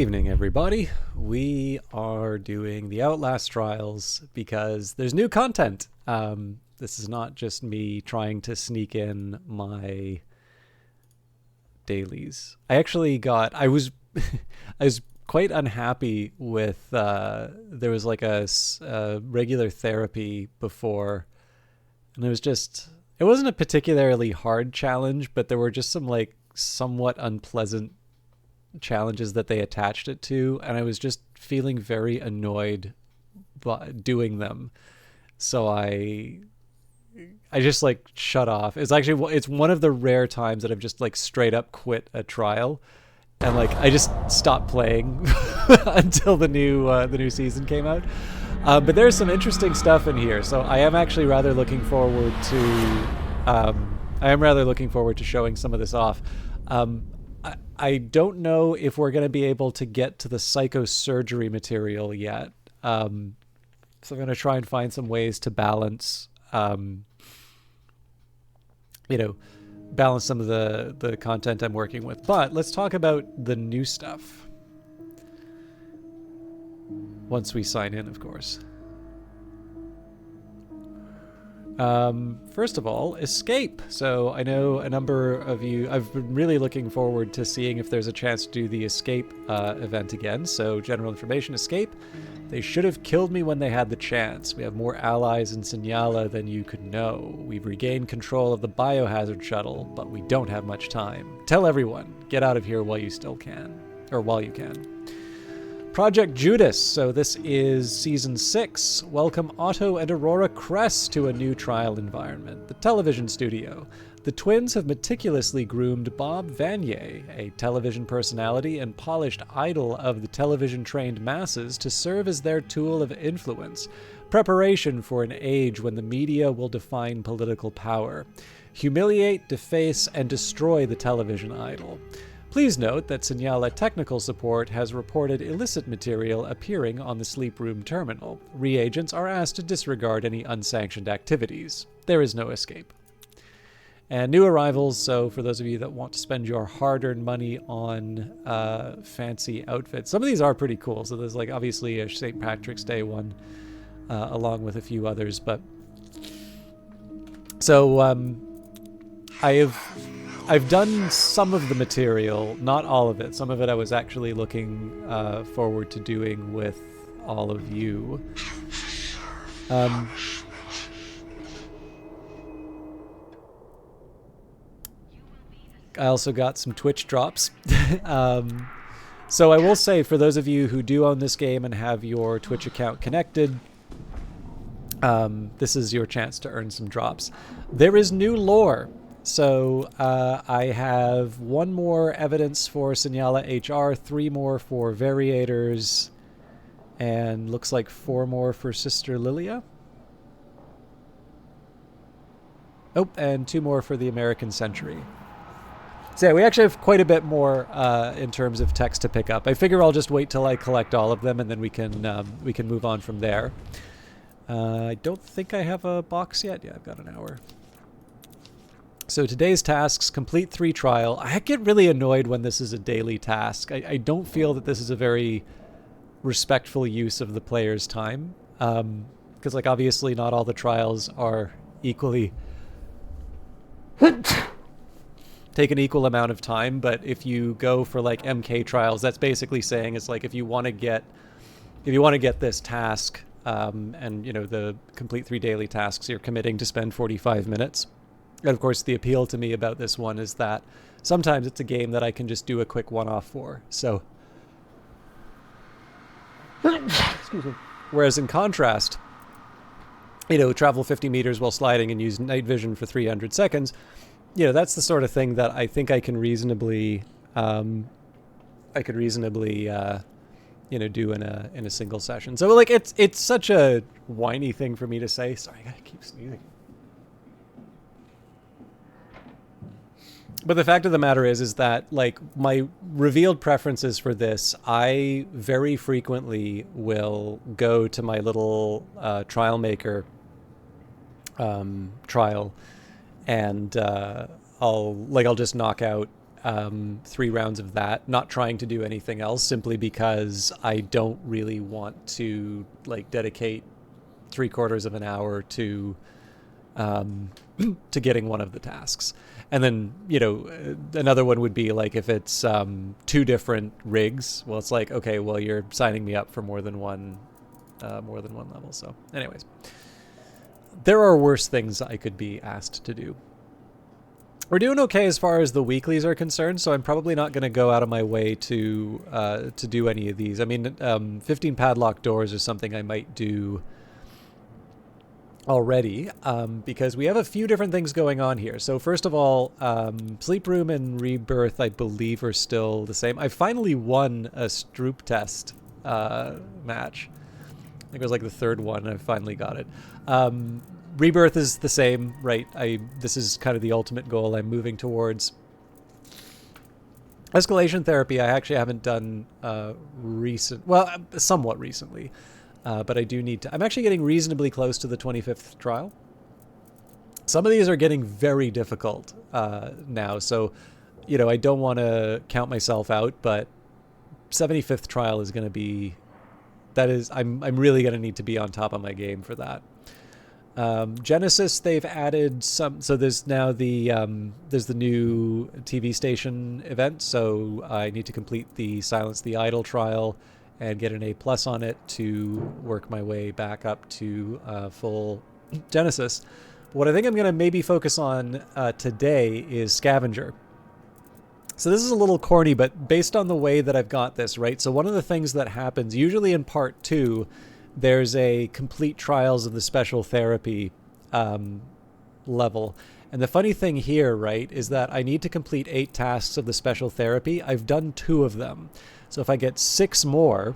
Evening, everybody. We are doing the Outlast Trials because there's new content. This is not just me trying to sneak in my dailies. I was I was quite unhappy with there was like a regular therapy before, and it wasn't a particularly hard challenge, but there were just some like somewhat unpleasant challenges that they attached it to, and I was just feeling very annoyed by doing them. So I just like shut off. It's one of the rare times that I've just like straight up quit a trial, and like I just stopped playing until the new season came out. But there's some interesting stuff in here, so I am actually rather looking forward to showing some of this off. I don't know if we're going to be able to get to the psychosurgery material yet. So I'm going to try and find some ways to balance some of the content I'm working with. But let's talk about the new stuff. Once we sign in, of course. First of all, escape. So I know a number of you, I've been really looking forward to seeing if there's a chance to do the escape event again. So general information, escape. They should have killed me when they had the chance. We have more allies in Signala than you could know. We've regained control of the biohazard shuttle, but we don't have much time. Tell everyone, get out of here while you still can. Or while you can. Project Judas. So this is Season 6. Welcome Otto and Aurora Kress to a new trial environment, the television studio. The twins have meticulously groomed Bob Vanier, a television personality and polished idol of the television-trained masses, to serve as their tool of influence. Preparation for an age when the media will define political power. Humiliate, deface, and destroy the television idol. Please note that Signala Technical Support has reported illicit material appearing on the sleep room terminal. Reagents are asked to disregard any unsanctioned activities. There is no escape. And new arrivals, so for those of you that want to spend your hard-earned money on fancy outfits. Some of these are pretty cool. So there's like obviously a St. Patrick's Day one, along with a few others. But so I've done some of the material, not all of it. Some of it I was actually looking forward to doing with all of you. I also got some Twitch drops. So I will say, for those of you who do own this game and have your Twitch account connected, this is your chance to earn some drops. There is new lore. So I have one more evidence for Signala HR, 3 more for Variators, and looks like 4 more for Sister Lilia. Oh, and 2 more for the American Century. So yeah, we actually have quite a bit more in terms of text to pick up. I figure I'll just wait till I collect all of them, and then we can move on from there. I don't think I have a box yet. Yeah, I've got an hour. So today's tasks: complete 3 trial. I get really annoyed when this is a daily task. I don't feel that this is a very respectful use of the player's time. Because like obviously not all the trials are equally take an equal amount of time, but if you go for like MK trials, that's basically saying it's like if you want to get this task, and you know, the complete 3 daily tasks, you're committing to spend 45 minutes. And of course, the appeal to me about this one is that sometimes it's a game that I can just do a quick one-off for. So, excuse me. Whereas in contrast, you know, travel 50 meters while sliding and use night vision for 300 seconds, you know, that's the sort of thing that I think I can reasonably, do in a single session. So like, it's such a whiny thing for me to say. Sorry, I gotta keep sneezing. But the fact of the matter is that, like, my revealed preferences for this, I very frequently will go to my little trial maker trial, and I'll just knock out 3 rounds of that, not trying to do anything else, simply because I don't really want to like dedicate 3/4 of an hour to to getting one of the tasks. And then, you know, another one would be like if it's 2 different rigs, well, it's like, okay, well, you're signing me up for more than one level. So anyways, there are worse things I could be asked to do. We're doing okay as far as the weeklies are concerned, so I'm probably not going to go out of my way to do any of these. I mean, 15 padlock doors is something I might do already, because we have a few different things going on here. So first of all, Sleep Room and Rebirth, I believe, are still the same. I finally won a Stroop test match. I think it was like the 3rd one, and I finally got it. Rebirth is the same, right? This is kind of the ultimate goal I'm moving towards. Escalation therapy, I actually haven't done somewhat recently. But I do need to. I'm actually getting reasonably close to the 25th trial. Some of these are getting very difficult now, so, you know, I don't want to count myself out, but 75th trial is going to be, I'm really going to need to be on top of my game for that. Genesis, they've added some, so there's now there's the new TV station event, so I need to complete the Silence the Idol trial and get an A+ on it to work my way back up to full Genesis. But what I think I'm going to maybe focus on today is Scavenger. So this is a little corny, but based on the way that I've got this, right? So one of the things that happens, usually in part 2, there's a complete trials of the special therapy level. And the funny thing here, right, is that I need to complete 8 tasks of the special therapy. I've done 2 of them. So if I get 6 more,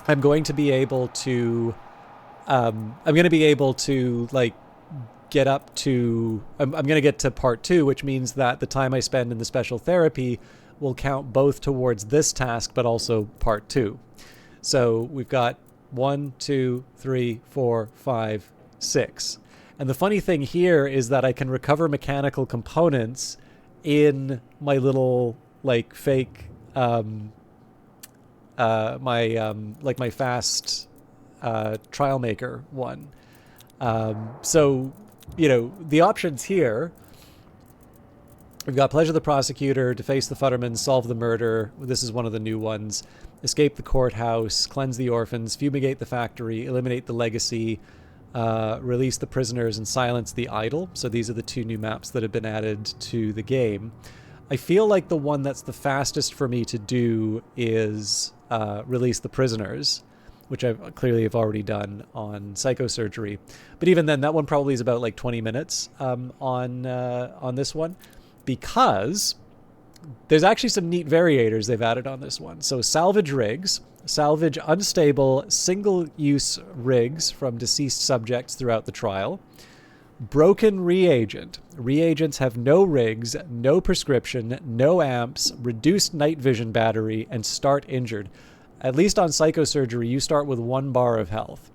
I'm going to be able to, like get up to, I'm going to get to part 2, which means that the time I spend in the special therapy will count both towards this task, but also part 2. So we've got 1, 2, 3, 4, 5, 6. And the funny thing here is that I can recover mechanical components in my little like fake my fast trial maker one. So, you know, the options here, we've got Pleasure the Prosecutor, Deface the Futterman, Solve the Murder. This is one of the new ones. Escape the Courthouse, Cleanse the Orphans, Fumigate the Factory, Eliminate the Legacy, Release the Prisoners, and Silence the Idol. So these are the 2 new maps that have been added to the game. I feel like the one that's the fastest for me to do is Release the Prisoners, which I clearly have already done on Psychosurgery. But even then, that one probably is about like 20 minutes on this one, because there's actually some neat variators they've added on this one. So salvage rigs, salvage unstable single-use rigs from deceased subjects throughout the trial. Broken reagent. Reagents have no rigs, no prescription, no amps, reduced night vision battery, and start injured. At least on Psychosurgery, you start with 1 bar of health.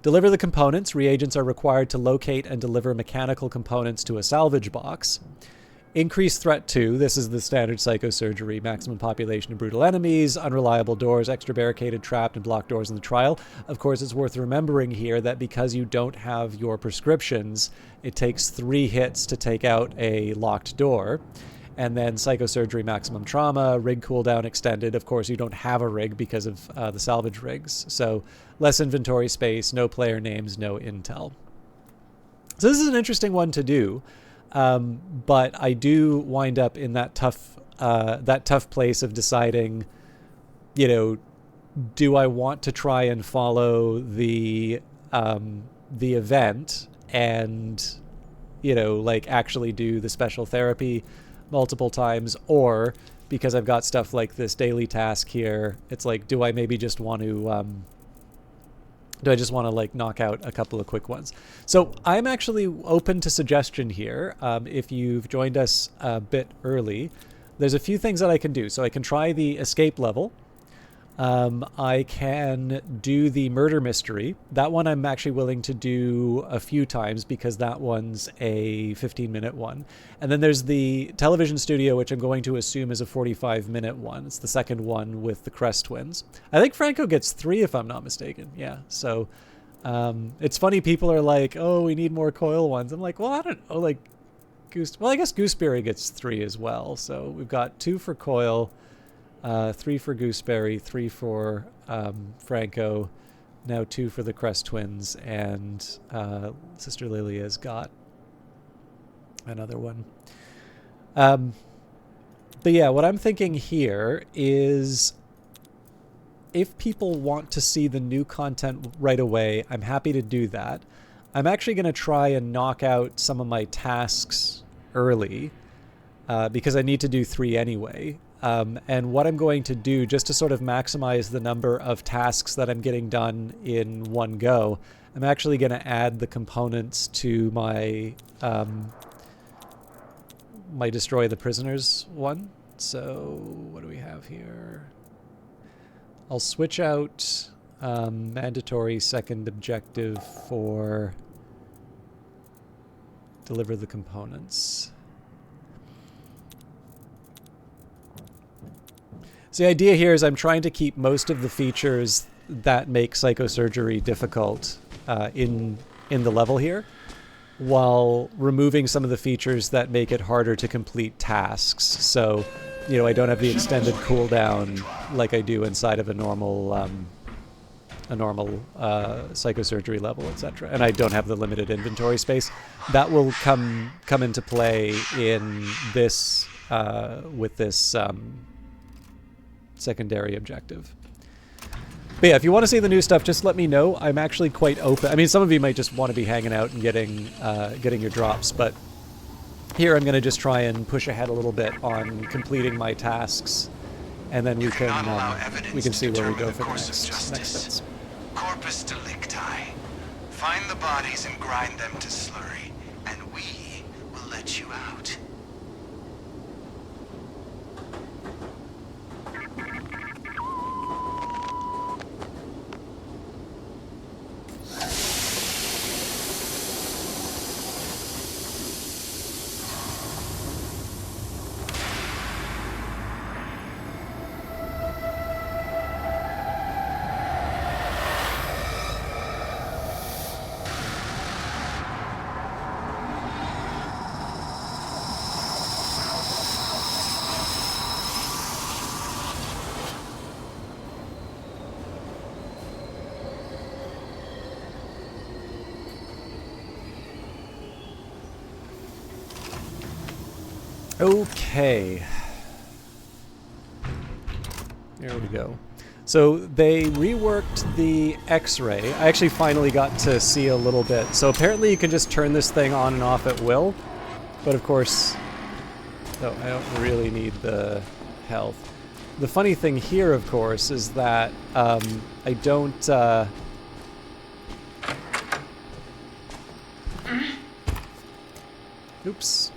Deliver the components. Reagents are required to locate and deliver mechanical components to a salvage box. Increase threat 2. This is the standard Psychosurgery. Maximum population of brutal enemies, unreliable doors, extra barricaded, trapped, and blocked doors in the trial. Of course, it's worth remembering here that because you don't have your prescriptions, it takes 3 hits to take out a locked door. And then Psychosurgery maximum trauma, rig cooldown extended. Of course, you don't have a rig because of the salvage rigs. So less inventory space, no player names, no intel. So this is an interesting one to do. But I do wind up in that tough place of deciding, you know, do I want to try and follow the event and, you know, like actually do the special therapy multiple times, or because I've got stuff like this daily task here, it's like, do I maybe just want to, like knock out a couple of quick ones? So I'm actually open to suggestion here. If you've joined us a bit early, there's a few things that I can do. So I can try the escape level. I can do the murder mystery. That one I'm actually willing to do a few times because that one's a 15-minute one. And then there's the television studio, which I'm going to assume is a 45-minute one. It's the second one with the Crest twins. I think Franco gets 3 if I'm not mistaken. Yeah, so it's funny. People are like, oh, we need more Coil ones. I'm like, well, I don't know. Like, I guess Gooseberry gets 3 as well. So we've got 2 for Coil, 3 for Gooseberry, 3 for Franco, now 2 for the Crest twins, and Sister Lilia's got another one. But yeah, what I'm thinking here is if people want to see the new content right away, I'm happy to do that. I'm actually going to try and knock out some of my tasks early because I need to do 3 anyway. And what I'm going to do, just to sort of maximize the number of tasks that I'm getting done in one go, I'm actually going to add the components to my my Destroy the Prisoners one. So what do we have here? I'll switch out mandatory second objective for deliver the components. So the idea here is I'm trying to keep most of the features that make psychosurgery difficult in the level here, while removing some of the features that make it harder to complete tasks. So, you know, I don't have the extended cooldown like I do inside of a normal psychosurgery level, etc. And I don't have the limited inventory space. That will come into play in this with this secondary objective. But yeah, if you want to see the new stuff, just let me know. I'm actually quite open. I mean, some of you might just want to be hanging out and getting your drops, but here I'm going to just try and push ahead a little bit on completing my tasks, and then we can see where we go for the next bits. Corpus delicti. Find the bodies and grind them to slurry, and we will let you out. Okay. There we go. So they reworked the X-ray. I actually finally got to see a little bit. So apparently you can just turn this thing on and off at will. But of course, no, I don't really need the health. The funny thing here, of course, is that I don't... Oops.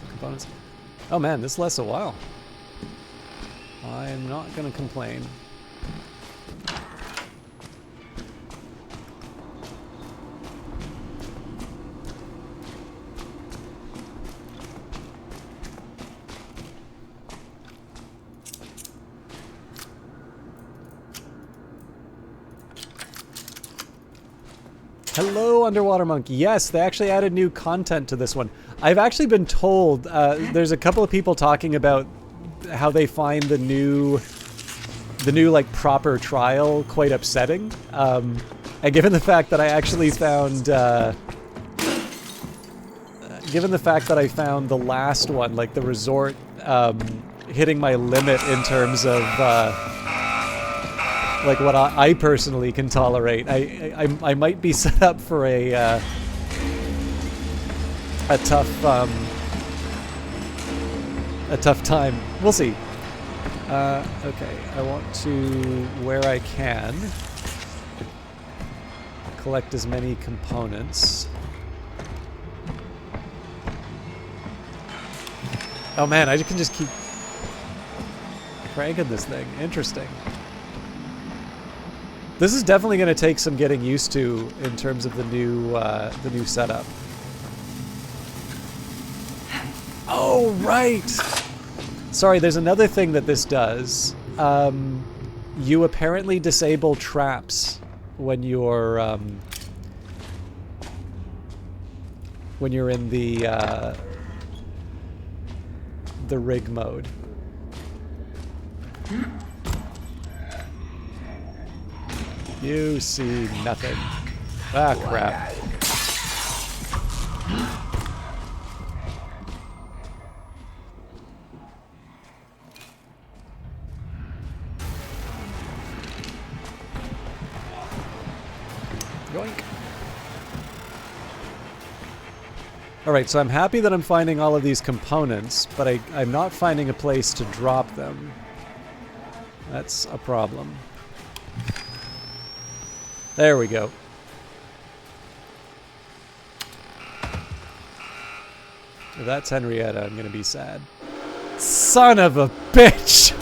Components. Oh man, this lasts a while. I'm not gonna complain. Hello, Underwater Monk. Yes, they actually added new content to this one. I've actually been told there's a couple of people talking about how they find the new like proper trial quite upsetting. And given the fact that I actually found given the fact that I found the last one, like the resort, hitting my limit in terms of like what I personally can tolerate, I might be set up for a tough time. We'll see. Okay, I want to, where I can, collect as many components. Oh man, I can just keep... cranking this thing. Interesting. This is definitely going to take some getting used to in terms of the new setup. Oh, right! Sorry, there's another thing that this does. You apparently disable traps when you're in the rig mode. You see nothing. Ah, crap. Yoink. Alright, so I'm happy that I'm finding all of these components, but I'm not finding a place to drop them. That's a problem. There we go. If that's Henrietta, I'm gonna be sad. Son of a bitch!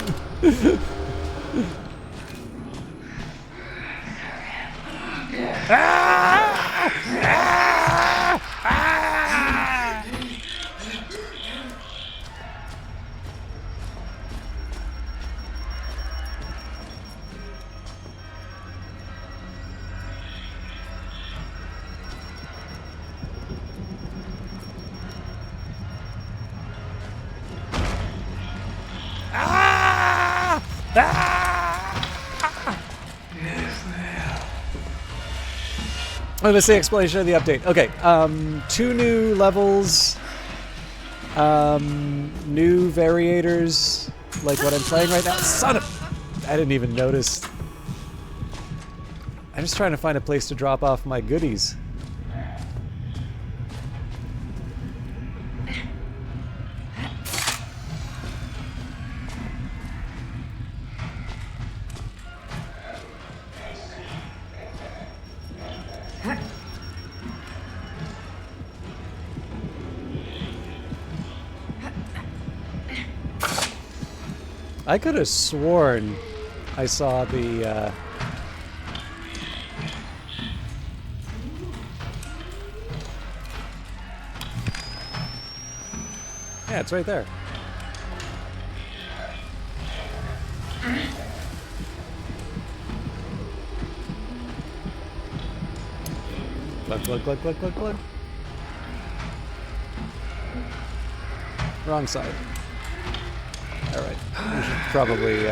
I'm gonna say explanation of the update. Okay, 2 new levels, new variators, like what I'm playing right now. Son of... I didn't even notice. I'm just trying to find a place to drop off my goodies. I could have sworn I saw the, yeah, it's right there. Glug, glug, glug, glug, glug, glug. Wrong side. Alright, we should probably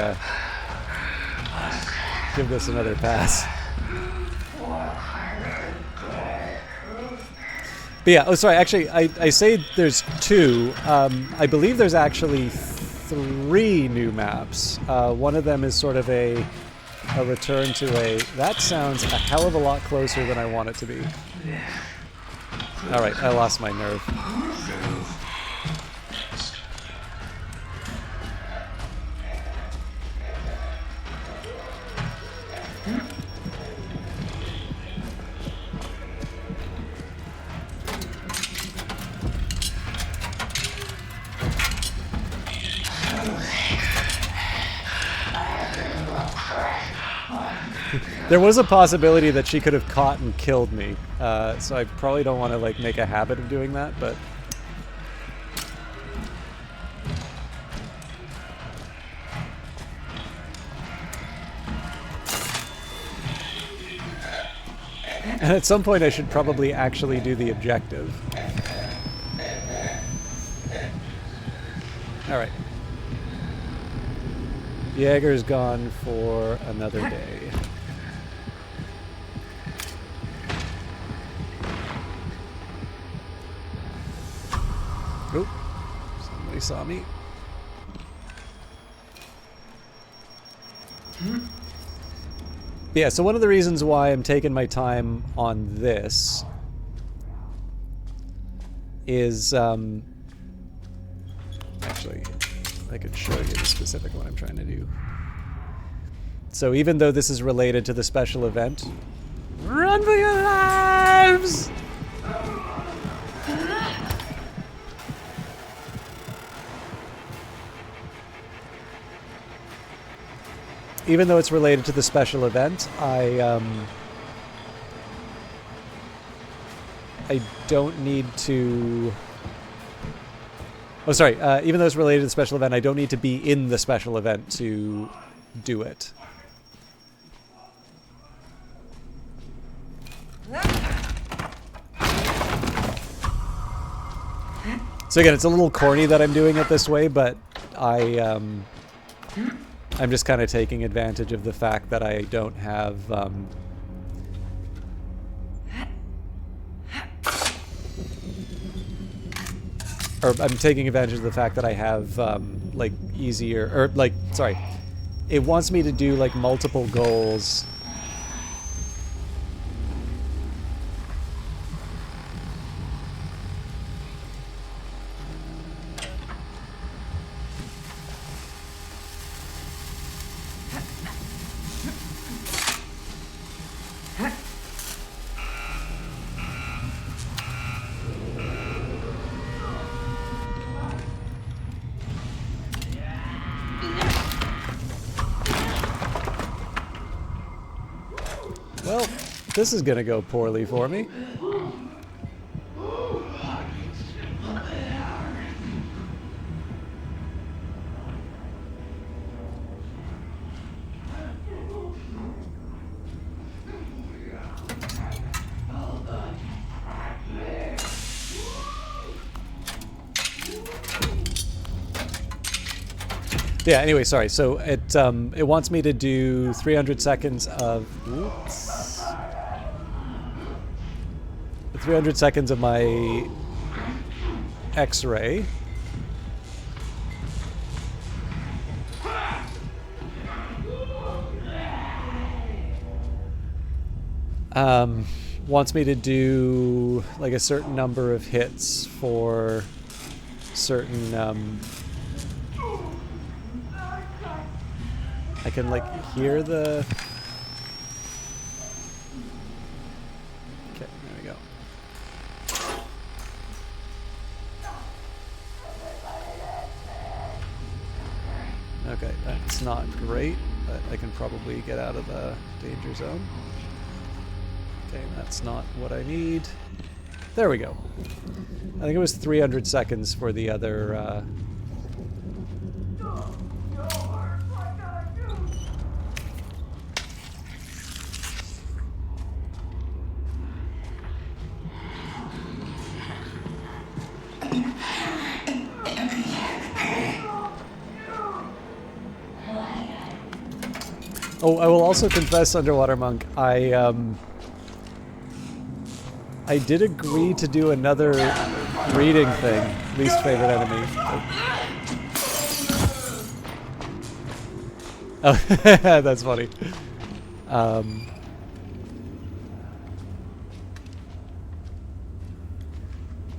give this another pass. But yeah, oh sorry, actually, I say there's 2. I believe there's actually 3 new maps. One of them is sort of a return to a... That sounds a hell of a lot closer than I want it to be. Alright, I lost my nerve. There was a possibility that she could have caught and killed me, so I probably don't want to like make a habit of doing that, but... And at some point I should probably actually do the objective. Alright. Jaeger's gone for another day. Oop. Somebody saw me. Yeah, so one of the reasons why I'm taking my time on this is, actually, I could show you the specific one I'm trying to do. So even though this is related to the special event, run for your lives! even though it's related to the special event, I don't need to... Oh, sorry. Even though it's related to the special event, I don't need to be in the special event to do it. So again, it's a little corny that I'm doing it this way, but I'm just kind of taking advantage of the fact that I don't have... or I'm taking advantage of the fact that I have, like, easier... Or, like, sorry. It wants me to do, like, multiple goals. Well, this is gonna go poorly for me. Yeah, anyway, sorry. So it wants me to do 300 seconds of... Oops. 300 seconds of my X-ray. Wants me to do like a certain number of hits for certain... I can, like, hear the... Okay, there we go. Okay, that's not great, but I can probably get out of the danger zone. Okay, that's not what I need. There we go. I think it was 300 seconds for the other... Oh, I will also confess, Underwater Monk, I did agree to do another reading thing. Least favorite enemy. Oh, that's funny. I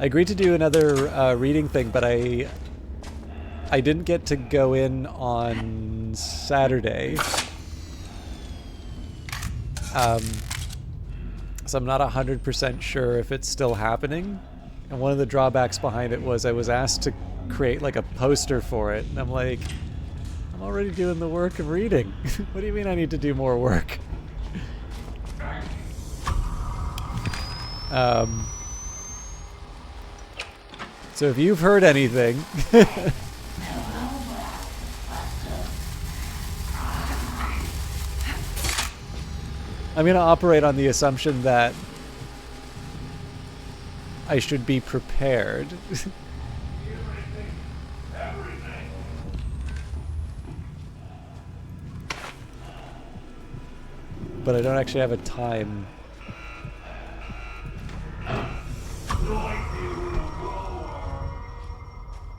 agreed to do another reading thing, but I didn't get to go in on Saturday. So I'm not 100% sure if it's still happening. And one of the drawbacks behind it was I was asked to create like a poster for it. And I'm like, I'm already doing the work of reading. What do you mean I need to do more work? So if you've heard anything... I'm going to operate on the assumption that I should be prepared. But I don't actually have a time.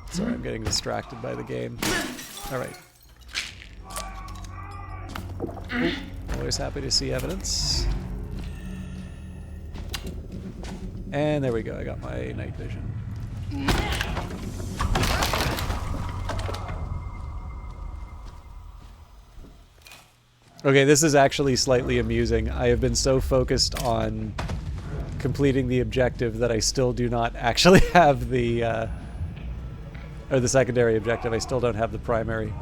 Sorry, I'm getting distracted by the game. Alright. Always happy to see evidence. And there we go, I got my night vision. Okay, this is actually slightly amusing. I have been so focused on completing the objective that I still do not actually have the, or the secondary objective. I still don't have the primary.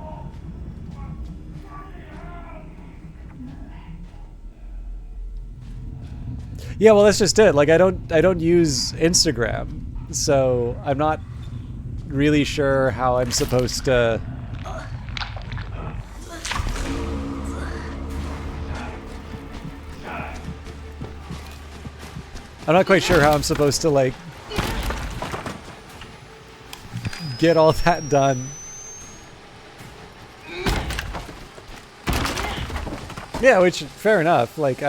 Yeah, well, that's just it. Like, I don't use Instagram, so I'm not really sure how I'm supposed to. I'm not quite sure how I'm supposed to, like, get all that done. Yeah, which, fair enough. Like,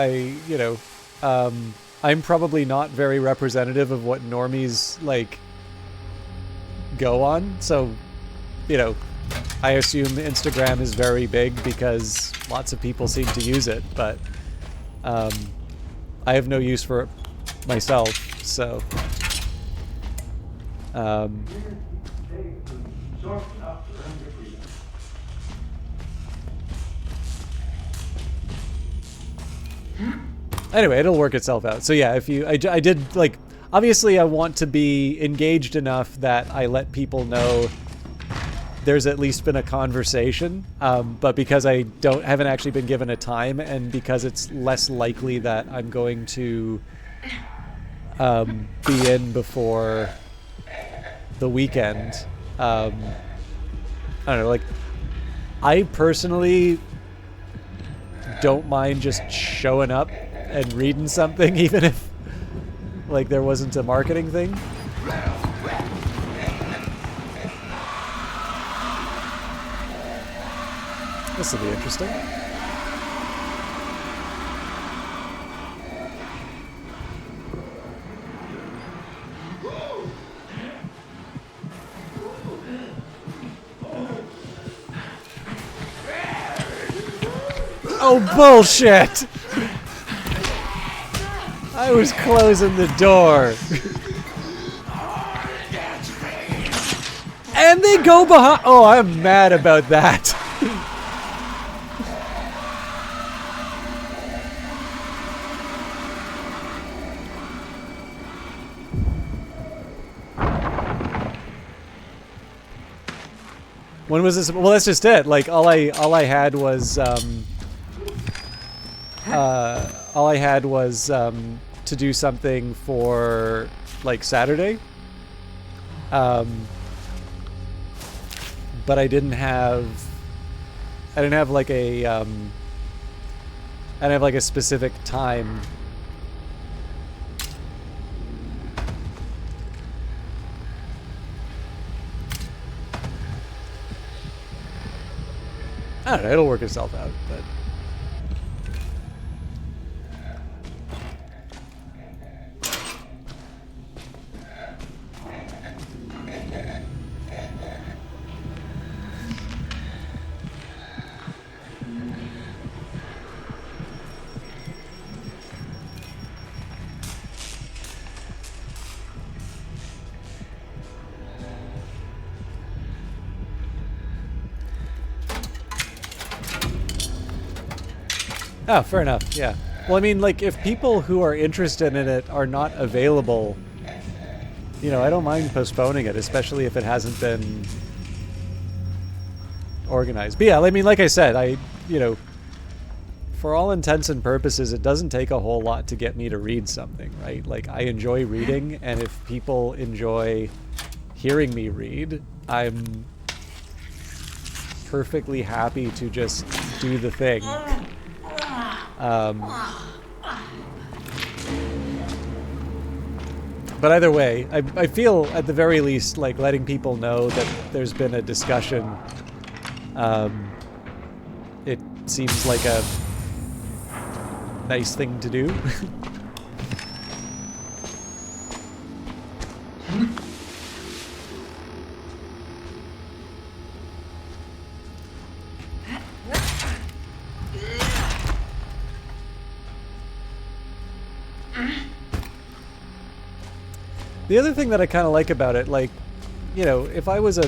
I'm probably not very representative of what normies, like, go on. So, I assume Instagram is very big because lots of people seem to use it, but I have no use for it myself, so anyway, it'll work itself out. So yeah, if you I did, like, obviously I want to be engaged enough that I let people know there's at least been a conversation, but because I haven't actually been given a time, and because it's less likely that I'm going to be in before the weekend, I don't know, like, I personally don't mind just showing up and reading something, even if, like, there wasn't a marketing thing. This will be interesting. Oh, bullshit! I was closing the door. And they go behind. Oh, I'm mad about that. When was this? Well, that's just it. Like, all I had was to do something for, like, Saturday. But I didn't have like a specific time. I don't know, it'll work itself out, but oh, fair enough, yeah. Well, I mean, like, if people who are interested in it are not available, I don't mind postponing it, especially if it hasn't been organized. But yeah, I mean, like I said, for all intents and purposes, it doesn't take a whole lot to get me to read something, right? Like, I enjoy reading, and if people enjoy hearing me read, I'm perfectly happy to just do the thing. But either way, I feel, at the very least, like, letting people know that there's been a discussion, it seems like a nice thing to do. The other thing that I kind of like about it, like, if I was a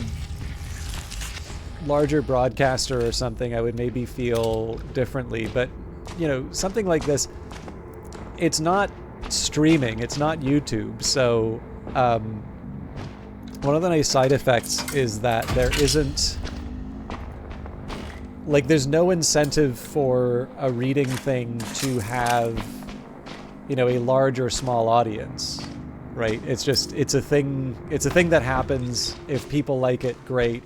larger broadcaster or something, I would maybe feel differently. But, something like this, it's not streaming, it's not YouTube. So, one of the nice side effects is that there isn't, like, there's no incentive for a reading thing to have you know, a large or small audience, right? It's a thing that happens. If people like it, great.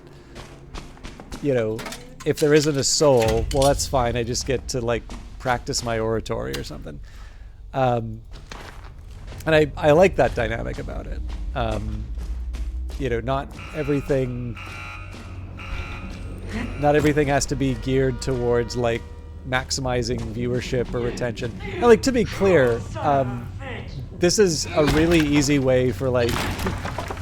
You know, if there isn't a soul, well, that's fine. I just get to like practice my oratory or something. And I like that dynamic about it. You know, not everything has to be geared towards like maximizing viewership or retention. And, like, to be clear, this is a really easy way for like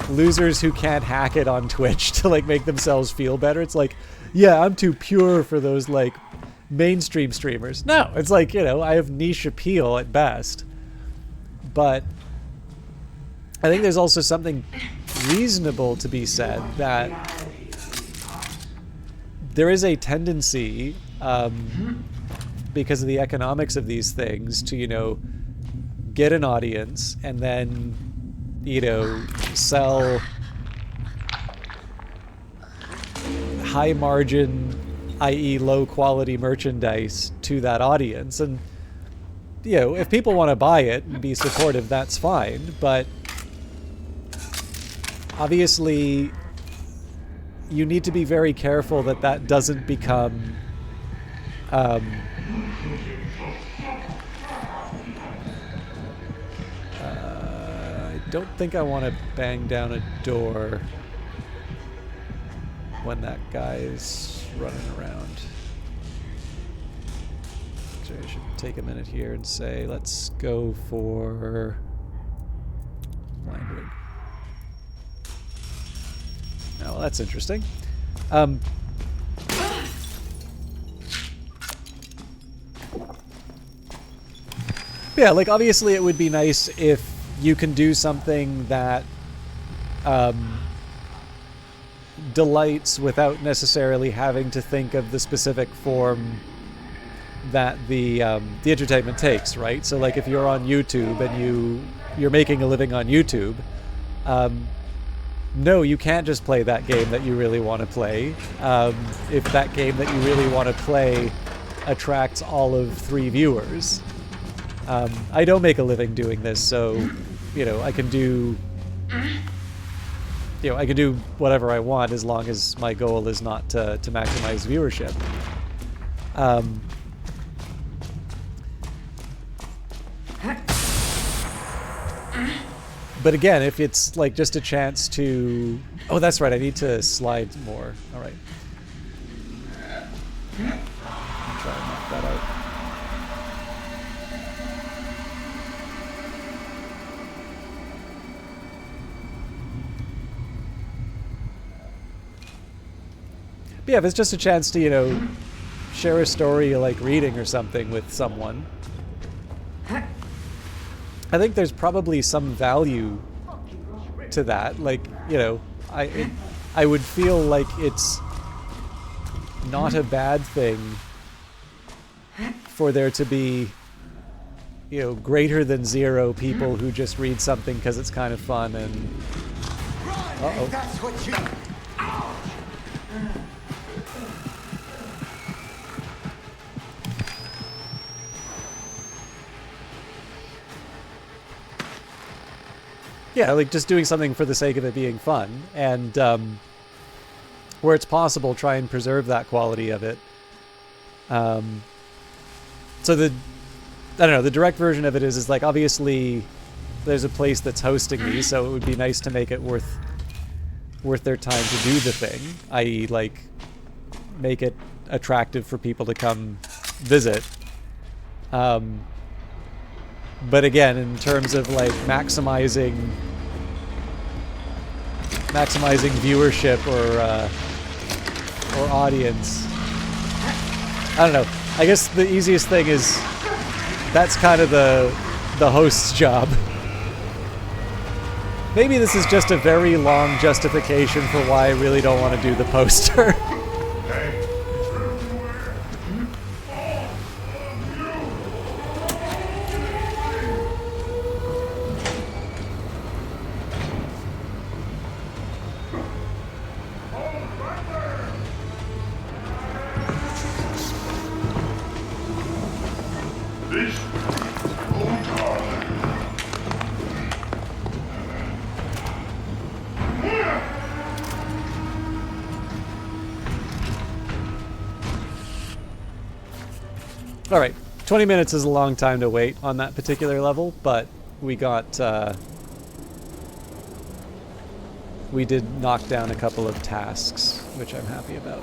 losers who can't hack it on Twitch to like make themselves feel better. It's like, yeah, I'm too pure for those like mainstream streamers. No, it's like, you know, I have niche appeal at best. But I think there's also something reasonable to be said that there is a tendency, because of the economics of these things, to, you know, get an audience and then, you know, sell high margin, i.e. low quality merchandise to that audience. And, you know, if people want to buy it and be supportive, that's fine. But obviously, you need to be very careful that that doesn't become I don't think I want to bang down a door when that guy's running around. So I should take a minute here and say, let's go for blind rig. Oh, well, that's interesting. Yeah, like, obviously it would be nice if you can do something that delights without necessarily having to think of the specific form that the entertainment takes, right? So, like, if you're on YouTube and you're making a living on YouTube, no, you can't just play that game that you really want to play. If that game that you really want to play attracts all of 3 viewers. I don't make a living doing this, so, you know, I can do whatever I want as long as my goal is not to maximize viewership. But again, if it's like just a chance to... Oh, that's right, I need to slide more. All right. I'll try and knock that out. But yeah, if it's just a chance to, you know, share a story you like reading or something with someone, I think there's probably some value to that. Like, you know, I would feel like it's not a bad thing for there to be, you know, greater than 0 people who just read something because it's kind of fun and... Uh-oh. That's what you... Yeah, like just doing something for the sake of it being fun, and where it's possible, try and preserve that quality of it. So the direct version of it is like, obviously there's a place that's hosting these, so it would be nice to make it worth their time to do the thing, i.e. like make it attractive for people to come visit. But again, in terms of like maximizing viewership or audience, I don't know. I guess the easiest thing is that's kind of the host's job. Maybe this is just a very long justification for why I really don't want to do the poster. This is Outlast All right, 20 minutes is a long time to wait on that particular level, but we got... we did knock down a couple of tasks, which I'm happy about.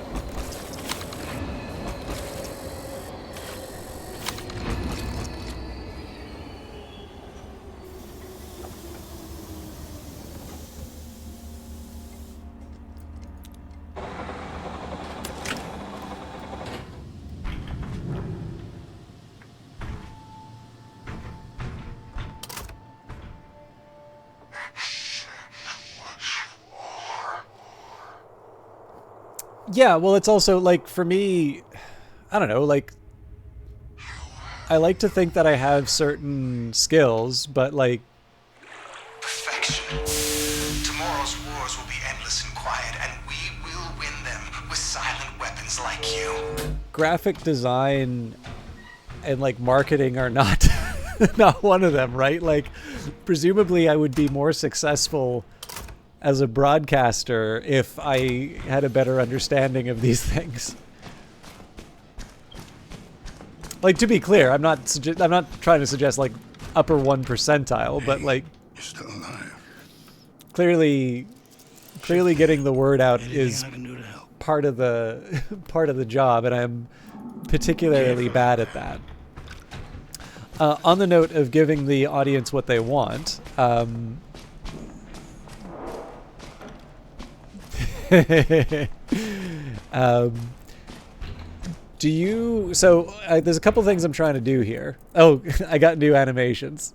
Yeah, well, it's also, like, for me, I don't know, like, I like to think that I have certain skills, but, like... Perfection. Tomorrow's wars will be endless and quiet, and we will win them with silent weapons like you. graphic design and, like, marketing are not, not one of them, right? Like, presumably I would be more successful as a broadcaster if I had a better understanding of these things. Like, to be clear, I'm not trying to suggest, like, upper 1 percentile, but, like, You're still alive. clearly getting the word out is Anything I can do to help? part of the job, and I'm particularly bad at that. On the note of giving the audience what they want, do you... So, there's a couple things I'm trying to do here. Oh, I got new animations.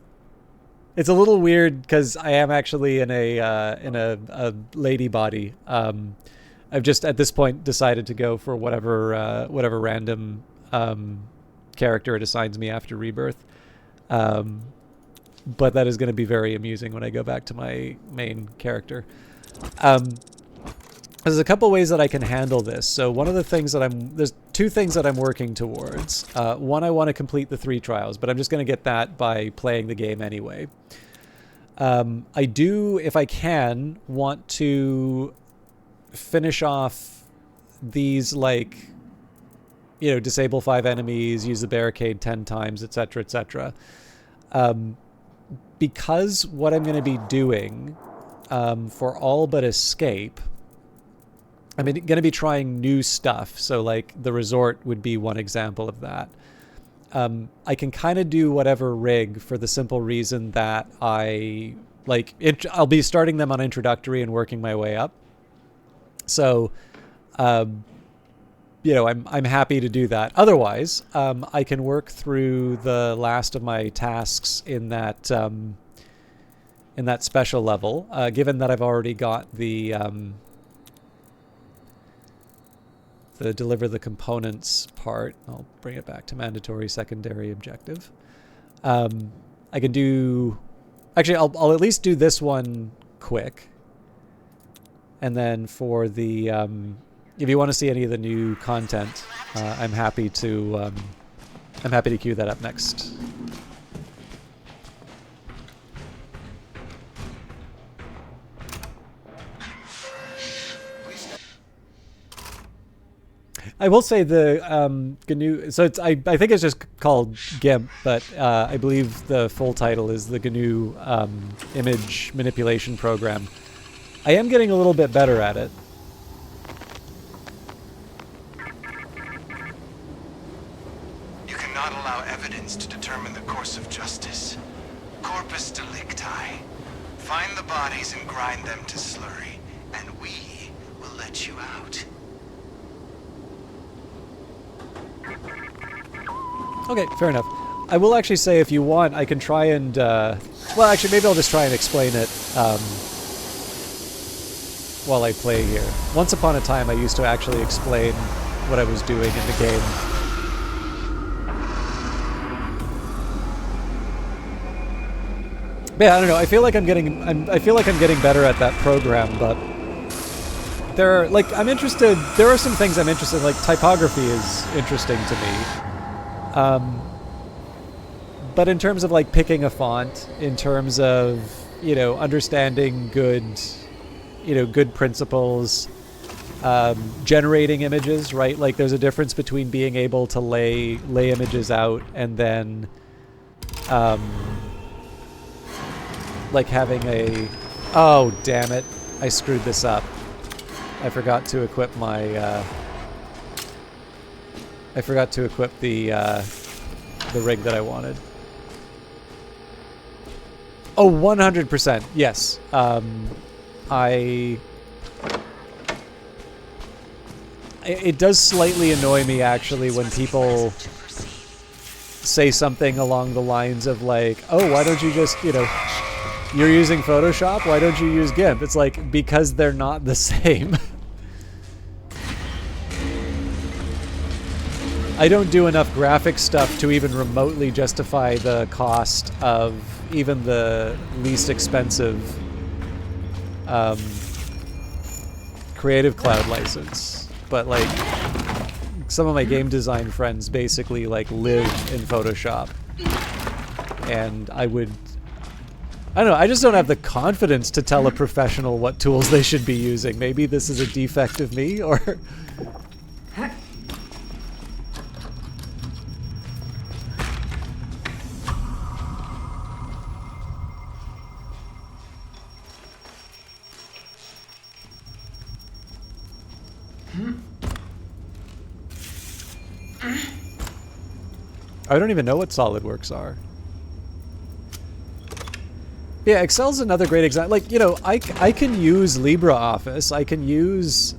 It's a little weird because I am actually in a lady body. I've just at this point decided to go for whatever random character it assigns me after Rebirth. But that is going to be very amusing when I go back to my main character. There's a couple ways that I can handle this. So one of the things that there's two things that I'm working towards. One, I want to complete the 3 trials, but I'm just going to get that by playing the game anyway. I do, if I can, want to finish off these, like, you know, disable 5 enemies, use the barricade 10 times, etc., etc. Because what I'm going to be doing for all but escape, I'm going to be trying new stuff. So, like, the resort would be one example of that. I can kind of do whatever rig for the simple reason that I'll be starting them on introductory and working my way up. So, you know, I'm happy to do that. Otherwise, I can work through the last of my tasks in that special level, given that I've already got the deliver the components part. I'll bring it back to mandatory secondary objective. I can do... Actually, I'll at least do this one quick. And then for the... if you want to see any of the new content, I'm happy to queue that up next. I will say the GNU. So I think it's just called GIMP, but I believe the full title is the GNU image manipulation program. I am getting a little bit better at it. You cannot allow evidence to determine the course of justice. Corpus delicti. Find the bodies and grind them to slurry, and we will let you out. Okay, fair enough. I will actually say, if you want, I can try and... well, actually, maybe I'll just try and explain it while I play here. Once upon a time, I used to actually explain what I was doing in the game. But yeah, I don't know. I feel like I'm getting better at that program, but there are, like, I'm interested. There are some things I'm interested in, like typography is interesting to me. But in terms of, like, picking a font, in terms of, you know, understanding good, you know, good principles, generating images, right? Like there's a difference between being able to lay images out and then like having a... Oh, damn it. I screwed this up. I forgot to equip my... I forgot to equip the rig that I wanted. Oh, 100%. Yes. It does slightly annoy me, actually, when people say something along the lines of, like, oh, why don't you just, you know, you're using Photoshop, why don't you use GIMP? It's like, because they're not the same. I don't do enough graphic stuff to even remotely justify the cost of even the least expensive Creative Cloud license. But like some of my game design friends basically like live in Photoshop, and I don't know, I just don't have the confidence to tell a professional what tools they should be using. Maybe this is a defect of me, or I don't even know what SolidWorks are. Yeah, Excel's another great example. Like, you know, I can use LibreOffice. I can use,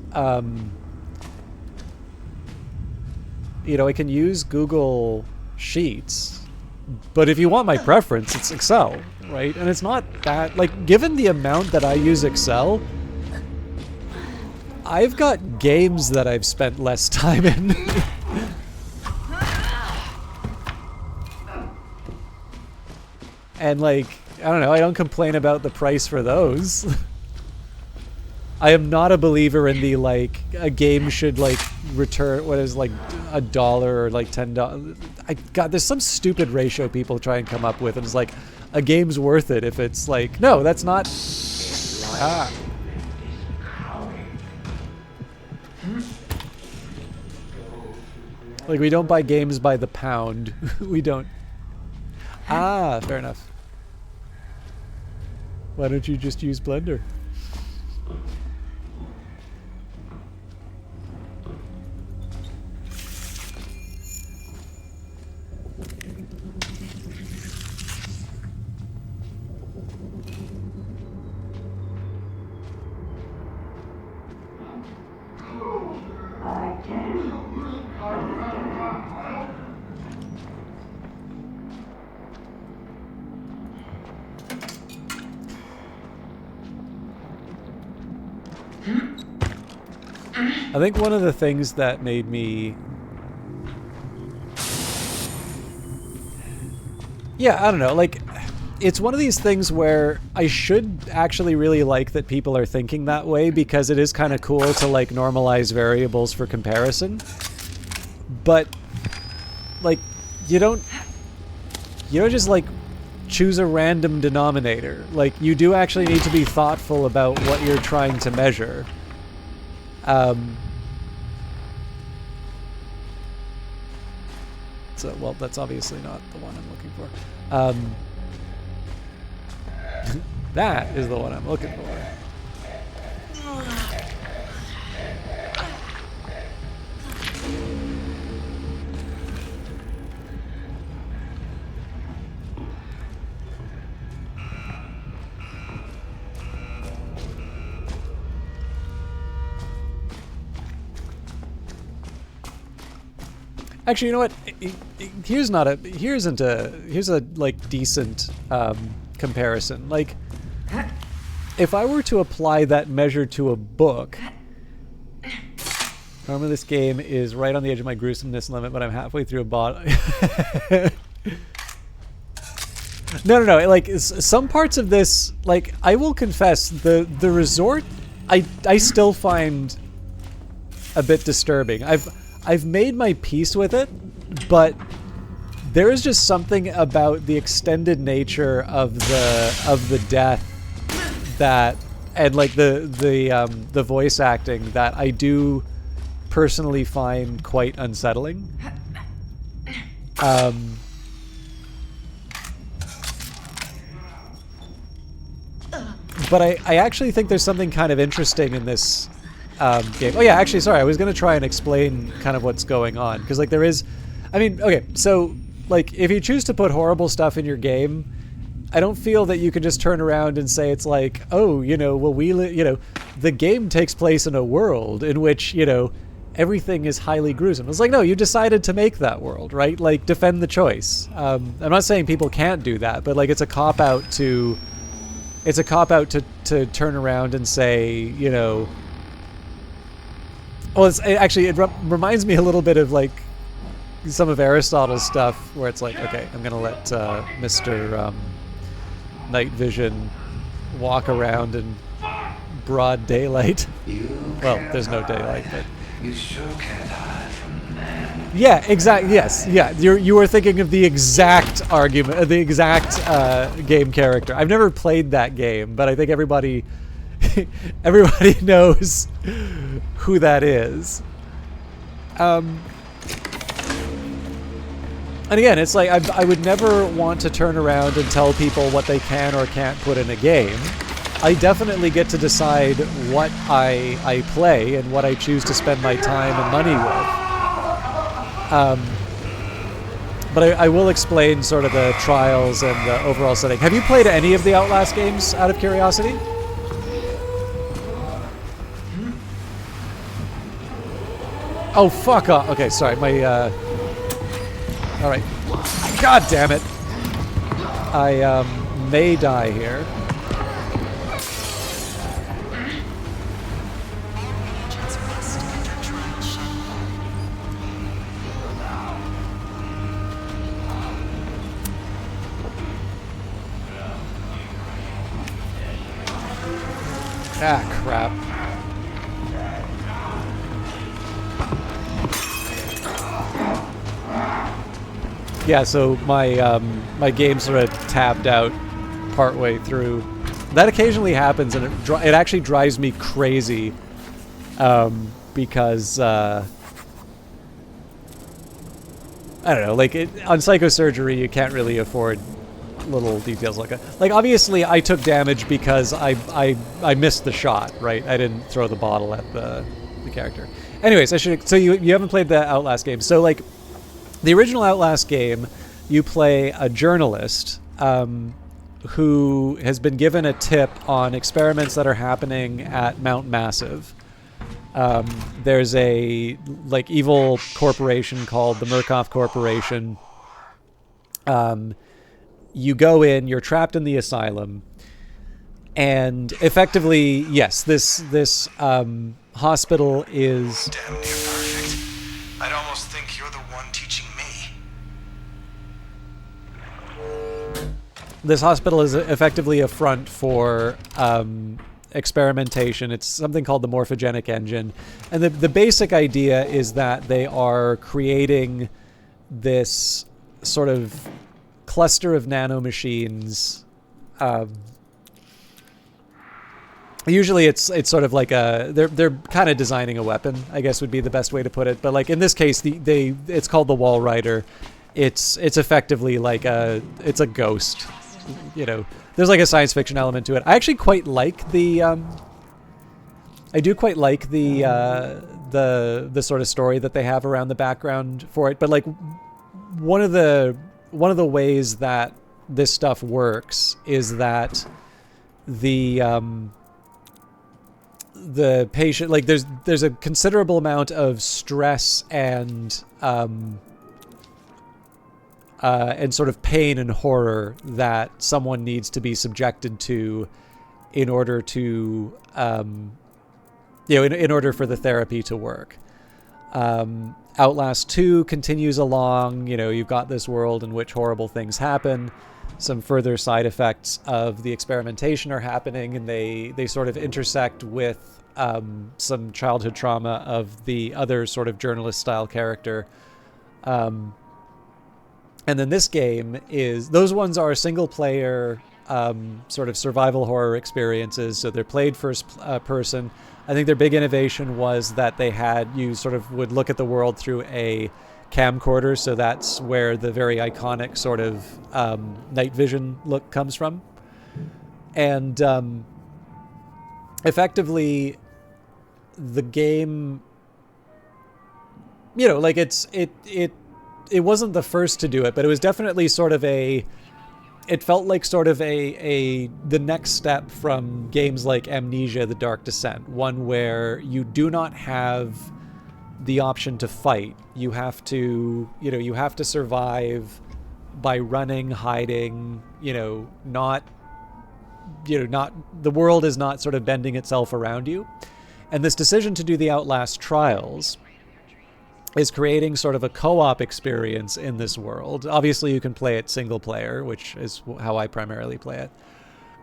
you know, I can use Google Sheets. But if you want my preference, it's Excel, right? And it's not that, like, given the amount that I use Excel, I've got games that I've spent less time in. And like, I don't know, I don't complain about the price for those. I am not a believer in the like, a game should like return, what is like $1 or like $10. God, there's some stupid ratio people try and come up with, and it's like, a game's worth it if it's like, no, that's not. Ah. Like, we don't buy games by the pound. We don't. Ah, fair enough. Why don't you just use Blender? I think one of the things that made me... Yeah, I don't know, like, it's one of these things where I should actually really like that people are thinking that way, because it is kind of cool to, like, normalize variables for comparison. But, like, you don't just, like, choose a random denominator. Like, you do actually need to be thoughtful about what you're trying to measure. So, well, that's obviously not the one I'm looking for. That is the one I'm looking for. Actually, you know what? Here's a like decent comparison. Like, if I were to apply that measure to a book, remember this game is right on the edge of my gruesomeness limit, but I'm halfway through a bottle. No. Like, some parts of this, like, I will confess, the resort, I still find a bit disturbing. I've made my peace with it, but there is just something about the extended nature of the death that and like the voice acting that I do personally find quite unsettling. But I actually think there's something kind of interesting in this game. Oh yeah, actually, sorry, I was going to try and explain kind of what's going on. Because, like, there is... I mean, okay, so, like, if you choose to put horrible stuff in your game, I don't feel that you can just turn around and say it's like, oh, you know, well, the game takes place in a world in which, you know, everything is highly gruesome. It's like, no, you decided to make that world, right? Like, defend the choice. I'm not saying people can't do that, but, like, it's a cop-out to... It's a cop-out to turn around and say, you know... Well, it reminds me a little bit of, like, some of Aristotle's stuff, where it's like, okay, I'm going to let Mr. Night Vision walk around in broad daylight. Well, there's no daylight, but... You sure can't hide from man. Yeah, exactly. Yes, yeah. You were thinking of the exact argument, the exact game character. I've never played that game, but I think everybody knows who that is. And again, it's like I would never want to turn around and tell people what they can or can't put in a game. I definitely get to decide what I play and what I choose to spend my time and money with. But I will explain sort of the trials and the overall setting. Have you played any of the Outlast games, out of curiosity? Oh, fuck off. Okay, sorry. All right. God damn it. I may die here. Ah, crap. Yeah, so my game sort of tabbed out partway through. That occasionally happens, and it actually drives me crazy because I don't know, like on psychosurgery you can't really afford little details like that. Like, obviously I took damage because I missed the shot, right? I didn't throw the bottle at the character. Anyways, so you haven't played the Outlast game. So, like, the original Outlast game, you play a journalist who has been given a tip on experiments that are happening at Mount Massive. There's a, like, evil corporation called the Murkoff Corporation. You go in, you're trapped in the asylum, and effectively, yes, this hospital is... Damn near perfect. I'd almost think you're the one teaching me. This hospital is effectively a front for experimentation. It's something called the morphogenic engine. And the basic idea is that they are creating this sort of cluster of nanomachines. Usually it's sort of like they're kind of designing a weapon, I guess would be the best way to put it. But, like, in this case, it's called the Wall Rider. It's effectively like it's a ghost. You know, there's like a science fiction element to it. I actually quite like the the sort of story that they have around the background for it. But, like, one of the ways that this stuff works is that the patient, like, there's a considerable amount of stress and sort of pain and horror that someone needs to be subjected to in order to in order for the therapy to work. Outlast 2 continues along. You know, you've got this world in which horrible things happen. Some further side effects of the experimentation are happening, and they sort of intersect with some childhood trauma of the other sort of journalist-style character. And then this game those ones are single-player sort of survival horror experiences. So they're played first person. I think their big innovation was that you sort of would look at the world through a camcorder. So that's where the very iconic sort of night vision look comes from. And effectively, the game, like it wasn't the first to do it, but it was definitely sort of it felt like sort of the next step from games like Amnesia: The Dark Descent, one where you do not have the option to fight. You have to survive by running, hiding, not the world is not sort of bending itself around you. And this decision to do the Outlast Trials is creating sort of a co-op experience in this world. Obviously, you can play it single player, which is how I primarily play it.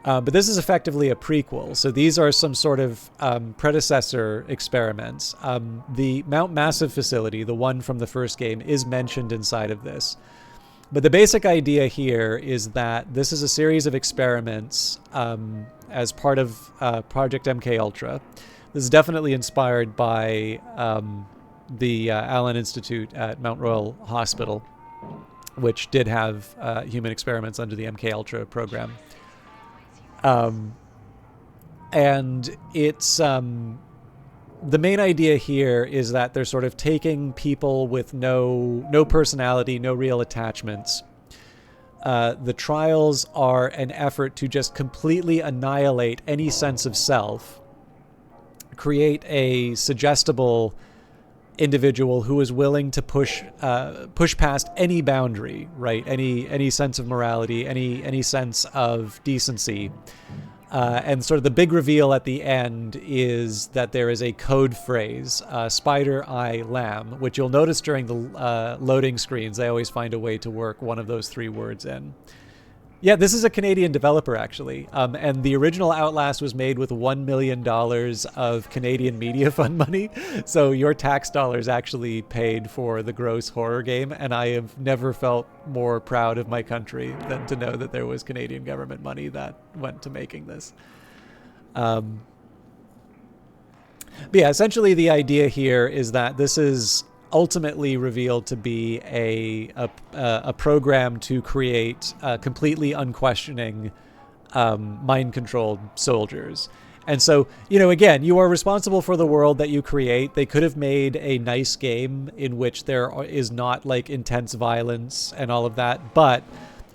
But this is effectively a prequel. So these are some sort of predecessor experiments. The Mount Massive facility, the one from the first game, is mentioned inside of this. But the basic idea here is that this is a series of experiments as part of Project MKUltra. This is definitely inspired by the Allen Institute at Mount Royal Hospital, which did have human experiments under the MKUltra program. And it's the main idea here is that they're sort of taking people with no personality, no real attachments. The trials are an effort to just completely annihilate any sense of self, create a suggestible individual who is willing to push past any boundary, right? Any sense of morality, any sense of decency. And sort of the big reveal at the end is that there is a code phrase, spider, eye, lamb, which you'll notice during the loading screens. They always find a way to work one of those three words in. Yeah, this is a Canadian developer, actually. And the original Outlast was made with $1 million of Canadian Media Fund money. So your tax dollars actually paid for the gross horror game. And I have never felt more proud of my country than to know that there was Canadian government money that went to making this. But yeah, essentially the idea here is that this is ultimately revealed to be a program to create completely unquestioning mind-controlled soldiers. And so, again, you are responsible for the world that you create. They could have made a nice game in which there is not like intense violence and all of that. But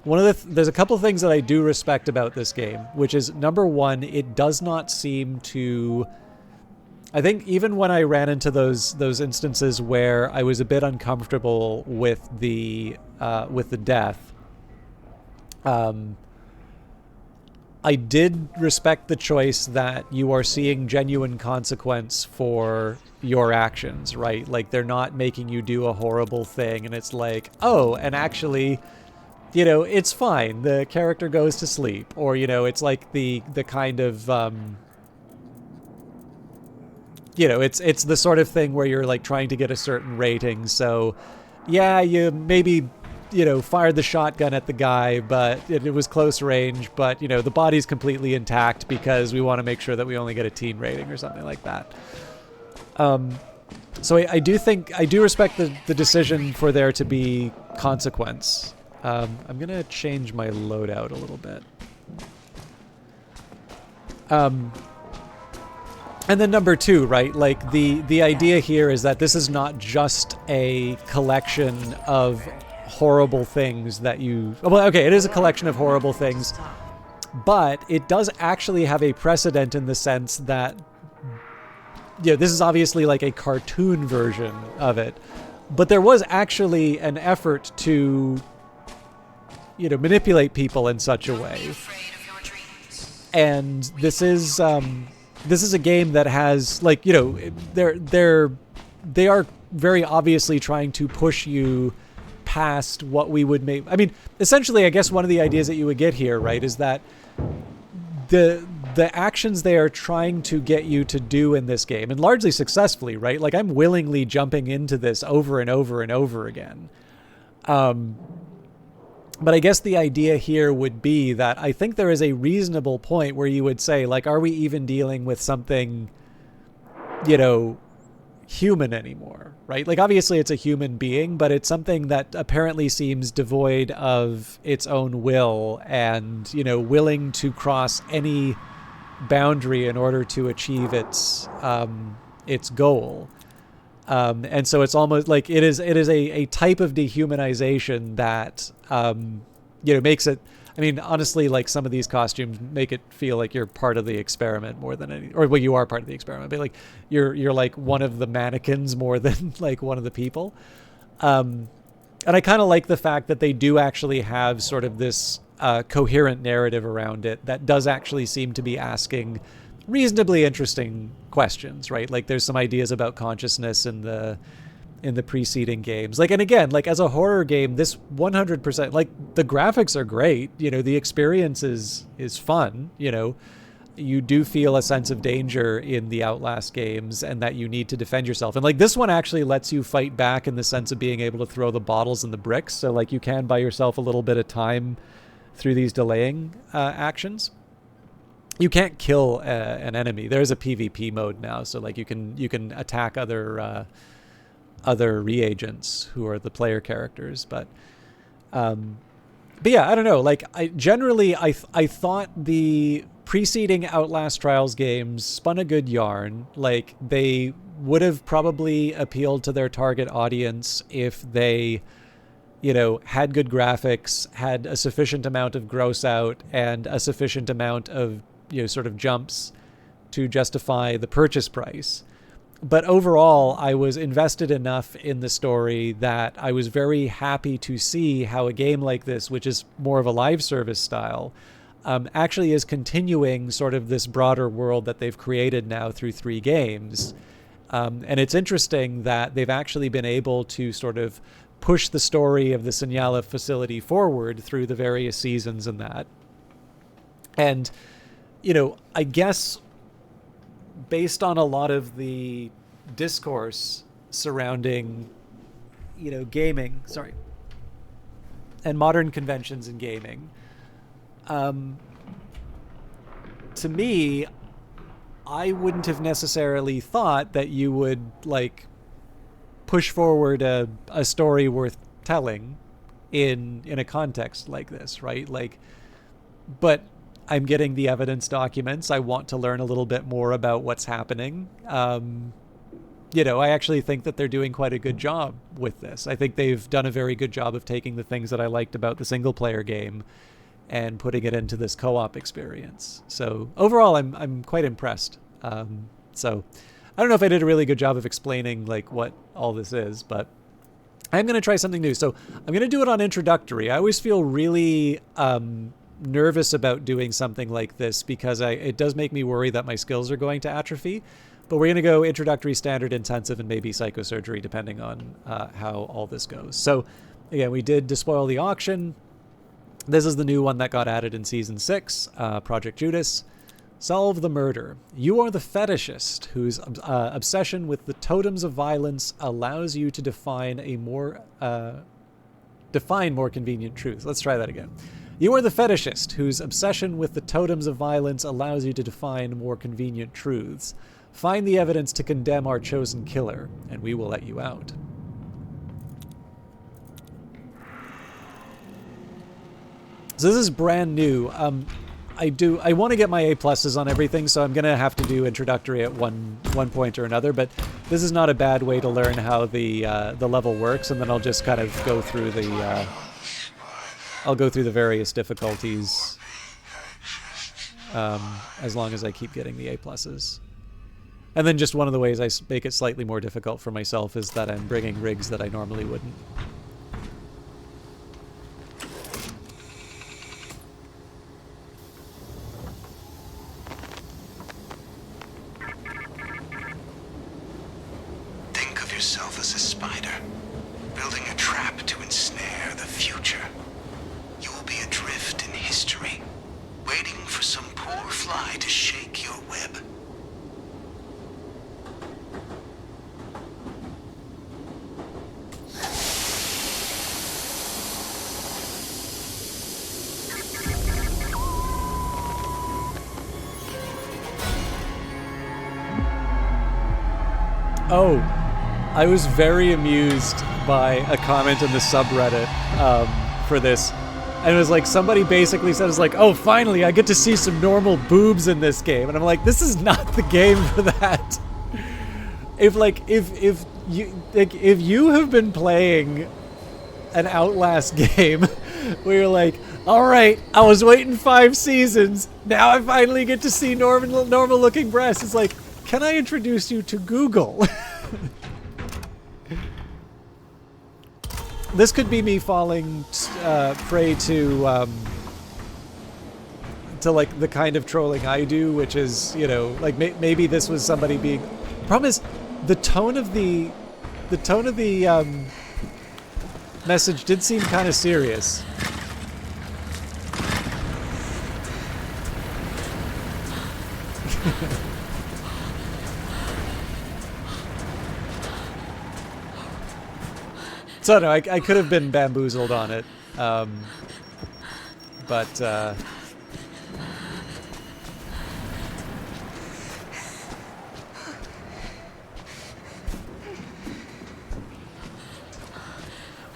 there's a couple of things that I do respect about this game, which is, number one, it does not seem to... I think even when I ran into those instances where I was a bit uncomfortable with the death, I did respect the choice that you are seeing genuine consequence for your actions, right? Like they're not making you do a horrible thing, and it's like, oh, and actually, it's fine. The character goes to sleep, or it's like the kind of it's the sort of thing where you're like trying to get a certain rating. So yeah, you maybe, fired the shotgun at the guy, but it was close range, but the body's completely intact because we want to make sure that we only get a teen rating or something like that. So I do respect the decision for there to be consequence. I'm going to change my loadout a little bit. And then number two, right? Like the idea here is that this is not just a collection of horrible things that you... Well, okay, it is a collection of horrible things, but it does actually have a precedent in the sense that, this is obviously like a cartoon version of it, but there was actually an effort to, manipulate people in such a way. And this is a game that has, like, they are very obviously trying to push you past what we would make. I mean, essentially, I guess one of the ideas that you would get here, right, is that the actions they are trying to get you to do in this game, and largely successfully, right? Like, I'm willingly jumping into this over and over and over again. But I guess the idea here would be that I think there is a reasonable point where you would say, like, are we even dealing with something, human anymore, right? Like, obviously it's a human being, but it's something that apparently seems devoid of its own will and, willing to cross any boundary in order to achieve its goal. And so it's almost like it is a type of dehumanization that, makes it, I mean, honestly, like some of these costumes make it feel like you're part of the experiment more than any, or well, you are part of the experiment, but like you're like one of the mannequins more than like one of the people. And I kind of like the fact that they do actually have sort of this coherent narrative around it that does actually seem to be asking reasonably interesting questions, right? Like there's some ideas about consciousness in the preceding games. Like, and again, like as a horror game, this 100%, like the graphics are great, the experience is fun, you do feel a sense of danger in the Outlast games and that you need to defend yourself. And like this one actually lets you fight back in the sense of being able to throw the bottles and the bricks. So like you can buy yourself a little bit of time through these delaying actions. You can't kill an enemy. There's a PvP mode now, so like you can attack other reagents who are the player characters, but yeah, I don't know. Like I thought the preceding Outlast Trials games spun a good yarn. Like they would have probably appealed to their target audience if they, had good graphics, had a sufficient amount of gross out, and a sufficient amount of sort of jumps to justify the purchase price. But overall, I was invested enough in the story that I was very happy to see how a game like this, which is more of a live service style, actually is continuing sort of this broader world that they've created now through 3 games. And it's interesting that they've actually been able to sort of push the story of the Signala facility forward through the various seasons and that. And, I guess based on a lot of the discourse surrounding, gaming, and modern conventions in gaming, to me, I wouldn't have necessarily thought that you would like push forward a story worth telling in a context like this, right? Like, but I'm getting the evidence documents. I want to learn a little bit more about what's happening. I actually think that they're doing quite a good job with this. I think they've done a very good job of taking the things that I liked about the single player game and putting it into this co-op experience. So overall, I'm quite impressed. So I don't know if I did a really good job of explaining like what all this is, but I'm going to try something new. So I'm going to do it on introductory. I always feel really nervous about doing something like this because it does make me worry that my skills are going to atrophy. But we're going to go introductory, standard, intensive, and maybe psychosurgery, depending on how all this goes. So again, we did Despoil the Auction. This is the new one that got added in Season 6, Project Judas. Solve the murder. You are the fetishist whose obsession with the totems of violence allows you to define more convenient truths. Let's try that again. You are the fetishist whose obsession with the totems of violence allows you to define more convenient truths. Find the evidence to condemn our chosen killer, and we will let you out. So this is brand new. I want to get my A+ on everything, so I'm going to have to do introductory at one point or another, but this is not a bad way to learn how the level works, and then I'll just kind of go through the various difficulties as long as I keep getting the A+. And then just one of the ways I make it slightly more difficult for myself is that I'm bringing rigs that I normally wouldn't. Think of yourself as a spider, building a trap to ensnare the future. You will be adrift in history, waiting for some poor fly to shake your web. Oh, I was very amused by a comment in the subreddit for this. And it was like, somebody basically said, it's like, oh, finally, I get to see some normal boobs in this game. And I'm like, this is not the game for that. If you have been playing an Outlast game where you're like, all right, I was waiting 5 seasons. Now I finally get to see normal looking breasts. It's like, can I introduce you to Google? This could be me falling prey to like the kind of trolling I do, which is, you know, like maybe this was somebody being. Problem is, the tone of the message did seem kind of serious. So no, I could have been bamboozled on it, but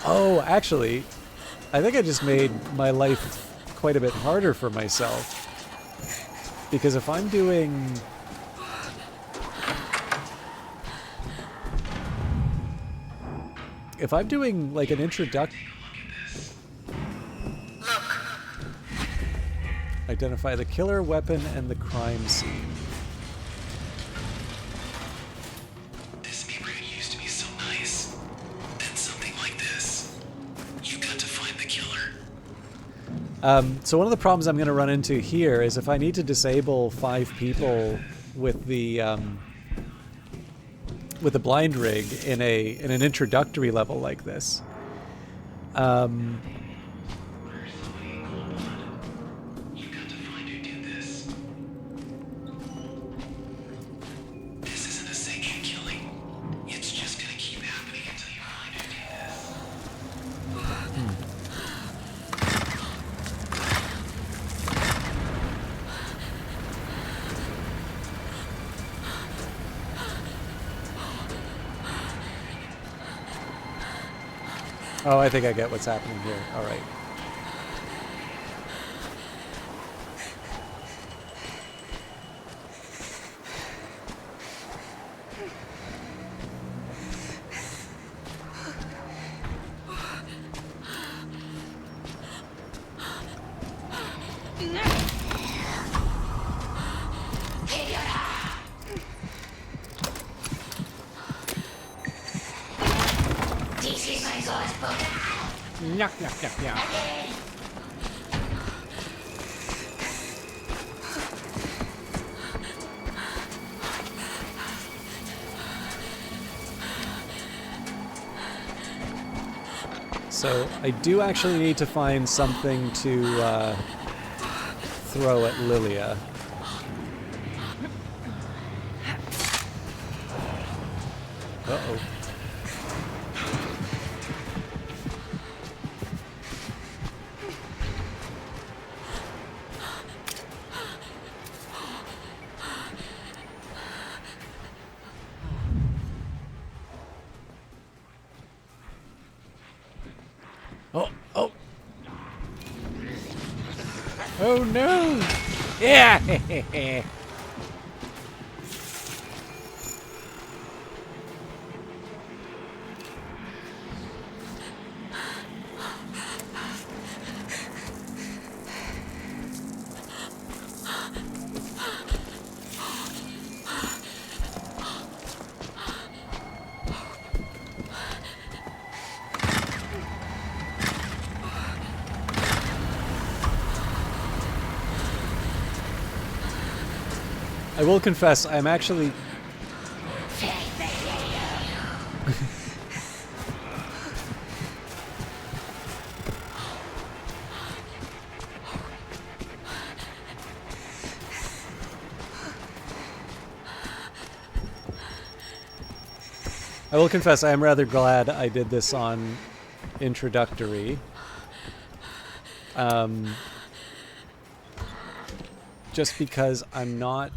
oh, actually, I think I just made my life quite a bit harder for myself, because if I'm doing like an introduction, identify the killer, weapon, and the crime scene. This neighborhood used to be so nice. Then something like this. You got to find the killer. So one of the problems I'm going to run into here is if I need to disable 5 people with the blind rig in an introductory level like this. You got to find who did this. This isn't a sanctioned killing. It's just gonna keep happening until you find who did this. Oh, I think I get what's happening here. All right. Yuck, yuck, yuck, yuck. So I do actually need to find something to throw at Lilia. Uh-oh. Oh, oh. Oh no! Yeah! I will confess, I'm actually... I will confess, I am rather glad I did this on introductory. Just because I'm not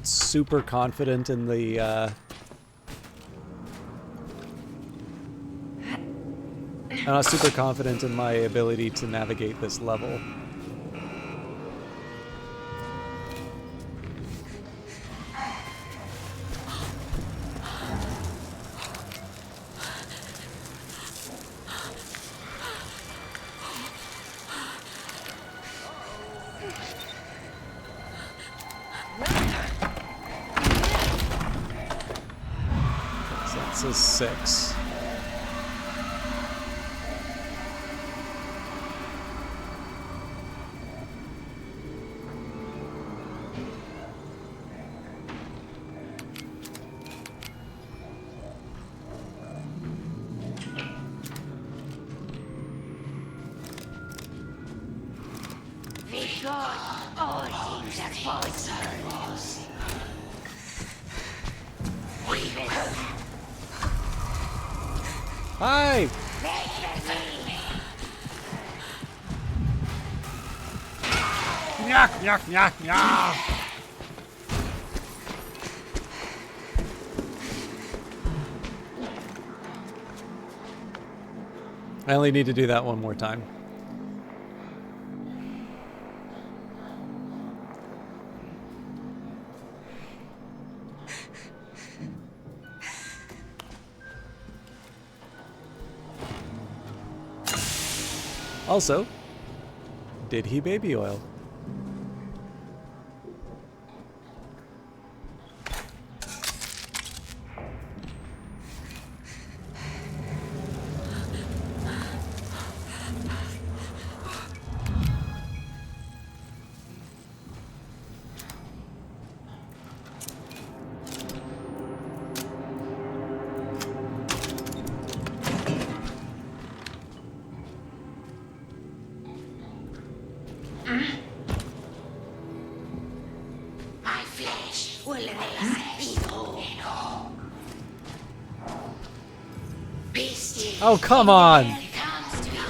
super confident in the I'm not super confident in my ability to navigate this level. So that's a 6. Hi! Yak, yak, yak, yak. I only need to do that one more time. Also, did he baby oil? My flesh will rest. Be still. Oh, come on! It comes to you.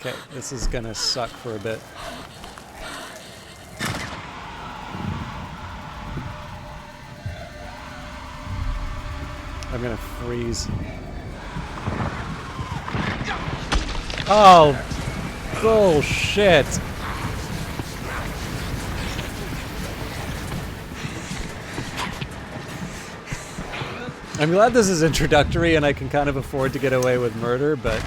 Okay, this is gonna suck for a bit. I'm gonna freeze. Oh, bullshit! I'm glad this is introductory and I can kind of afford to get away with murder, but...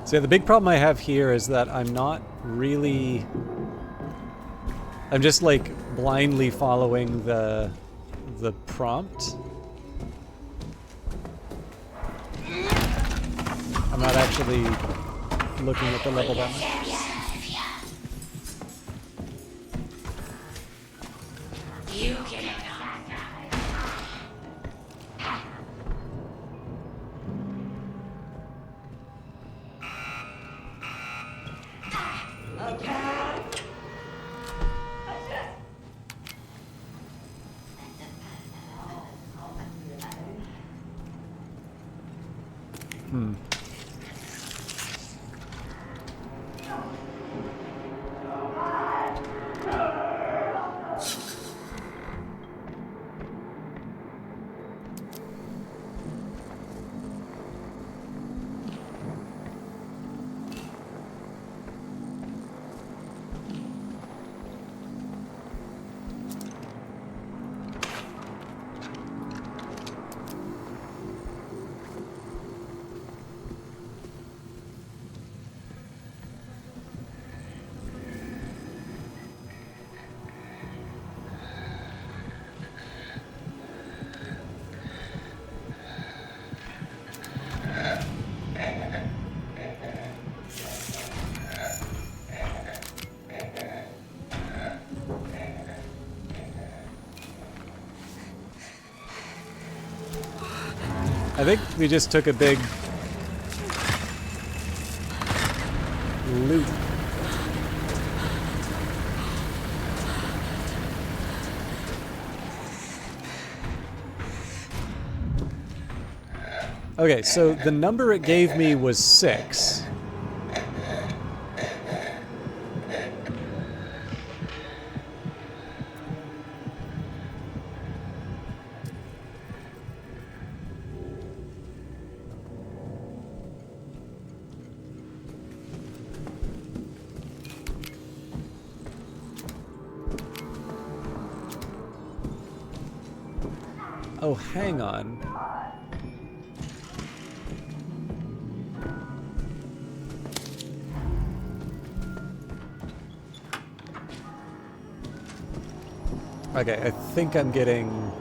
So the big problem I have here is that I'm not really... I'm just like blindly following the prompt. I'm not actually looking at the level that much. You cannot. I think we just took a big loop. Okay, so the number it gave me was 6. Oh, hang on. Okay, I think I'm getting...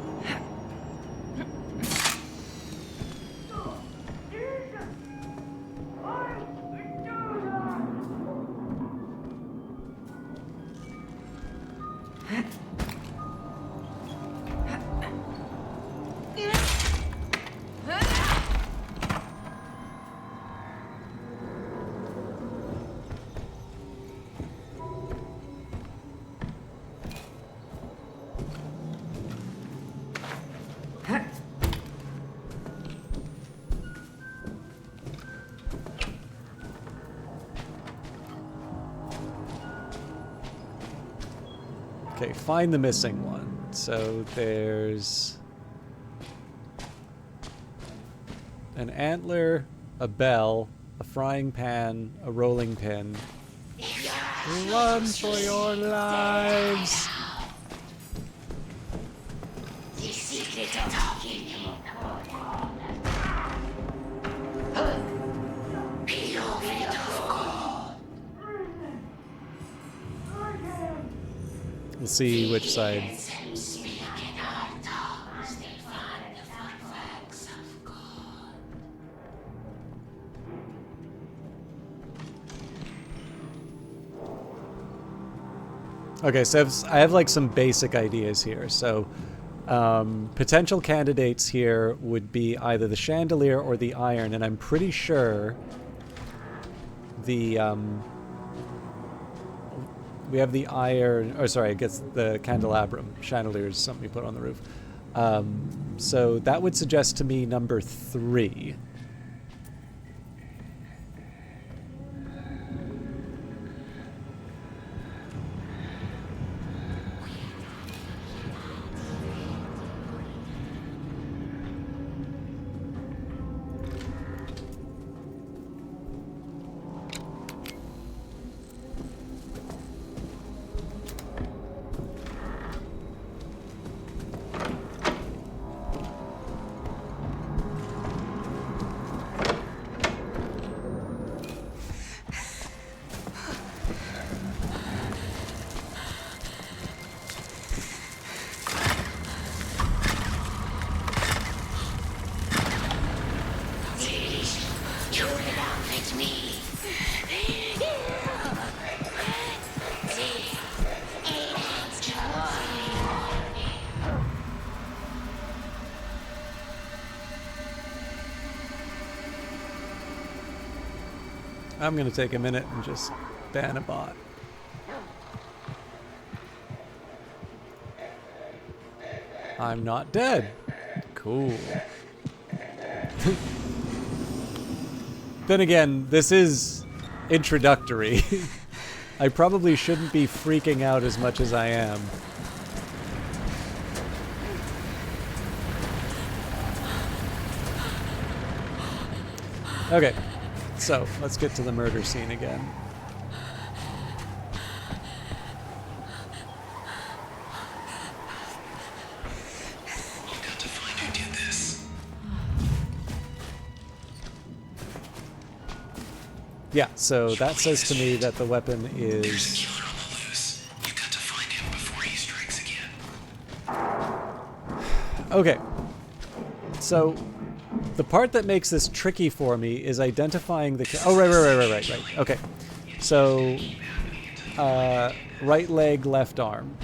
Okay, find the missing one. So there's an antler, a bell, a frying pan, a rolling pin. Run for your lives! The secret of talking. Beloved of God. We'll see which side. Speak in our tongues, they find the works of God. Okay, so I have like some basic ideas here. So potential candidates here would be either the chandelier or the iron, and I'm pretty sure the we have the iron, or sorry, I guess the candelabrum. Chandelier is something we put on the roof. So that would suggest to me number 3. You belong with me. I'm going to take a minute and just ban a bot. I'm not dead. Cool. Then again, this is introductory. I probably shouldn't be freaking out as much as I am. Okay, so let's get to the murder scene again. You've got to find who did this. Yeah, so that says to me that the weapon There's a is... killer on the loose. You've got to find him before he strikes again. Okay. So, the part that makes this tricky for me is identifying the... Oh, right. Okay. So, right leg, left arm.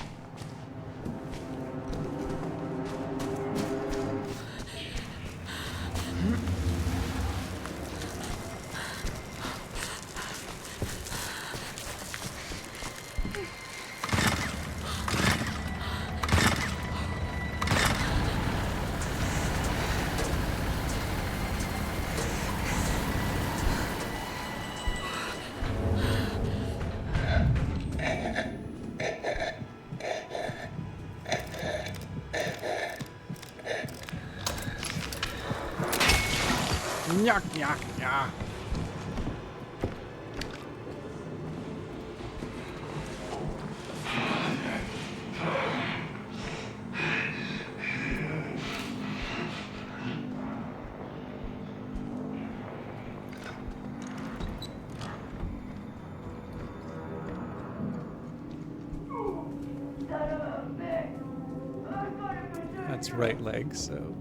Yuck, yuck, yuck. That's right leg, so...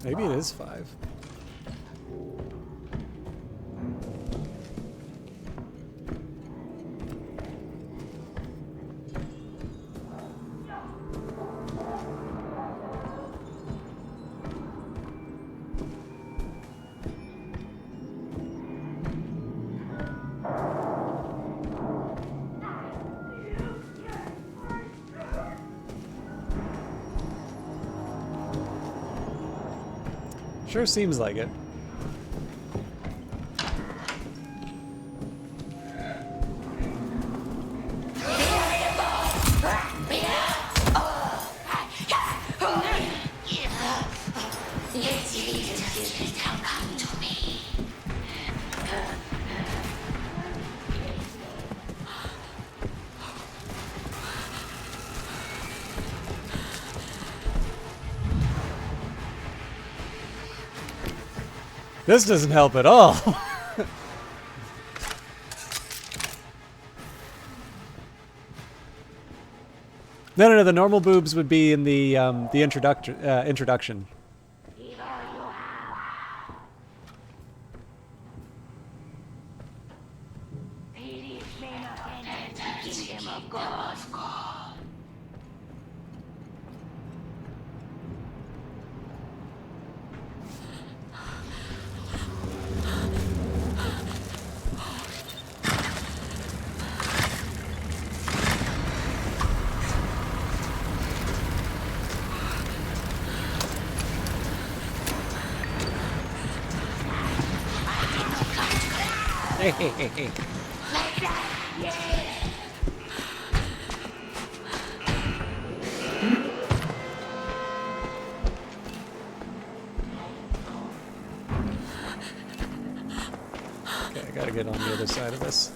Maybe it is 5. Sure seems like it. Come to me. This doesn't help at all. No. The normal boobs would be in the introduction. Okay, I gotta get on the other side of this.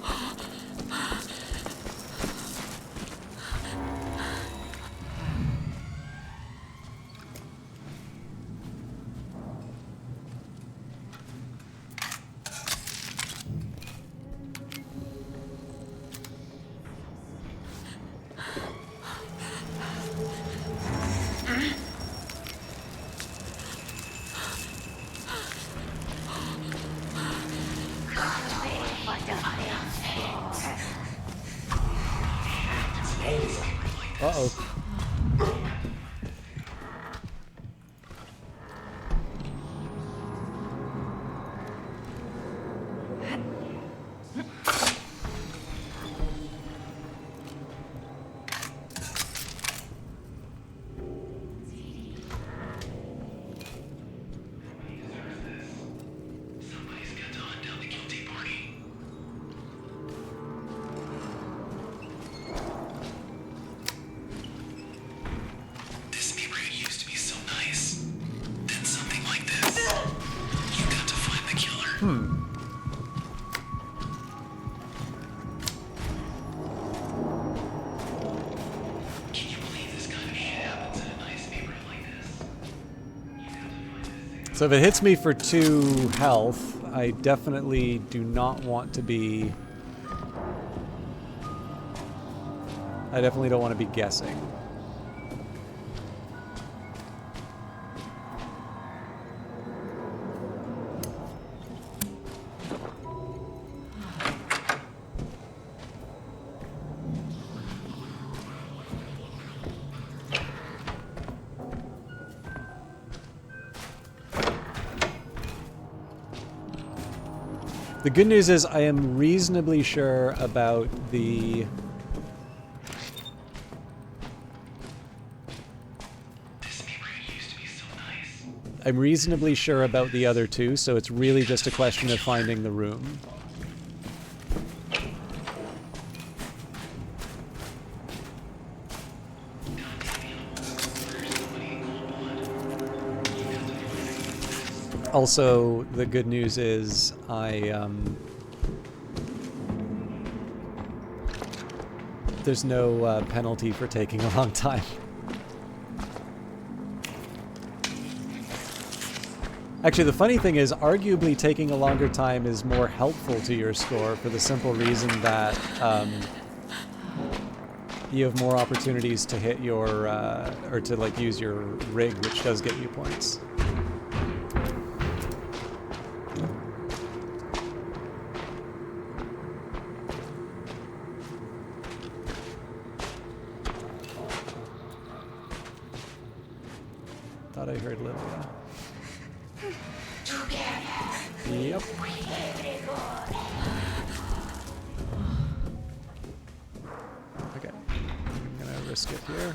Uh-oh. Somebody's got to hunt down the guilty party. This neighborhood used to be so nice. Then something like this. You got to find the killer. Can you believe this kind of shit happens in a nice neighborhood like this? You got to find this thing. So if it hits me for 2 health, I definitely do not want to be... I definitely don't want to be guessing. The good news is I am reasonably sure about the... This I'm reasonably sure about the other two, so it's really just a question of finding the room. Also, the good news is there's no penalty for taking a long time. Actually, the funny thing is, arguably taking a longer time is more helpful to your score for the simple reason that you have more opportunities to hit your, or to like use your rig, which does get you points. Thought I heard Lilia. Yep. Okay. I'm gonna risk it here.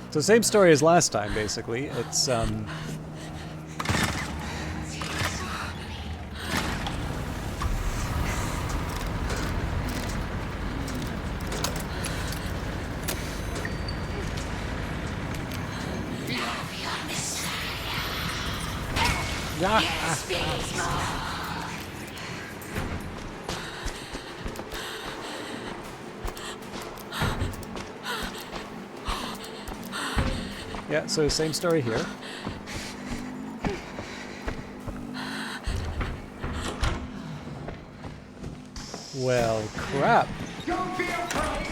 So same story as last time, basically. It's yeah, so same story here. Well, crap. Don't be afraid.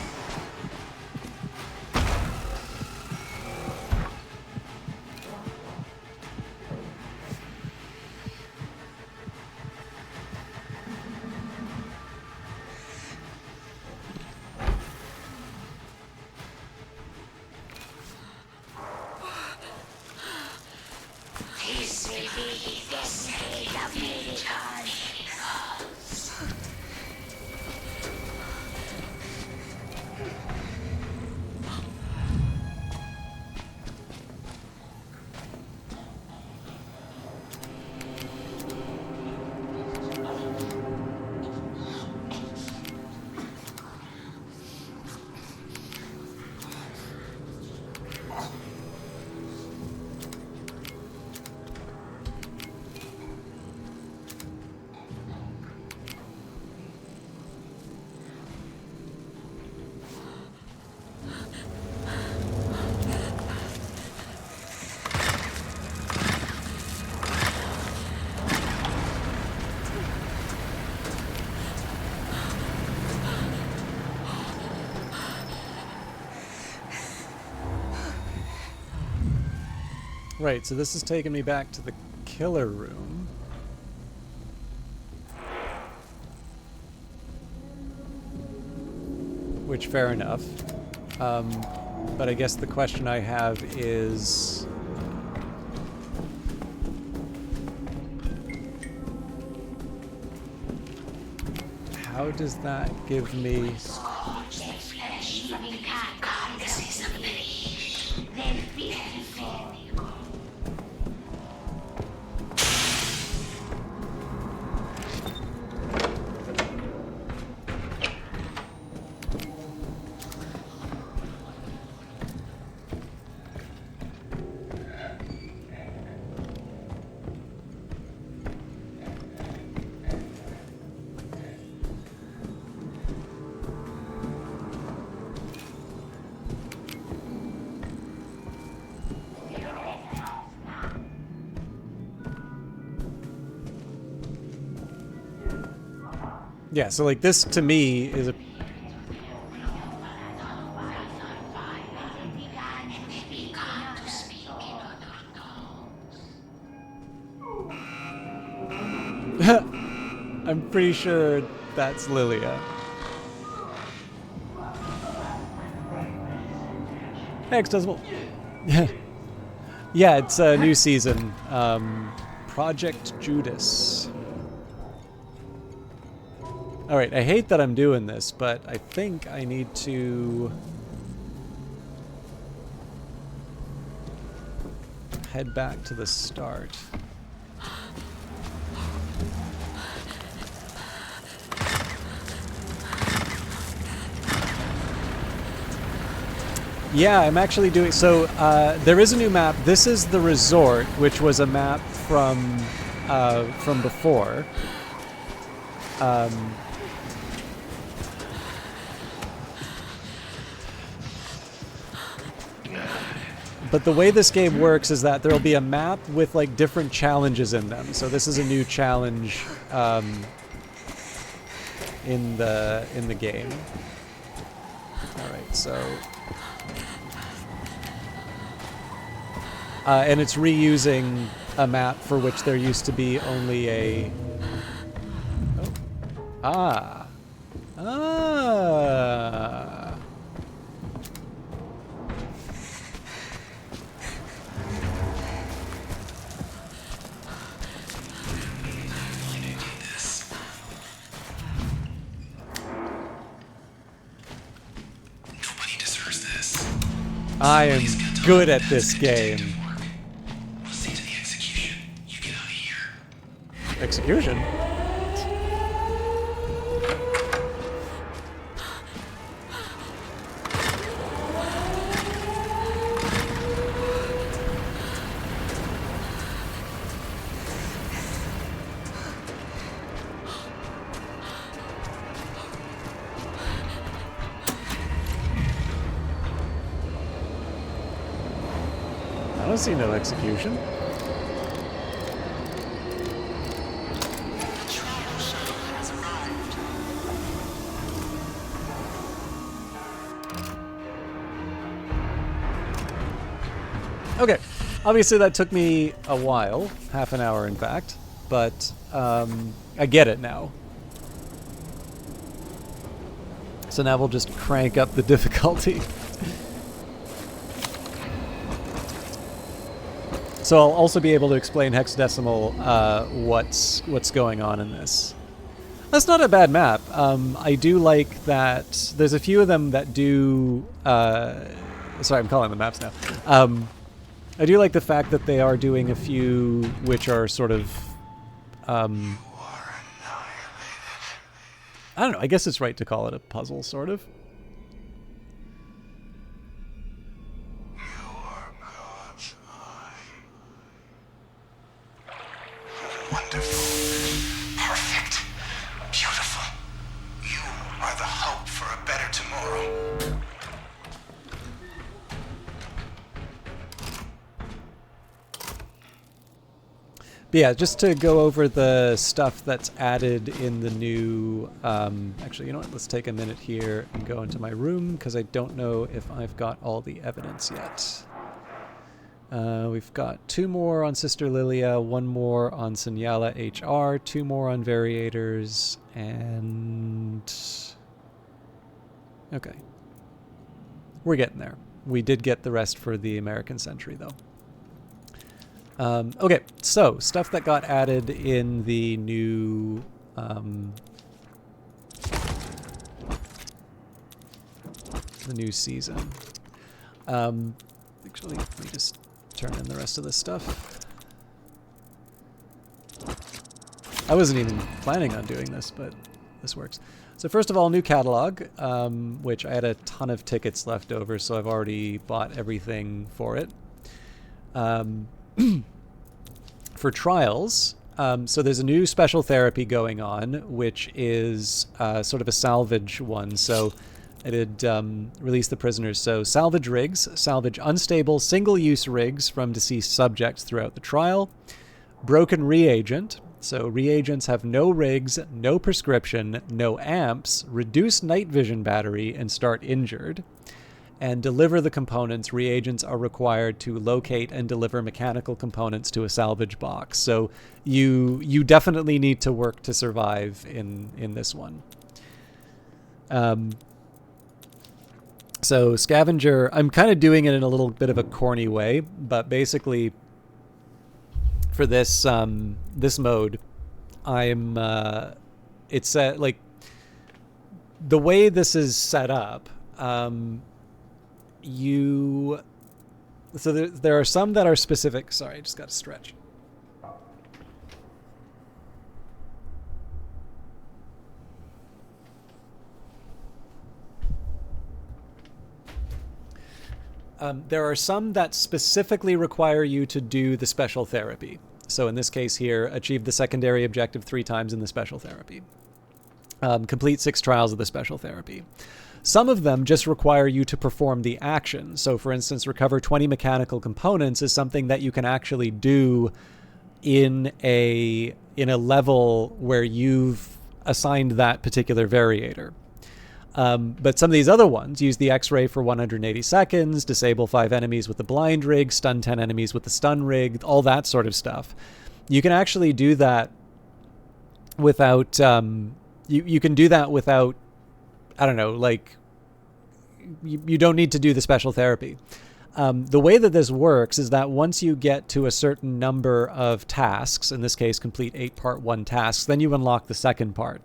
This will be the state of military. Right, so this is taking me back to the killer room. Which, fair enough. But I guess the question I have is... how does that give me... Yeah, so like this to me is a... I'm pretty sure that's Lilia. Hey, Accessible. Yeah, it's a new season. Project Judas. Alright, I hate that I'm doing this, but I think I need to head back to the start. Yeah, I'm actually doing... So, there is a new map. This is the resort, which was a map from before. But the way this game works is that there'll be a map with, like, different challenges in them. So this is a new challenge in the game. Alright, so... and it's reusing a map for which there used to be only a... Oh. Ah. Ah. Nobody deserves this. I am good at this game. We'll see to the execution. You get out of here. Execution? I don't see no execution. Trial shuttle has arrived. Okay, obviously that took me a while, half an hour in fact, but I get it now. So now we'll just crank up the difficulty. So I'll also be able to explain hexadecimal what's going on in this. That's not a bad map. I do like that there's a few of them that do... sorry, I'm calling them maps now. I do like the fact that they are doing a few which are sort of... I don't know, I guess it's right to call it a puzzle, sort of. Wonderful. Perfect. Beautiful. You are the hope for a better tomorrow. But yeah, just to go over the stuff that's added in the new... actually, you know what? Let's take a minute here and go into my room, because I don't know if I've got all the evidence yet. We've got 2 more on Sister Lilia, 1 more on Signala HR, 2 more on Variators, and... Okay. We're getting there. We did get the rest for the American Century, though. Okay, so stuff that got added in the new season. Actually, let me just turn in the rest of this stuff. I wasn't even planning on doing this, but this works. So first of all, new catalog, which I had a ton of tickets left over, so I've already bought everything for it. For Trials, so there's a new special therapy going on, which is sort of a salvage one. So I did release the prisoners. So salvage rigs, salvage unstable single-use rigs from deceased subjects throughout the trial. Broken reagent. So reagents have no rigs, no prescription, no amps, reduced night vision battery, and start injured. and deliver the components, reagents are required to locate and deliver mechanical components to a salvage box. So you definitely need to work to survive in this one. So scavenger, I'm kind of doing it in a little bit of a corny way, but basically for this this mode, I'm it's like the way this is set up. So there are some that are specific. Sorry, I just got to stretch. There are some that specifically require you to do the special therapy. So in this case here, achieve the secondary objective 3 times in the special therapy. Complete 6 trials of the special therapy. Some of them just require you to perform the action. So for instance, recover 20 mechanical components is something that you can actually do in a level where you've assigned that particular variator. But some of these other ones, use the X-ray for 180 seconds, disable 5 enemies with the blind rig, stun 10 enemies with the stun rig, all that sort of stuff. You can actually do that without, you can do that without, I don't know, like, you don't need to do the special therapy. The way that this works is that once you get to a certain number of tasks, in this case, complete 8 part 1 tasks, then you unlock the second part.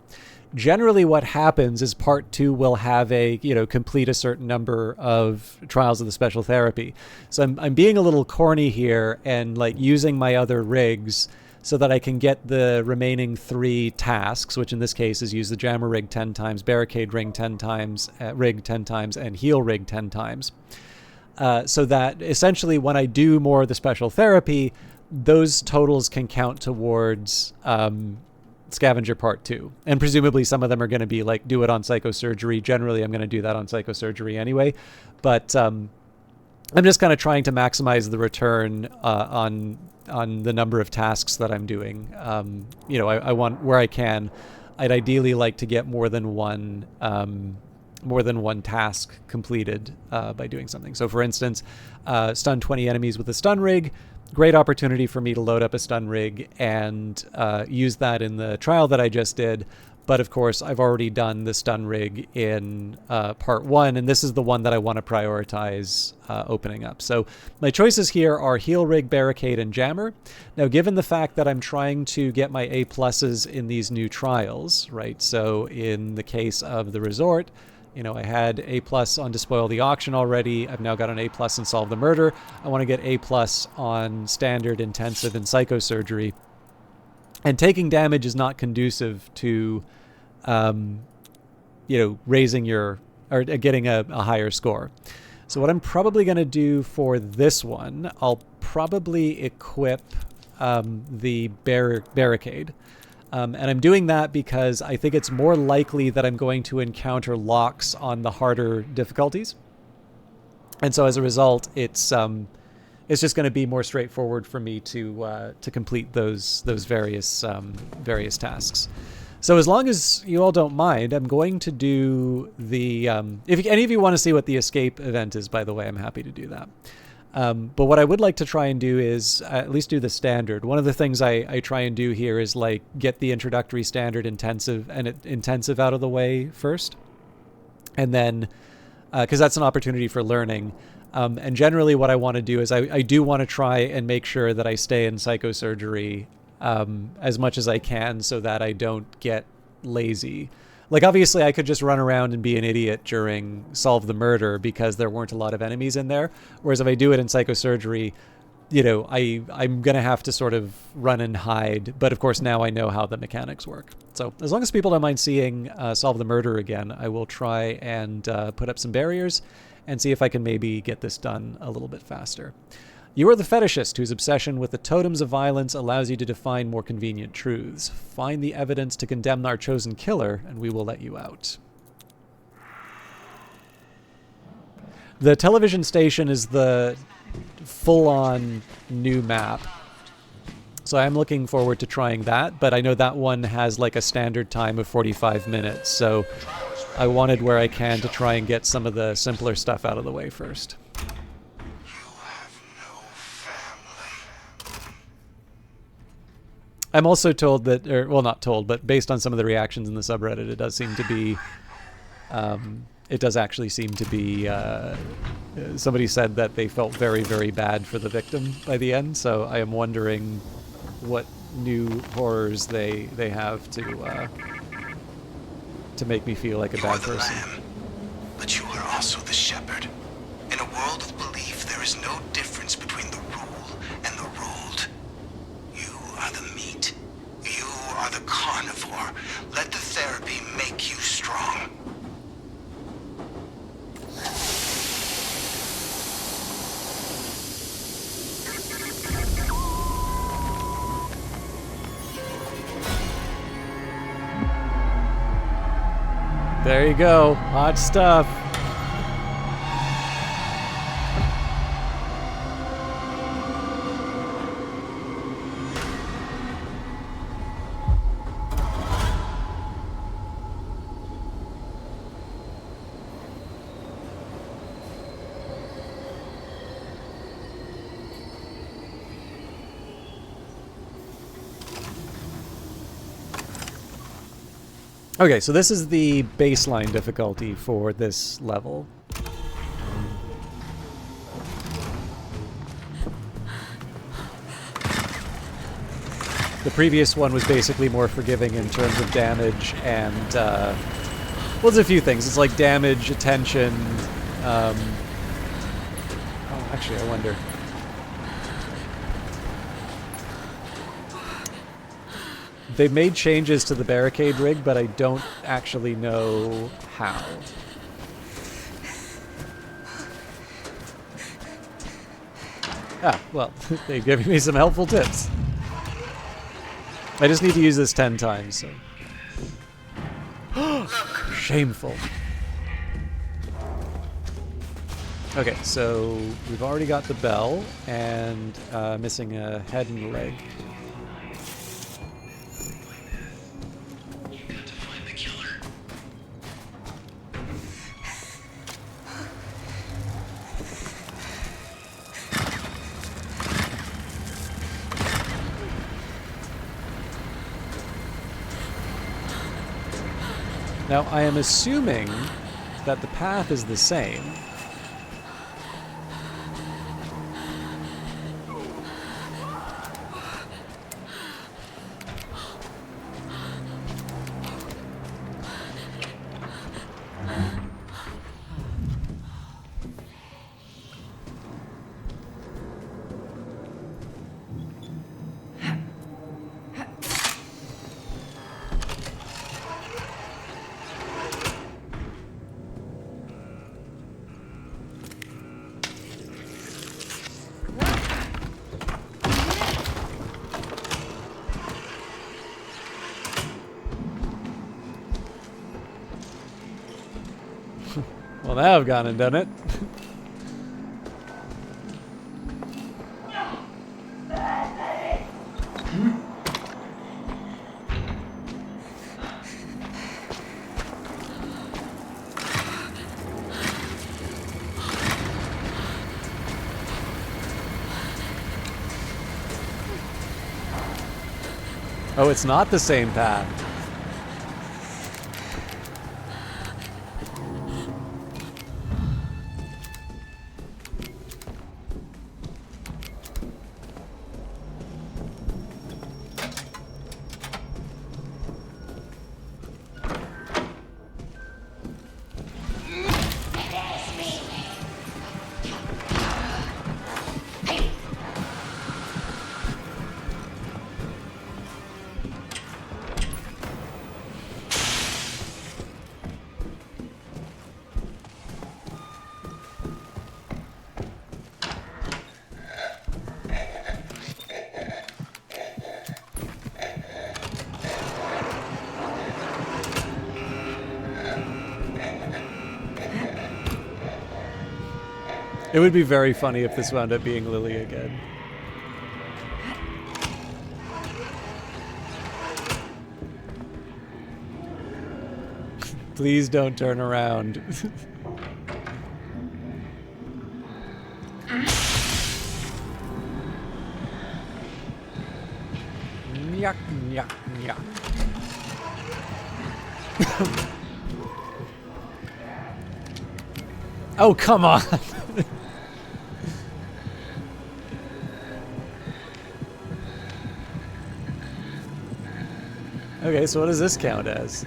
Generally what happens is part 2 will have a, complete a certain number of trials of the special therapy. So I'm being a little corny here and like using my other rigs so that I can get the remaining 3 tasks, which in this case is use the jammer rig 10 times, barricade ring 10 times, rig 10 times, and heal rig 10 times. So that essentially when I do more of the special therapy, those totals can count towards Scavenger Part 2. And presumably some of them are going to be like, do it on psychosurgery. Generally, I'm going to do that on psychosurgery anyway. But I'm just kind of trying to maximize the return on the number of tasks that I'm doing. I want, where I can, I'd ideally like to get more than one task completed by doing something. So for instance, stun 20 enemies with a stun rig. Great opportunity for me to load up a stun rig and use that in the trial that I just did. But of course, I've already done the stun rig in part 1, and this is the one that I want to prioritize opening up. So my choices here are heal rig, barricade, and jammer. Now, given the fact that I'm trying to get my A+ in these new trials, right? So in the case of the resort, I had A+ on Despoil the Auction already. I've now got an A+ in Solve the Murder. I want to get A+ on Standard, Intensive, and Psychosurgery. And taking damage is not conducive to, raising your, or getting a higher score. So what I'm probably going to do for this one, I'll probably equip the barricade. And I'm doing that because I think it's more likely that I'm going to encounter locks on the harder difficulties. And so as a result, it's just going to be more straightforward for me to complete those various tasks. So as long as you all don't mind, I'm going to do the... if any of you want to see what the escape event is, by the way, I'm happy to do that. But what I would like to try and do is at least do the standard. One of the things I try and do here is like get the introductory, standard, intensive, and intensive out of the way first. And then, because that's an opportunity for learning. And generally what I want to do is I do want to try and make sure that I stay in psychosurgery as much as I can so that I don't get lazy. Like, obviously, I could just run around and be an idiot during Solve the Murder because there weren't a lot of enemies in there. Whereas if I do it in psychosurgery, I'm going to have to sort of run and hide. But, of course, now I know how the mechanics work. So as long as people don't mind seeing Solve the Murder again, I will try and put up some barriers and see if I can maybe get this done a little bit faster. You are the fetishist whose obsession with the totems of violence allows you to define more convenient truths. Find the evidence to condemn our chosen killer, and we will let you out. The television station is the full-on new map. So I'm looking forward to trying that, but I know that one has like a standard time of 45 minutes, so I wanted where I can to try and get some of the simpler stuff out of the way first. You have no family. I'm also told that, or well, not told, but based on some of the reactions in the subreddit, it does seem to be, it does actually seem to be, somebody said that they felt very, very bad for the victim by the end, so I am wondering what new horrors they have to make me feel like a You're bad the person. lamb, but you are also the shepherd. In a world of belief, there is no difference between the rule and the ruled. You are the meat. You are the carnivore. Let the therapy make you strong. There you go. Hot stuff. Okay, so this is the baseline difficulty for this level. The previous one was basically more forgiving in terms of damage and, well, there's a few things. It's like damage, attention, oh, actually, I wonder. They've made changes to the barricade rig, but I don't actually know how. Ah, well, they've given me some helpful tips. I just need to use this 10 times, so... Shameful. Okay, so we've already got the bell, and missing a head and a leg. Now, I am assuming that the path is the same. Well, now I've gone and done it. Oh, it's not the same path. It would be very funny if this wound up being Lily again. Please don't turn around. Nyuk, nyuk, nyuk. Oh, come on. Okay, so what does this count as?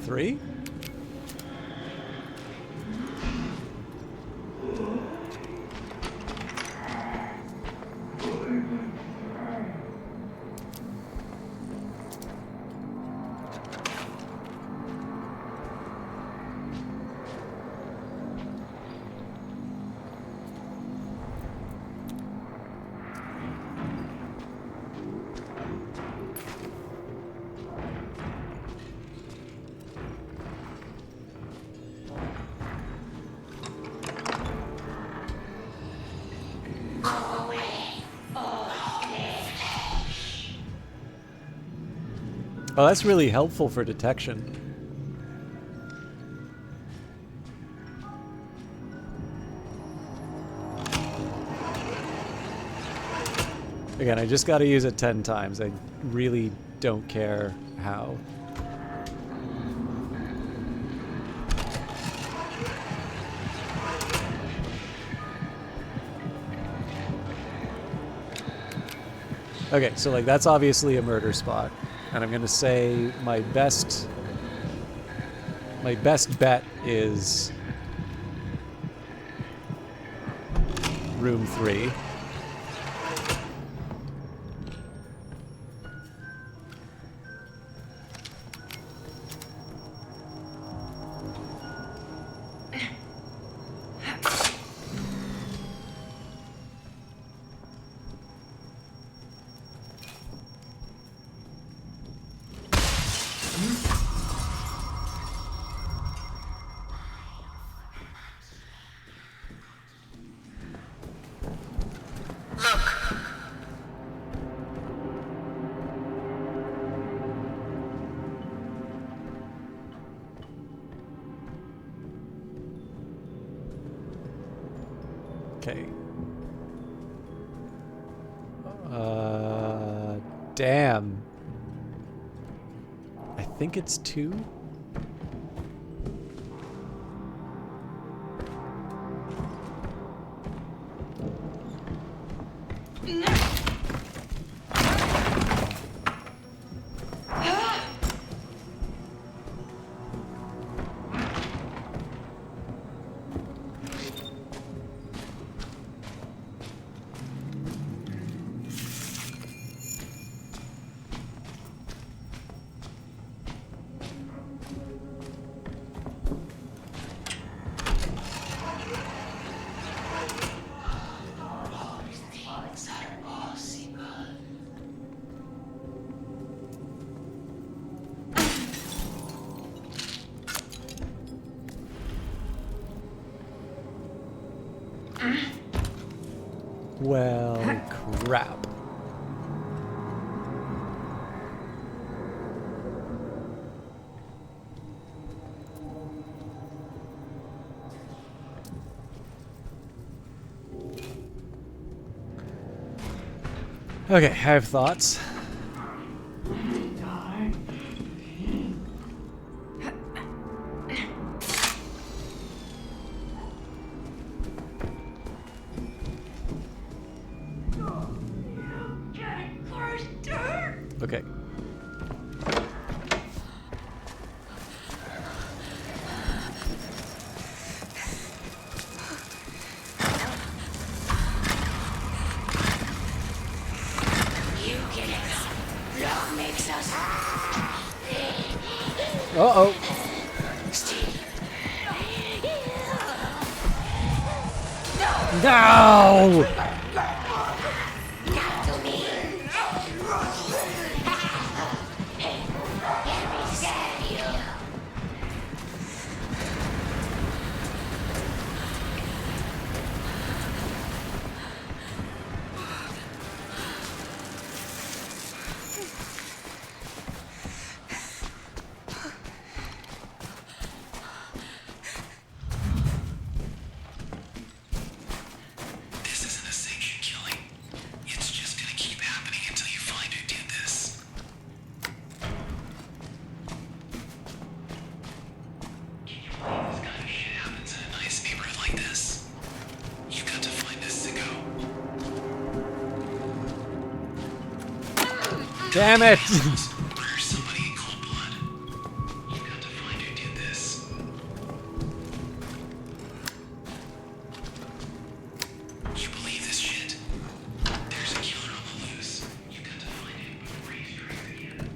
Three? Oh, that's really helpful for detection. Again, I just gotta use it 10 times. I really don't care how. Okay, so like that's obviously a murder spot. And I'm gonna say my best bet is room 3. Okay. Damn. I think it's 2. Well, crap. Okay, I have thoughts. Okay. Uh-oh. No! Damn it! Murder somebody in cold blood. You got to find who did this. You believe this shit? There's a killer on the loose. You got to find him before he strikes again.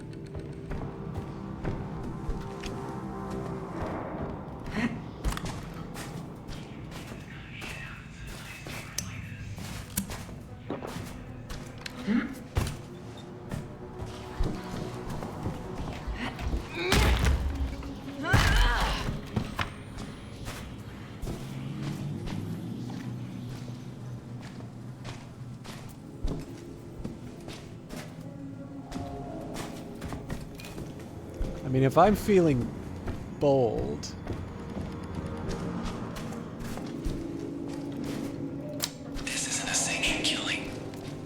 I mean, if I'm feeling bold... This isn't a sanctioned killing.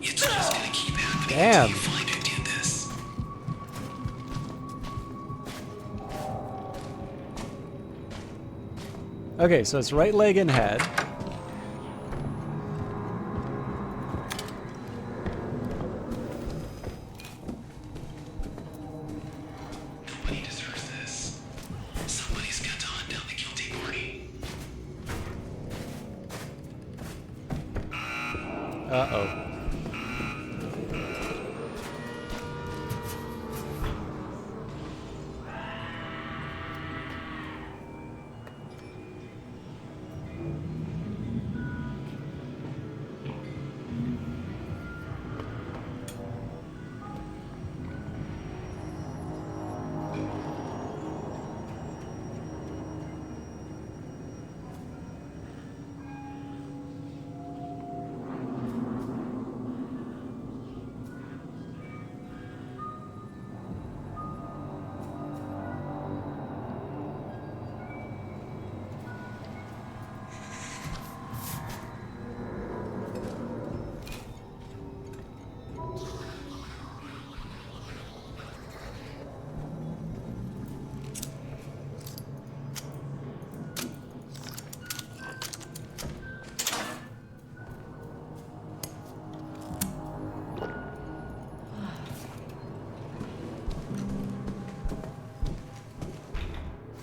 It's just gonna keep happening Damn. until you find who did this. Okay, so it's right leg and head. Nobody deserves this. Somebody's got to hunt down the guilty party. Uh-oh.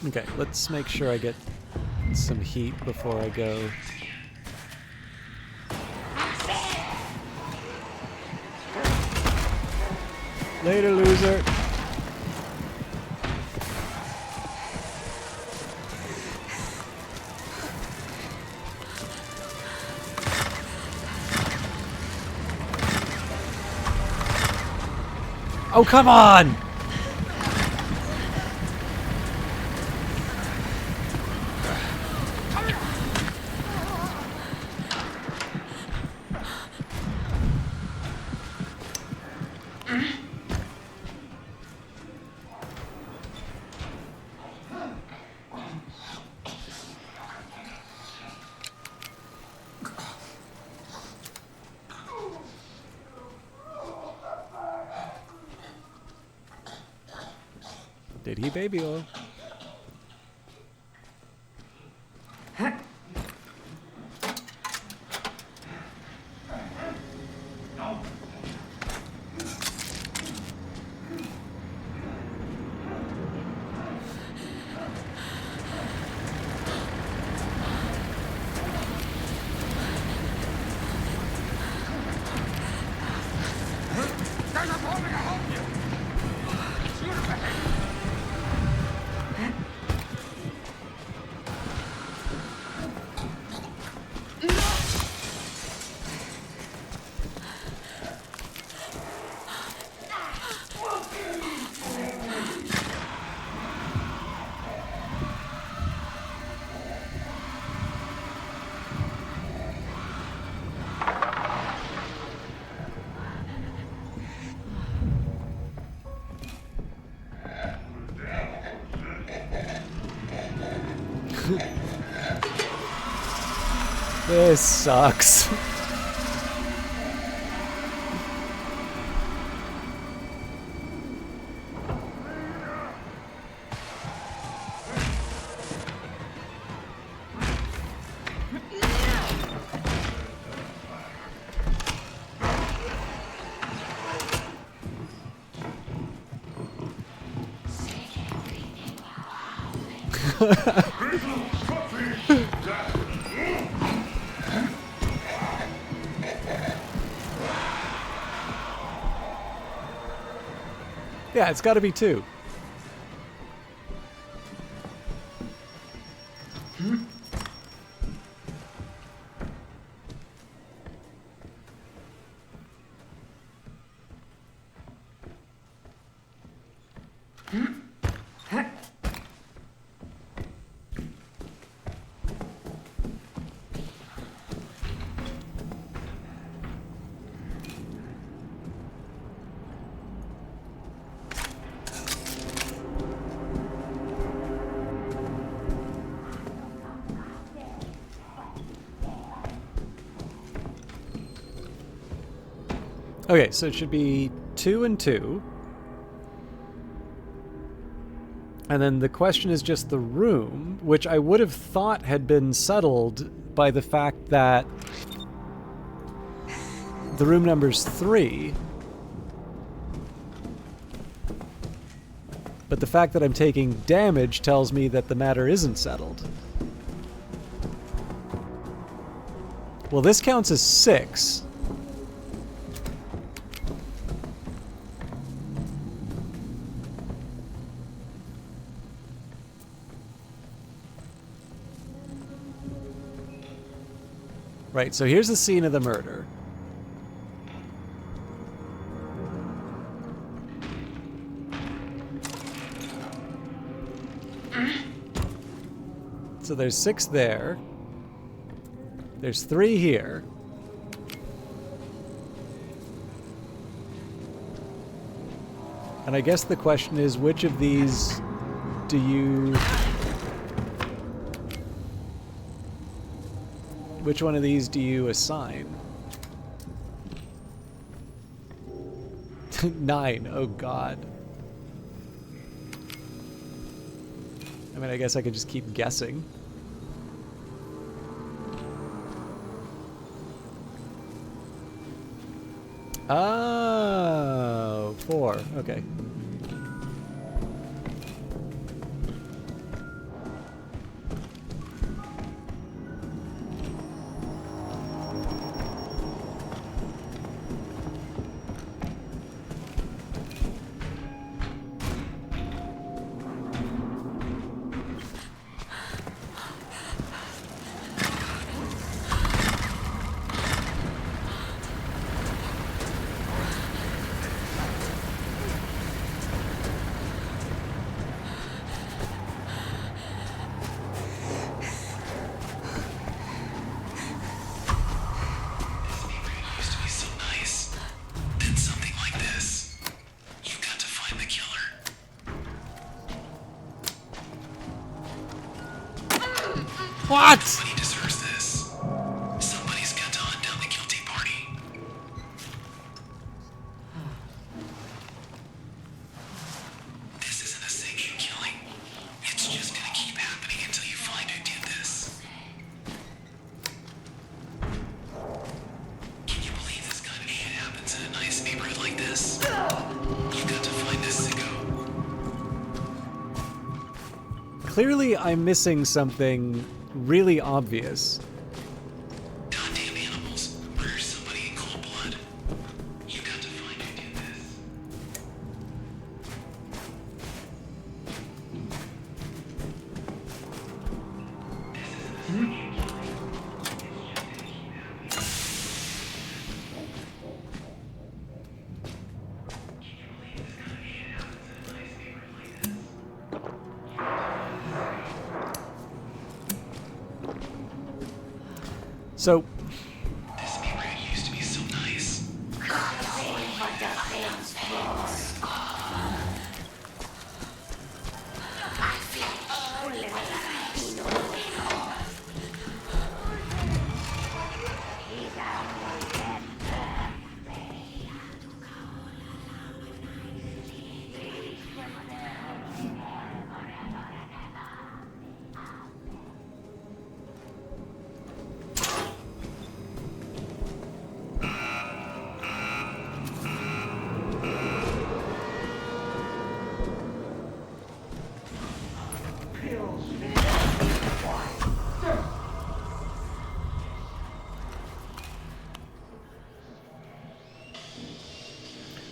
Okay, let's make sure I get some heat before I go. Later, loser. Oh, come on! Did he baby oil? There's a woman to help you. Shoot her back. This sucks. Yeah, it's got to be 2. Okay, so it should be 2 and 2. And then the question is just the room, which I would have thought had been settled by the fact that the room number's 3. But the fact that I'm taking damage tells me that the matter isn't settled. Well, this counts as 6. Right, so here's the scene of the murder. So there's 6 there. There's 3 here. And I guess the question is, which of these do you... Which one of these do you assign? 9. Oh, God. I mean, I guess I could just keep guessing. Oh, 4. Okay. What? Somebody deserves this. Somebody's got to hunt down the guilty party. This isn't a sanctioned killing. It's just gonna keep happening until you find who did this. Can you believe this kind of shit happens in a nice neighborhood like this? You've got to find this sicko. Clearly, I'm missing something really obvious. Goddamn animals. Murder somebody in cold blood. You got to find who did this. So, This neighborhood used to be so nice.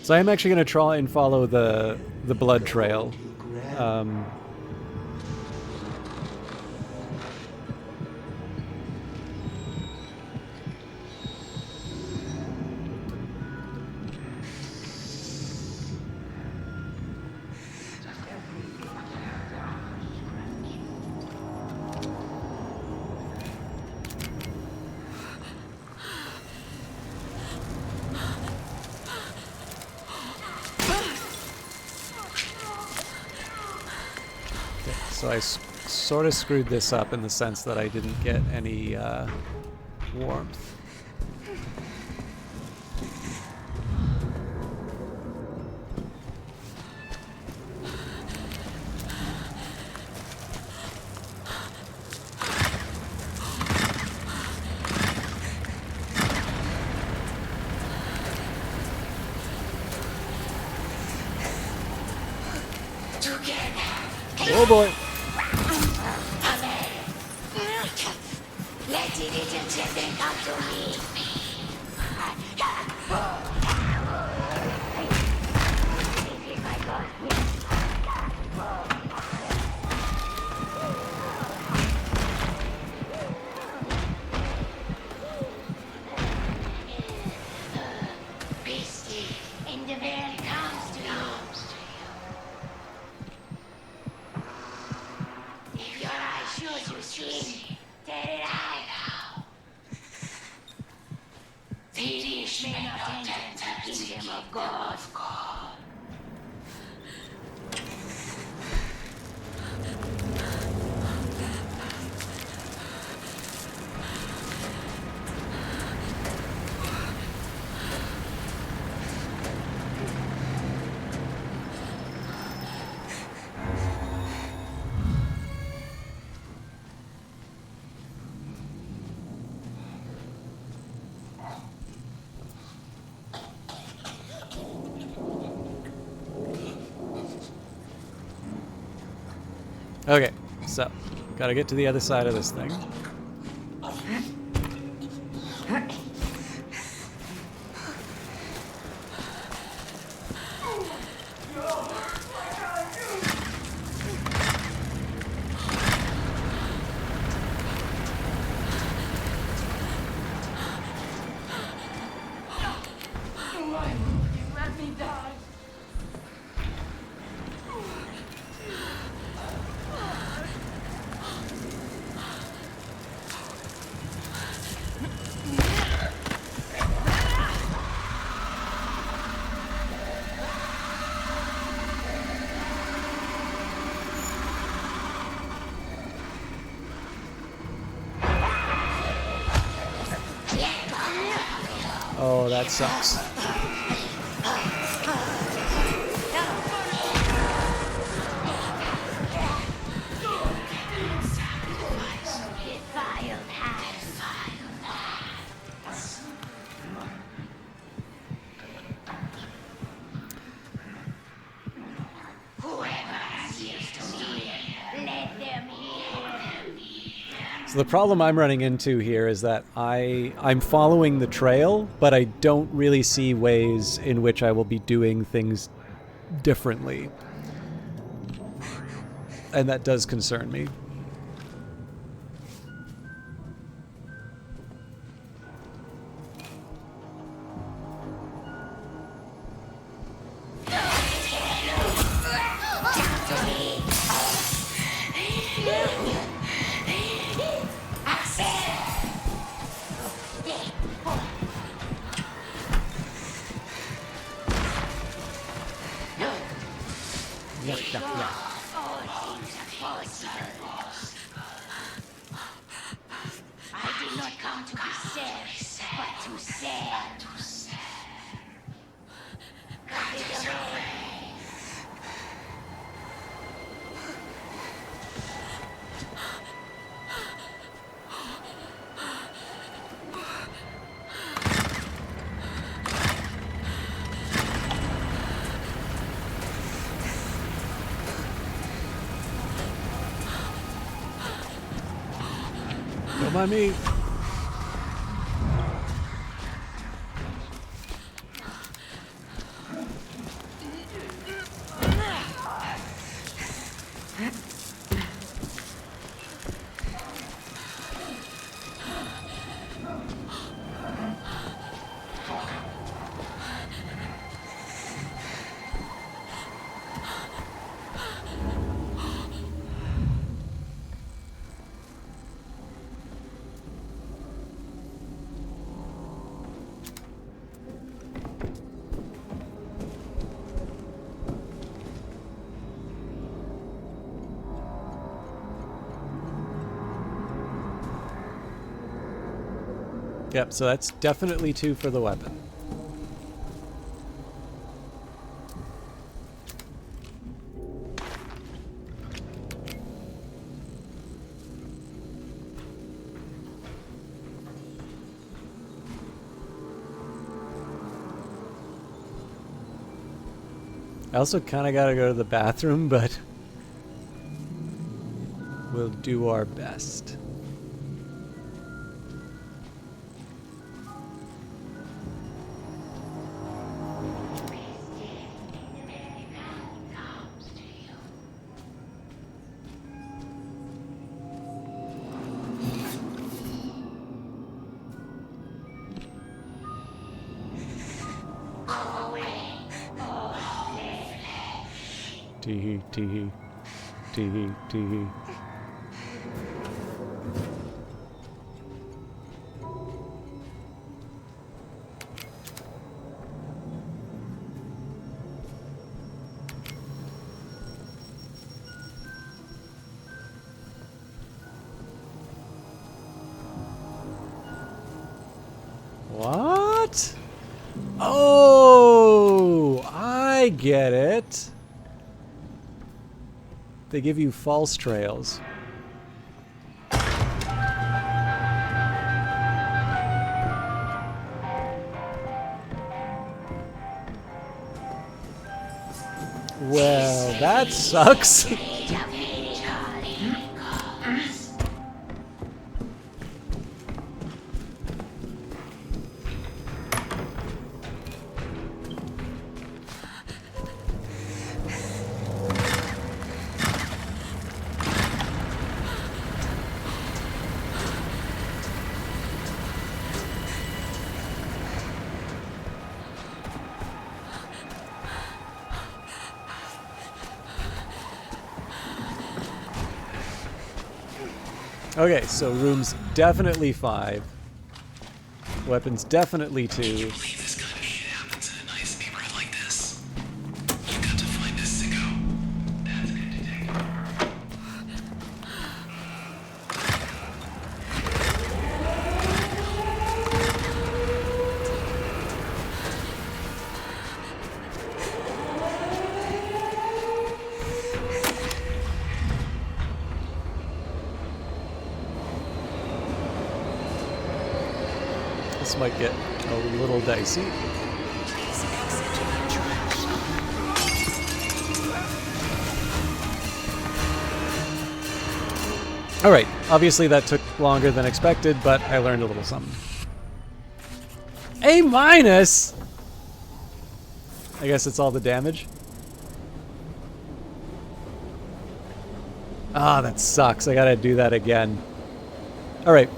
So I'm actually going to try and follow the blood trail. So I sort of screwed this up in the sense that I didn't get any warmth. Oh boy! Let the little children come to me. Beastie, and the veil comes to you. If your eyes shows you sin, tear it out. Thieves may not enter the kingdom of God. Okay, so gotta get to the other side of this thing. Let me die. Oh, that sucks. So the problem I'm running into here is that I'm following the trail, but I don't really see ways in which I will be doing things differently. And that does concern me. I did not come to be sad, but to sad. Cut it away. Don't mind me. Yep, so that's definitely 2 for the weapon. I also kind of got to go to the bathroom, but we'll do our best. Tee tee tee tee. What? Oh, I get it. They give you false trails. Well, that sucks. Okay, so rooms definitely 5. Weapons definitely 2. Believe this kind of shit happens in a nice neighborhood like this. You got to find this sicko. That's good detective. This might get a little dicey. Alright, obviously that took longer than expected, but I learned a little something. A minus? I guess it's all the damage. Ah, that sucks. I gotta do that again. Alright.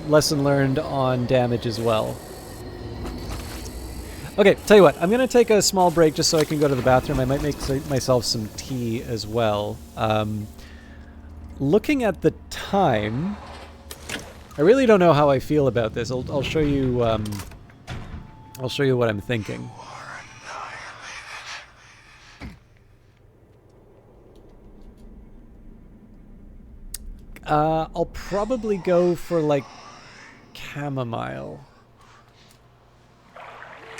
Lesson learned on damage as well. Okay, tell you what, I'm gonna take a small break just so I can go to the bathroom. I might make myself some tea as well. Looking at the time, I really don't know how I feel about this. I'll show you. I'll show you what I'm thinking. I'll probably go for like chamomile.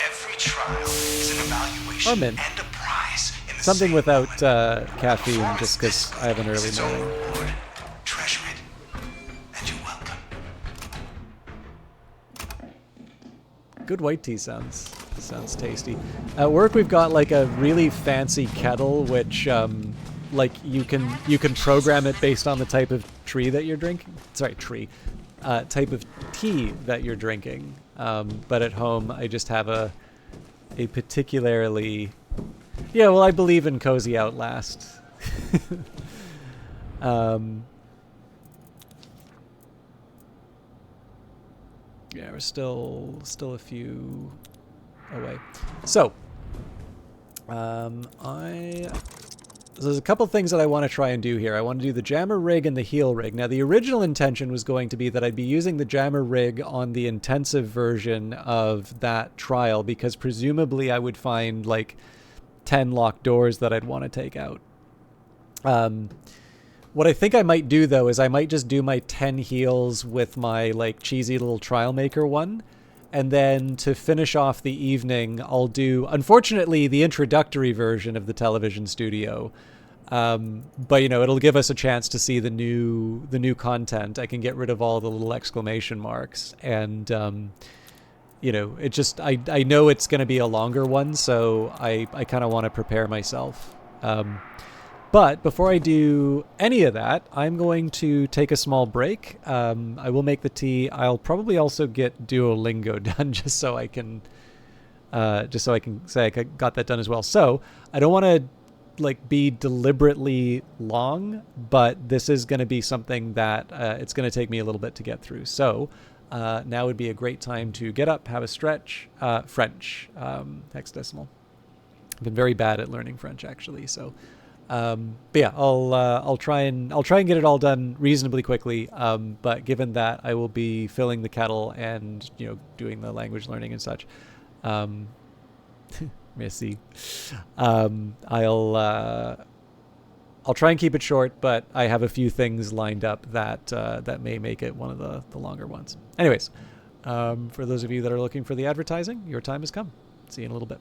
Every trial is an evaluation Or mint. and a prize in the Something same without moment. caffeine, Promise just because this I have an is early its own morning. reward. Treasure it, and you're welcome. Good white tea sounds tasty. At work we've got like a really fancy kettle, which like you can program it based on the type of tree that you're drinking. Sorry, type of tea that you're drinking. But at home I just have a particularly, yeah. Well, I believe in cozy Outlast. Yeah, we're still a few away. So, there's a couple things that I want to try and do here. I want to do the jammer rig and the heal rig. Now, the original intention was going to be that I'd be using the jammer rig on the intensive version of that trial, because presumably I would find like 10 locked doors that I'd want to take out. What I think I might do though is I might just do my 10 heals with my like cheesy little trial maker one. And then to finish off the evening, I'll do, unfortunately, the introductory version of the television studio. But it'll give us a chance to see the new content. I can get rid of all the little exclamation marks, and it just I know it's going to be a longer one, so I kind of want to prepare myself. But before I do any of that, I'm going to take a small break. I will make the tea. I'll probably also get Duolingo done just so I can say I got that done as well. So I don't want to be deliberately long, but this is going to be something that it's going to take me a little bit to get through. So now would be a great time to get up, have a stretch. French, hexadecimal. I've been very bad at learning French actually, so. But yeah, I'll try and get it all done reasonably quickly. But given that I will be filling the kettle and doing the language learning and such, Missy, I'll try and keep it short. But I have a few things lined up that may make it one of the longer ones. Anyways, for those of you that are looking for the advertising, your time has come. See you in a little bit.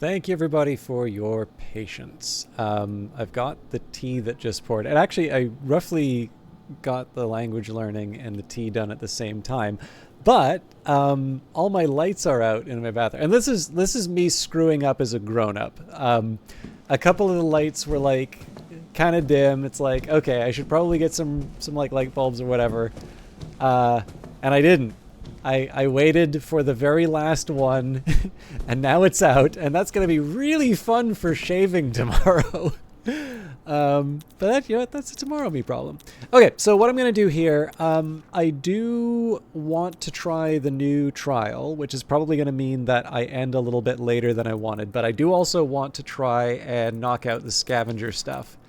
Thank you, everybody, for your patience. I've got the tea that just poured. And actually, I roughly got the language learning and the tea done at the same time. But all my lights are out in my bathroom. And this is me screwing up as a grown-up. A couple of the lights were, like, kind of dim. It's like, okay, I should probably get some like, light bulbs or whatever. And I didn't. I waited for the very last one, and now it's out, and that's going to be really fun for shaving tomorrow. But that, you know, that's a tomorrow me problem. Okay, so what I'm going to do here, I do want to try the new trial, which is probably going to mean that I end a little bit later than I wanted, but I do also want to try and knock out the scavenger stuff.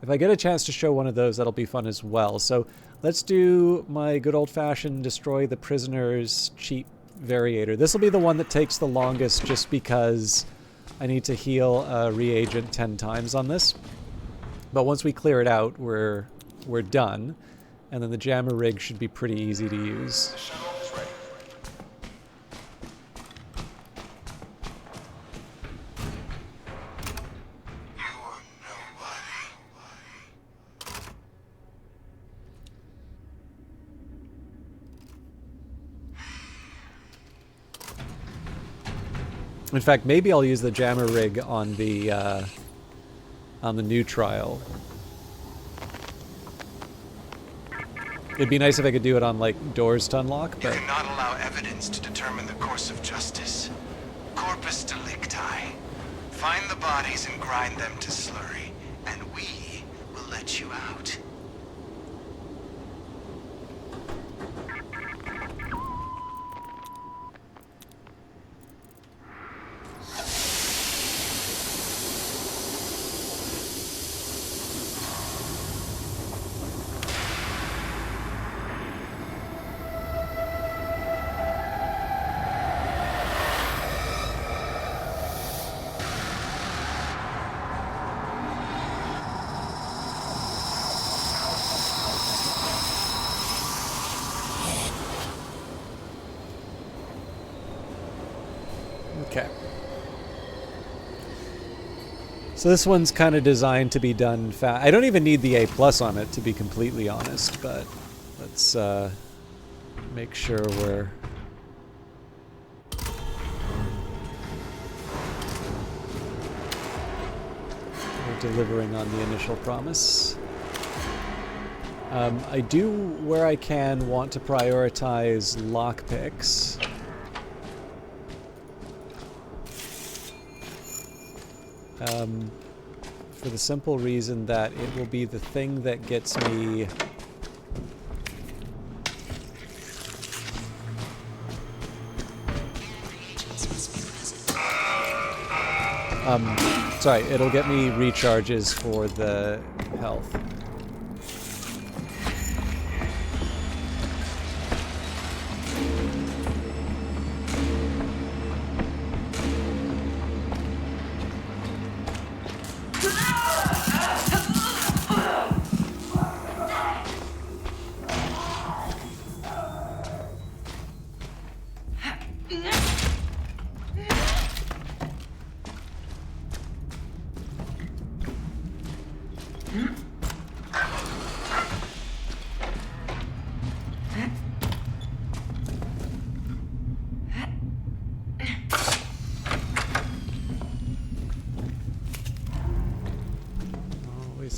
If I get a chance to show one of those, that'll be fun as well. So let's do my good old-fashioned destroy the prisoners cheap variator. This will be the one that takes the longest just because I need to heal a reagent 10 times on this. But once we clear it out, we're done. And then the jammer rig should be pretty easy to use. In fact, maybe I'll use the jammer rig on the new trial. It'd be nice if I could do it on, like, doors to unlock, but... You cannot allow evidence to determine the course of justice. Corpus delicti. Find the bodies and grind them to slurry, and we will let you out. Okay. So this one's kind of designed to be done fast. I don't even need the A+ on it, to be completely honest, but let's make sure we're delivering on the initial promise. I do, where I can, want to prioritize lockpicks. For the simple reason that it will be the thing that gets me sorry, it'll get me recharges for the health.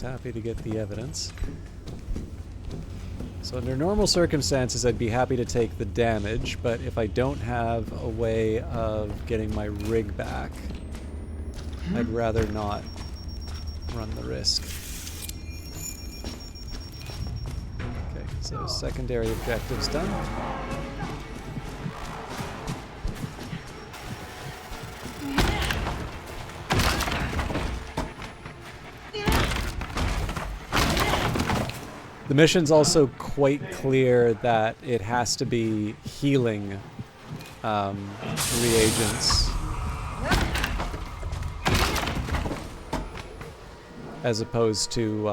Happy to get the evidence. So under normal circumstances, I'd be happy to take the damage, but if I don't have a way of getting my rig back, I'd rather not run the risk. Okay, so secondary objectives done. The mission's also quite clear that it has to be healing reagents as opposed to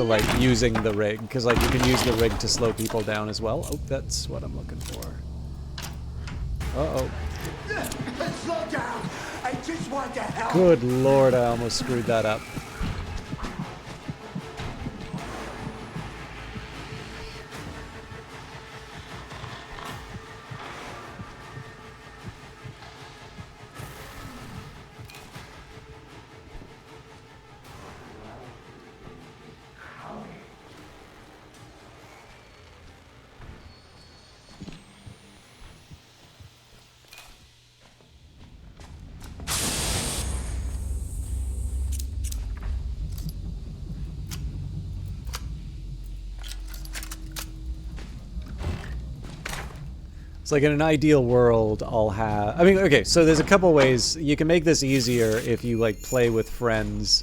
like using the rig, because like you can use the rig to slow people down as well. Oh, that's what I'm looking for. Uh-oh. Slow down. I just want to help. Good lord, I almost screwed that up. It's like in an ideal world, I'll have... I mean, okay, so there's a couple ways. You can make this easier if you, like, play with friends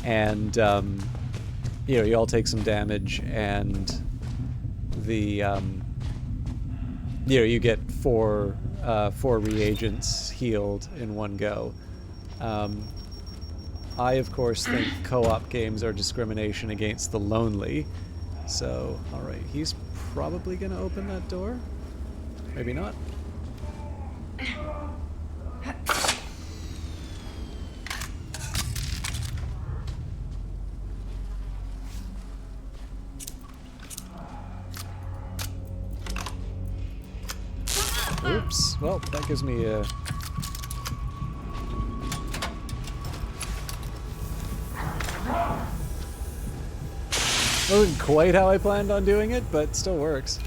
and, you know, you all take some damage and the, you know, you get four reagents healed in one go. I, of course, think co-op games are discrimination against the lonely. So, alright, he's probably gonna open that door? Maybe not. Oops. Well, that gives me a... Wasn't quite how I planned on doing it, but still works.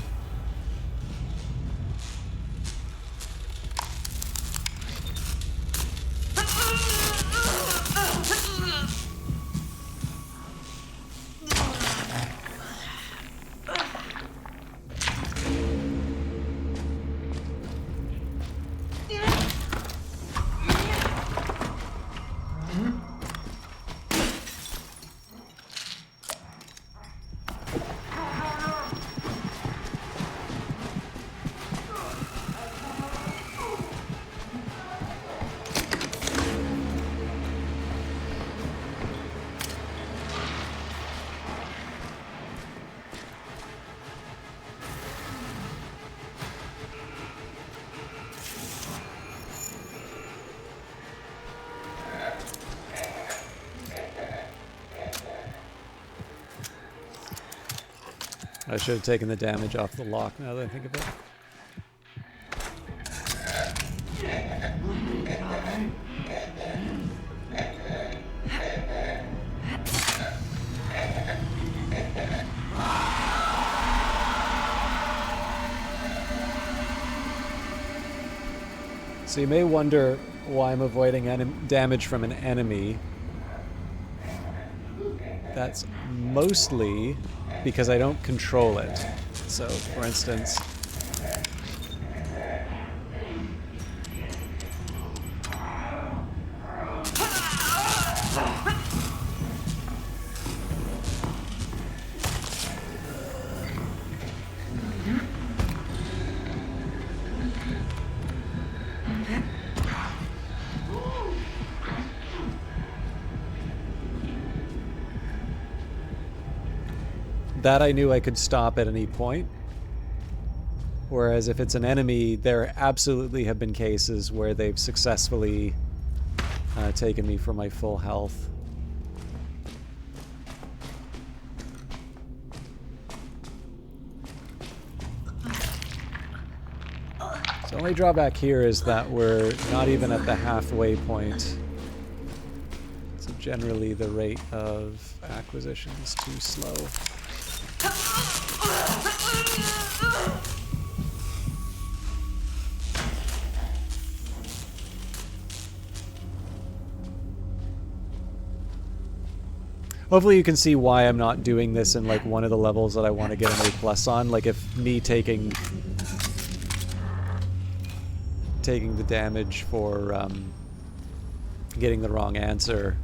I should have taken the damage off the lock now that I think of it. So you may wonder why I'm avoiding damage from an enemy. That's mostly because I don't control it. So, for instance, that I knew I could stop at any point. Whereas if it's an enemy, there absolutely have been cases where they've successfully taken me for my full health. So the only drawback here is that we're not even at the halfway point. So generally the rate of acquisition is too slow. Hopefully you can see why I'm not doing this in like one of the levels that I want to get an A+ on. Like if me taking the damage for getting the wrong answer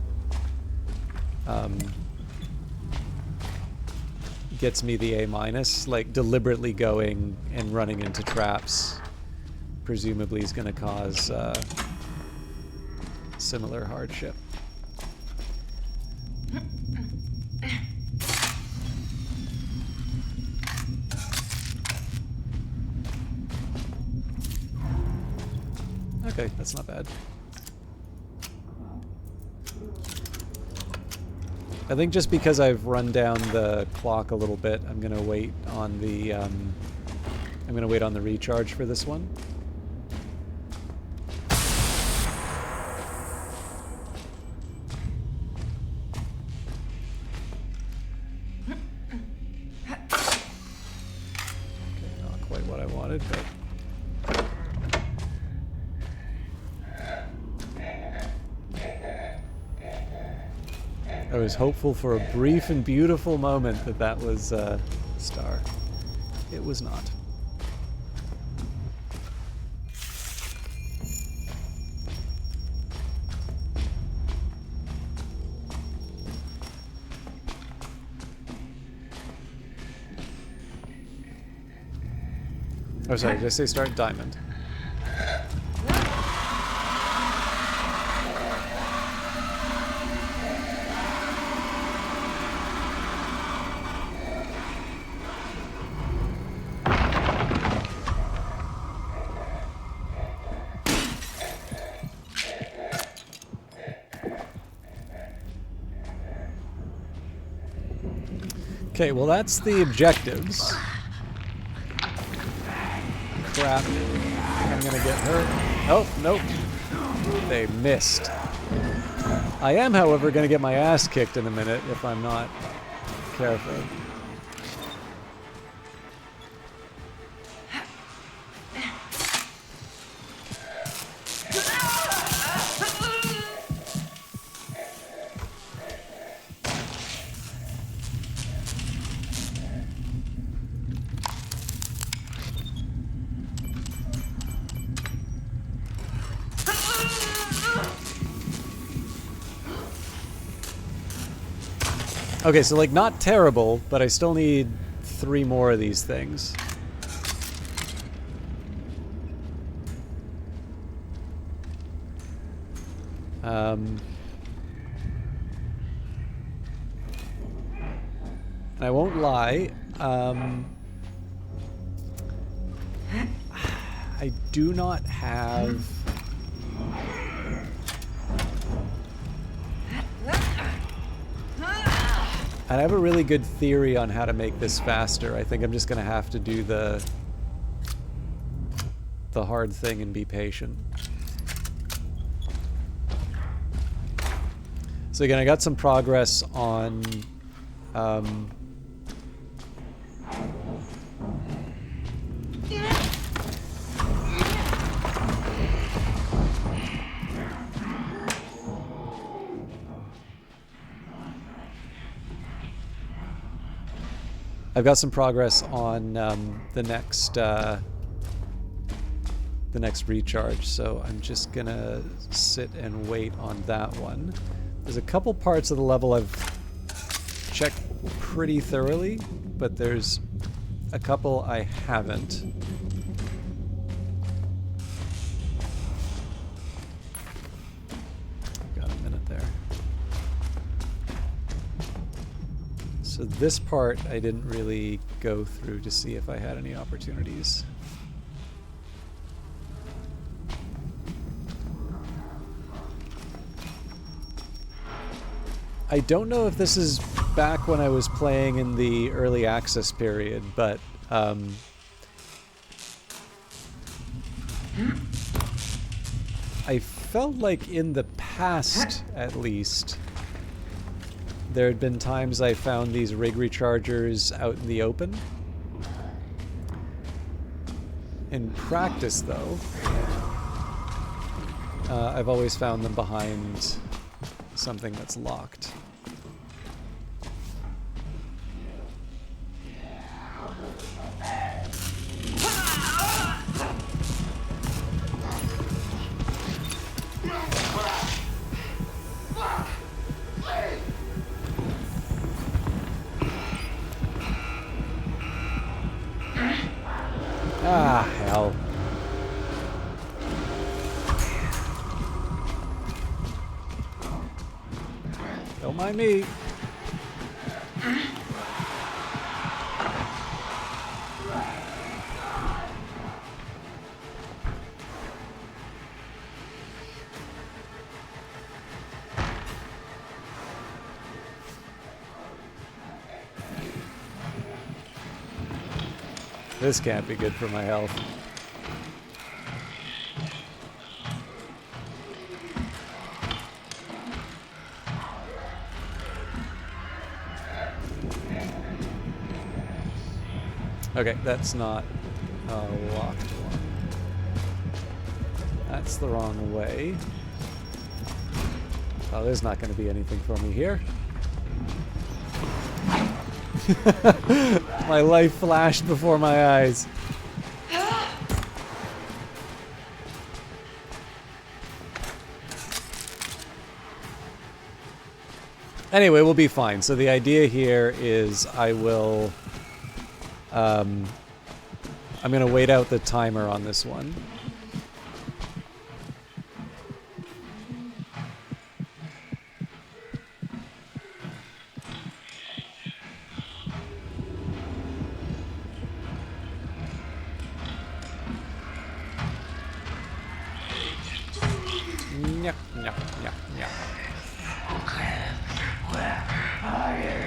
gets me the A-, like deliberately going and running into traps presumably is going to cause similar hardship. Okay, that's not bad. I think just because I've run down the clock a little bit, I'm gonna wait on the recharge for this one. Okay, not quite what I wanted, but I was hopeful for a brief and beautiful moment that that was a star. It was not. Oh, sorry, did I say start diamond? Okay, well that's the objectives. Crap. I'm gonna get hurt. Oh, nope. They missed. I am, however, gonna get my ass kicked in a minute if I'm not careful. Okay, so like not terrible, but I still need 3 more of these things. I won't lie, I do not have... I have a really good theory on how to make this faster. I think I'm just going to have to do the hard thing and be patient. So again, I got some progress on I've got some progress on the next recharge, so I'm just gonna sit and wait on that one. There's a couple parts of the level I've checked pretty thoroughly, but there's a couple I haven't. Got a minute there. So this part I didn't really go through to see if I had any opportunities. I don't know if this is back when I was playing in the early access period, but I felt like in the past, at least, there had been times I found these rig rechargers out in the open. In practice, though, I've always found them behind something that's locked. Ah, hell. Don't mind me. This can't be good for my health. Okay, that's not a locked one. That's the wrong way. Oh, there's not going to be anything for me here. My life flashed before my eyes. Anyway, we'll be fine. So the idea here is I will... I'm going to wait out the timer on this one. Nyah, nyah, nyah, nyah. Where are you?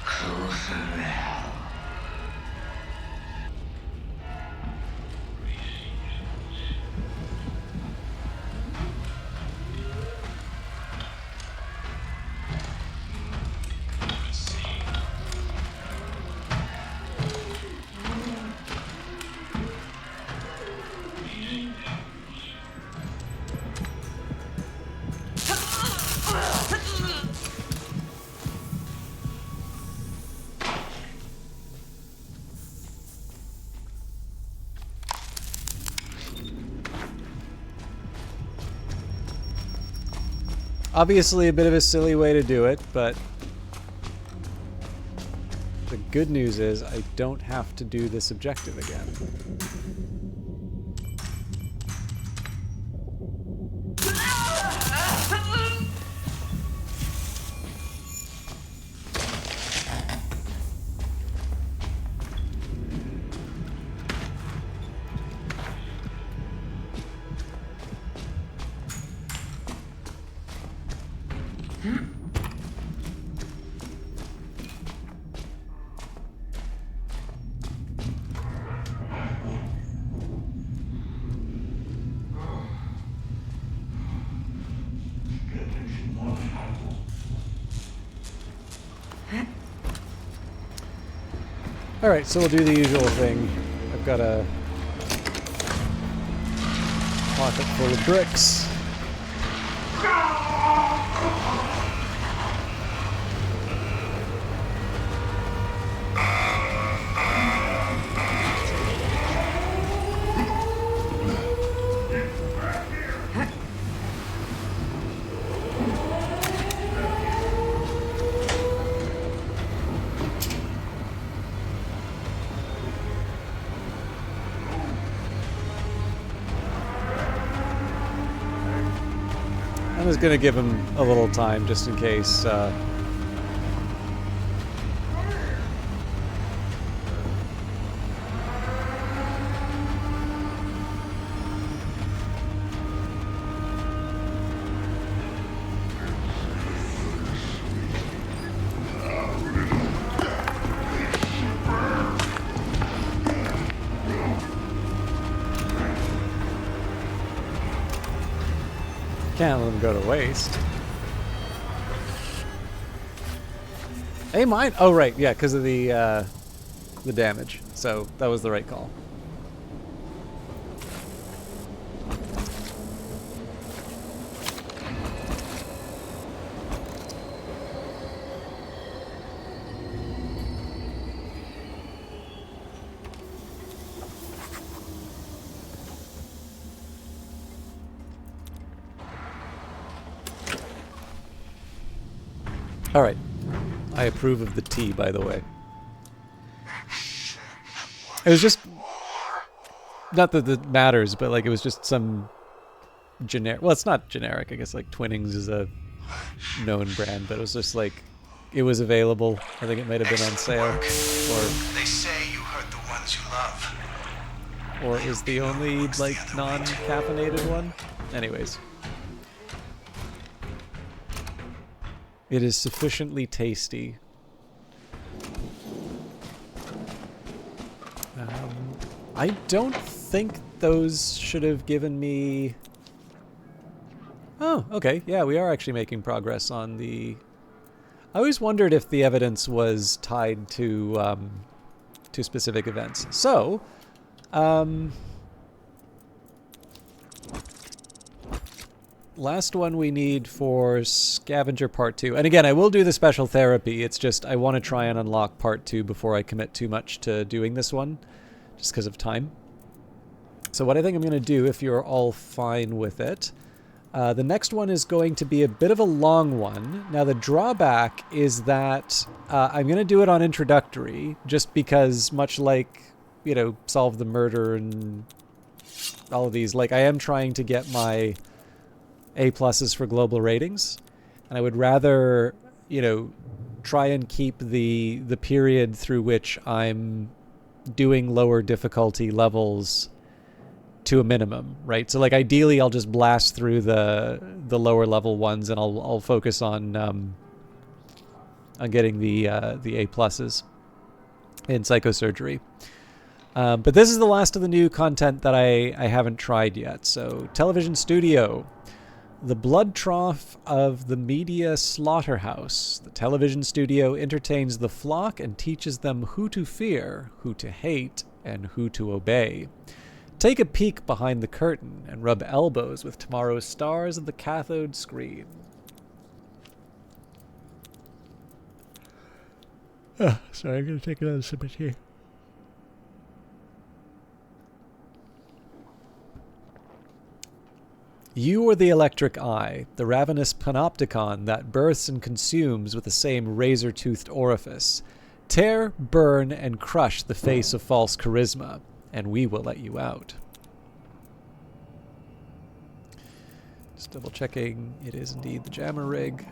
Closer now. Obviously a bit of a silly way to do it, but the good news is I don't have to do this objective again. Alright, so we'll do the usual thing. I've got a pocket full of bricks. I'm just gonna give him a little time just in case. Can't let them go to waste. Hey, mine. Oh, right, yeah, because of the damage. So that was the right call. All right. I approve of the tea, by the way. It was just... Not that it matters, but like it was just some generic... Well, it's not generic. I guess like Twinnings is a known brand, but it was just like... It was available. I think it might have been on sale. Or... They say you hurt the ones you love. Or is the only, like, non-caffeinated one? Anyways. It is sufficiently tasty. I don't think those should have given me... Oh, okay. Yeah, we are actually making progress on the... I always wondered if the evidence was tied to specific events. So, last one we need for Scavenger Part 2. And again, I will do the special therapy. It's just I want to try and unlock Part 2 before I commit too much to doing this one, just because of time. So what I think I'm going to do, if you're all fine with it, the next one is going to be a bit of a long one. Now, the drawback is that I'm going to do it on introductory, just because much like, you know, Solve the Murder and all of these, like, I am trying to get my A+ for global ratings, and I would rather, you know, try and keep the period through which I'm doing lower difficulty levels to a minimum, right? So, like, ideally, I'll just blast through the lower level ones, and I'll focus on getting the A+ in psychosurgery. But this is the last of the new content that I haven't tried yet. So, television studio, the blood trough of the media slaughterhouse. The television studio entertains the flock and teaches them who to fear, who to hate, and who to obey. Take a peek behind the curtain and rub elbows with tomorrow's stars of the cathode screen. Sorry, I'm going to take another sip of tea. You are the electric eye, the ravenous panopticon that births and consumes with the same razor-toothed orifice. Tear, burn, and crush the face of false charisma, and we will let you out. Just double checking, it is indeed the jammer rig.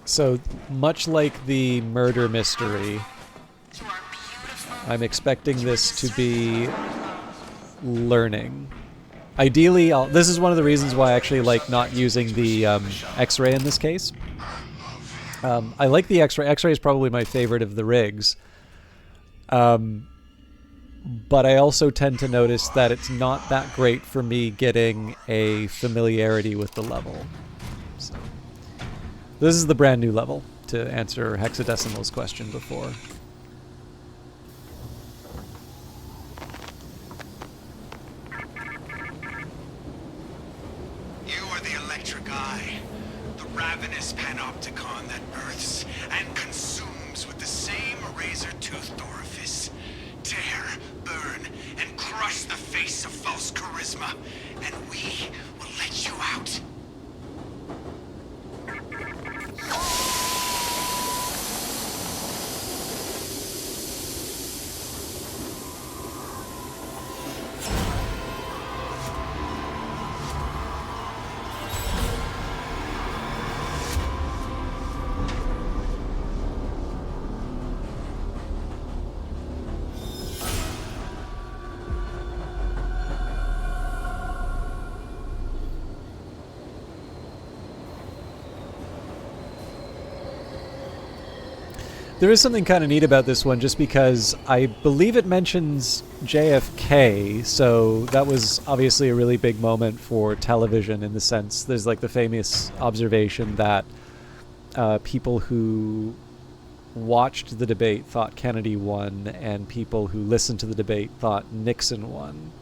So, much like the murder mystery, I'm expecting this to be learning. Ideally, this is one of the reasons why I actually like not using the X-ray in this case. I like the X-ray. X-ray is probably my favorite of the rigs. But I also tend to notice that it's not that great for me getting a familiarity with the level. So, this is the brand new level, to answer Hexadecimal's question before. You are the electric eye, the ravenous panopticon that births and consumes with the same razor-toothed orifice. Tear, burn, and crush the face of false charisma, and we will let you out. There is something kind of neat about this one, just because I believe it mentions JFK, so that was obviously a really big moment for television, in the sense there's like the famous observation that people who watched the debate thought Kennedy won, and people who listened to the debate thought Nixon won.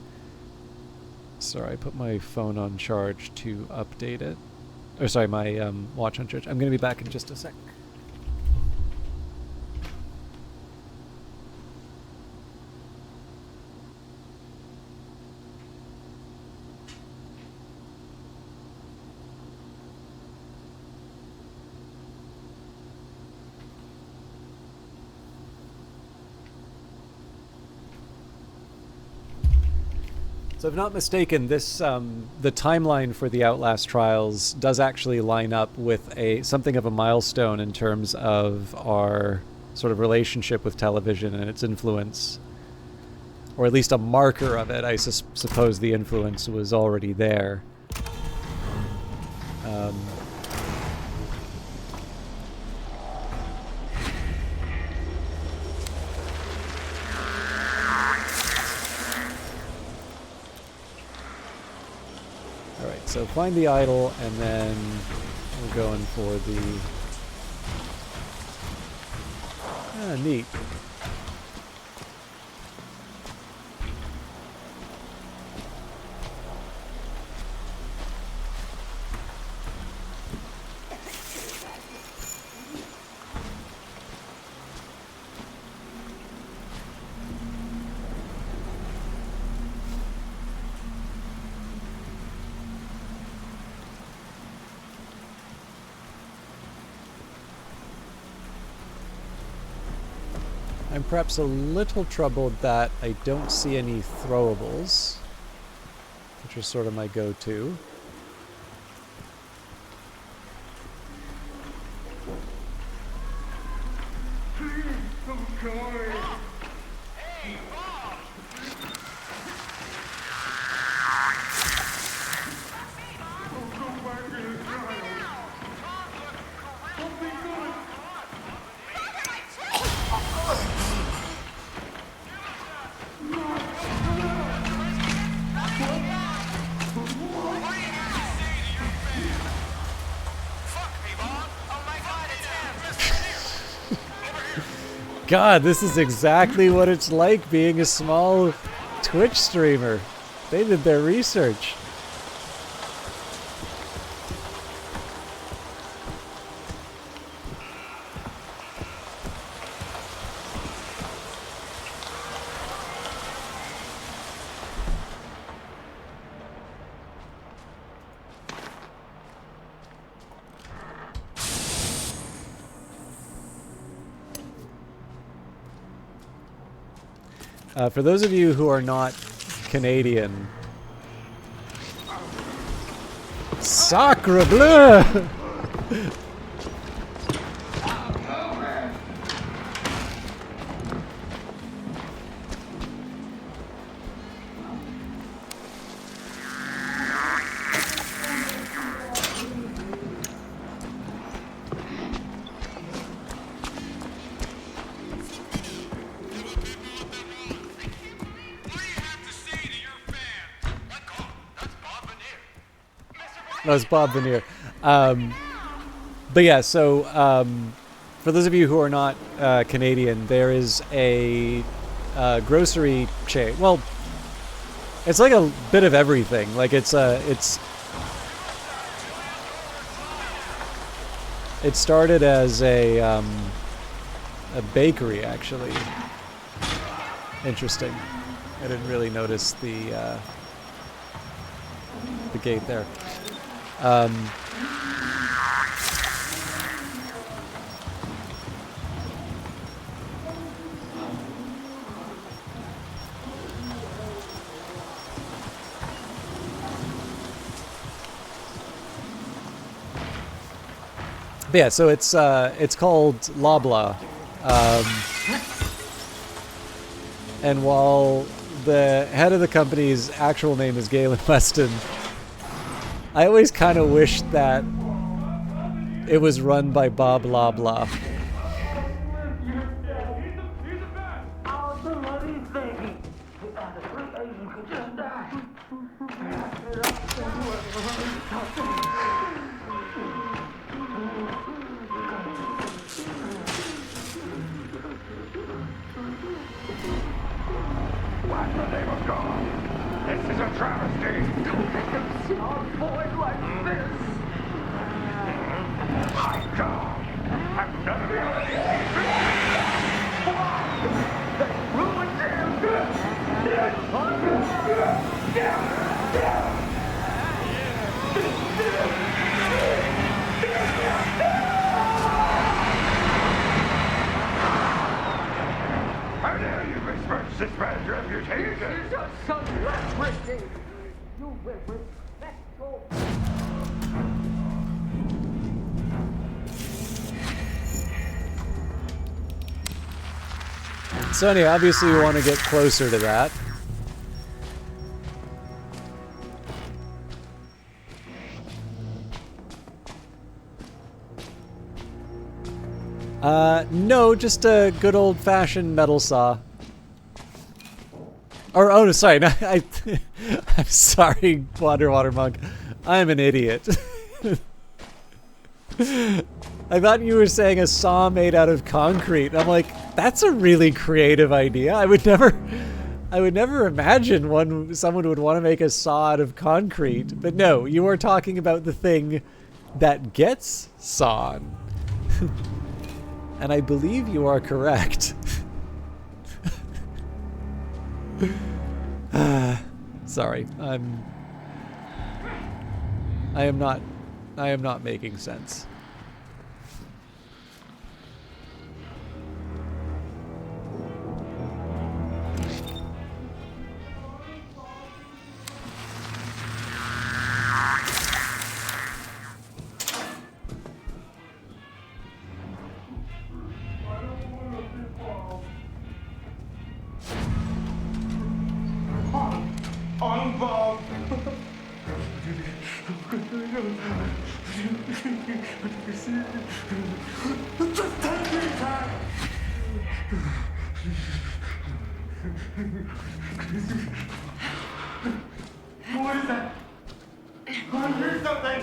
Sorry, I put my phone on charge to update it. Or sorry, my watch on charge. I'm going to be back in just a sec. So if not mistaken, this the timeline for the Outlast Trials does actually line up with something of a milestone in terms of our sort of relationship with television and its influence, or at least a marker of it. I suppose the influence was already there. Alright, so find the idol, and then we're going for the... Ah, neat. I'm perhaps a little troubled that I don't see any throwables, which are sort of my go-to. God, this is exactly what it's like being a small Twitch streamer. They did their research. For those of you who are not Canadian, Sacre bleu! That was Bob Veneer. But yeah, so for those of you who are not Canadian, there is a grocery chain. Well, it's like a bit of everything. Like it started as a bakery, actually. Interesting. I didn't really notice the gate there. But yeah, so it's called Loblaw, and while the head of the company's actual name is Galen Weston, I always kind of wished that it was run by Bob Loblaw. What's the name of God? This is a travesty. Don't let them see our boy like this. My God, I'm none of your they ruined How dare you besmirch this man's reputation? This is a celebrity. You will respect your... So anyway, obviously we want to get closer to that. No, just a good old-fashioned metal saw. Or, oh, no, sorry, no, I'm sorry, Water Monk. I'm an idiot. I thought you were saying a saw made out of concrete. I'm like, that's a really creative idea. I would never imagine someone would want to make a saw out of concrete. But no, you are talking about the thing that gets sawn. And I believe you are correct. Sorry, I am not making sense. I'm Bob. Just take your time. What is that? I hear something.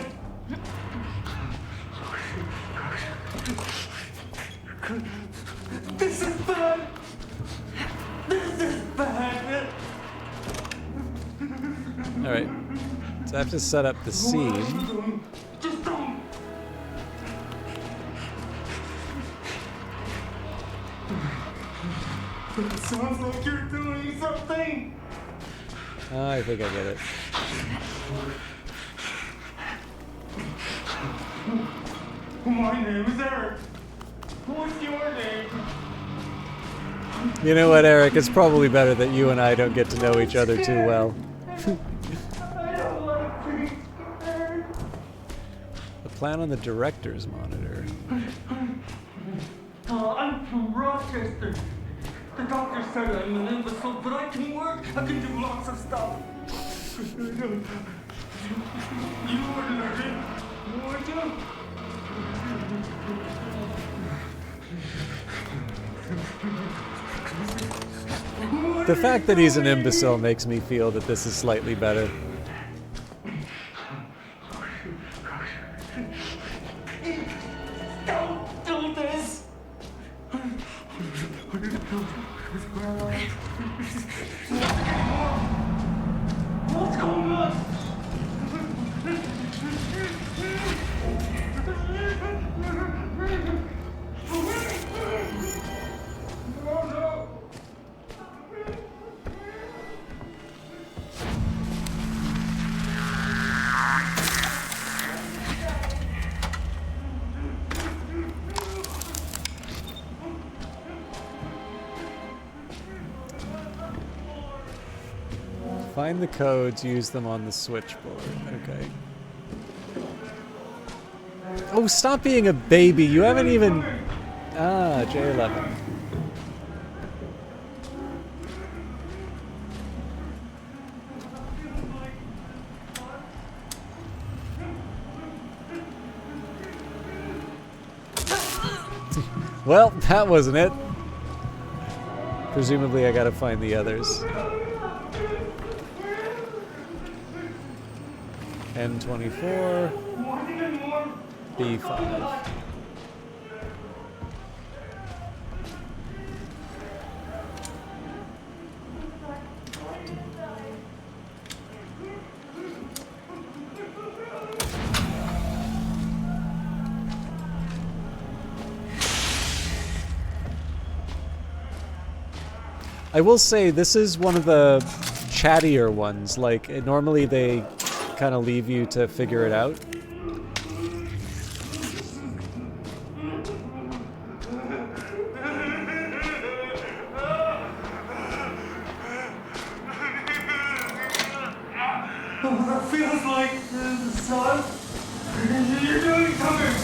This is bad. This is bad. Alright. So I have to set up the scene. Just don't. It sounds like you're doing something. I think I get it. My name is Eric. What's your name? You know what, Eric? It's probably better that you and I don't get to know each other too well. I don't like being scared. The plan on the director's monitor. I'm from Rochester. The doctor said I'm an imbecile, but I can work. I can do lots of stuff. You were learning, weren't you? The fact that he's an imbecile makes me feel that this is slightly better. Don't do this! What's going on? Oh no! Find the codes, use them on the switchboard. Okay. Oh, stop being a baby. You haven't even... Ah, J11. Well, that wasn't it. Presumably I gotta find the others. N24, B5. I will say this is one of the chattier ones. Like, normally they kind of leave you to figure it out. That feels like the sun. You're doing something.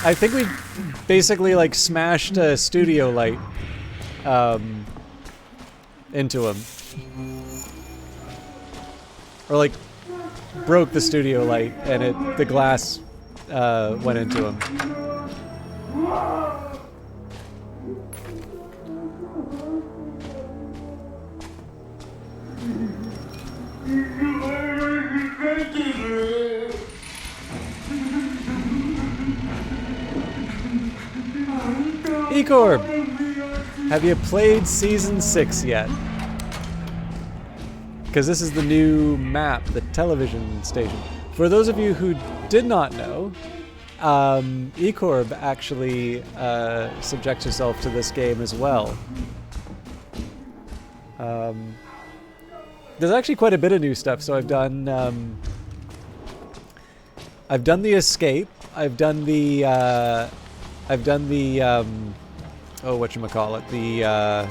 I think we basically like smashed a studio light into him. Or like broke the studio light and the glass went into him. Ecorb, have you played Season 6 yet? Because this is the new map, the television station. For those of you who did not know, Ecorb actually subjects herself to this game as well. There's actually quite a bit of new stuff. So I've done the escape. I've done the oh, whatchamacallit,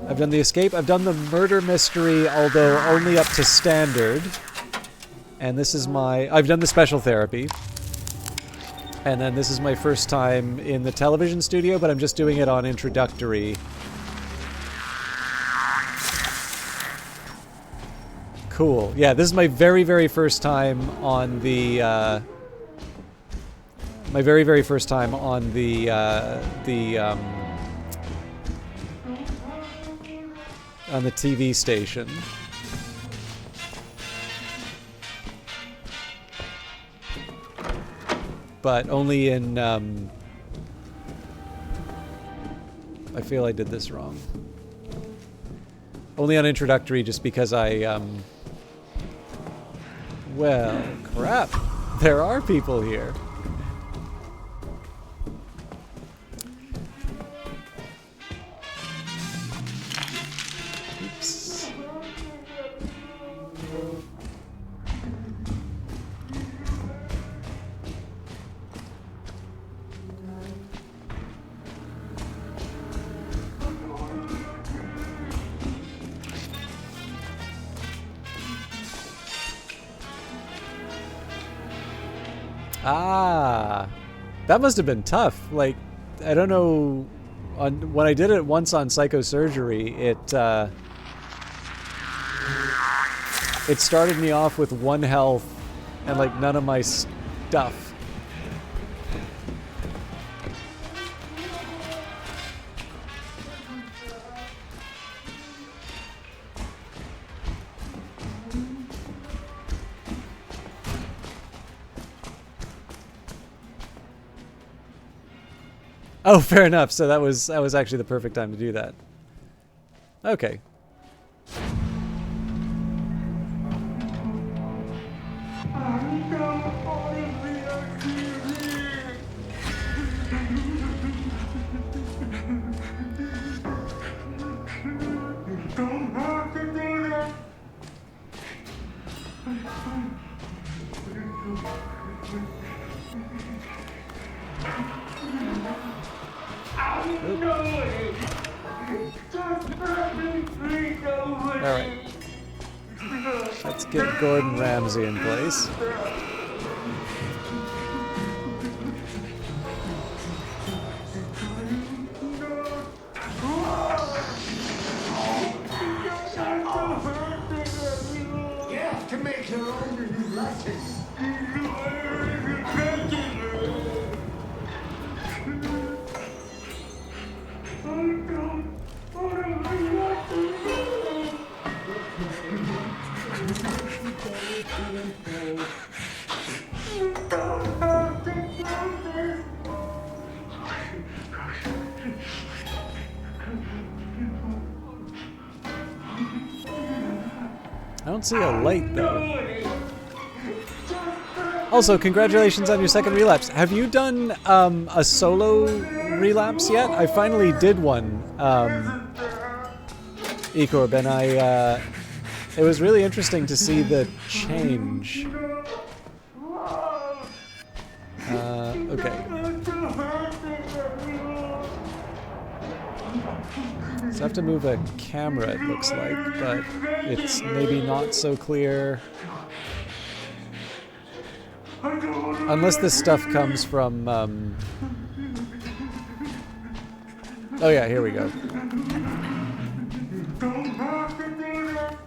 I've done the escape. I've done the murder mystery, although only up to standard. And this is I've done the special therapy. And then this is my first time in the television studio, but I'm just doing it on introductory. Cool. Yeah, this is my very, very first time on the on the TV station. But only in, I feel I did this wrong. Only on introductory just because well, crap. There are people here. Oops. Ah, that must have been tough. Like, I don't know. When I did it once on psychosurgery, it started me off with 1 health and like none of my stuff. Oh, fair enough. So that was actually the perfect time to do that. Okay. Alright. Let's get Gordon Ramsay in place. Yeah, to make your own lessons. I don't see a light, though. Also, congratulations on your second relapse. Have you done a solo relapse yet? I finally did one, Ecorb, and it was really interesting to see the change. Okay. So I have to move a camera, it looks like, but it's maybe not so clear. I don't Unless this stuff comes from, oh yeah, here we go. Don't have to do that.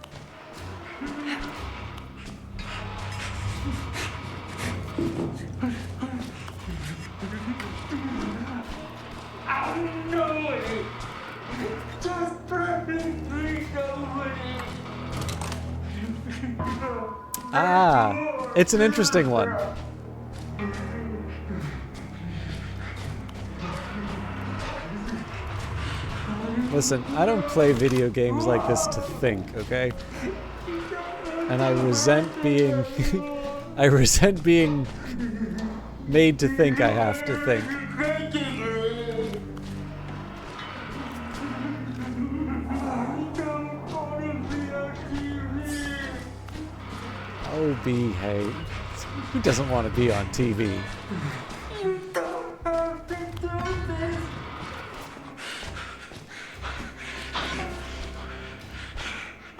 I know it. Just pressing please over it. Ah, it's an interesting one. Listen, I don't play video games like this to think, okay? And I resent being I resent being made to think I have to think. Oh, behave. Who doesn't want to be on TV?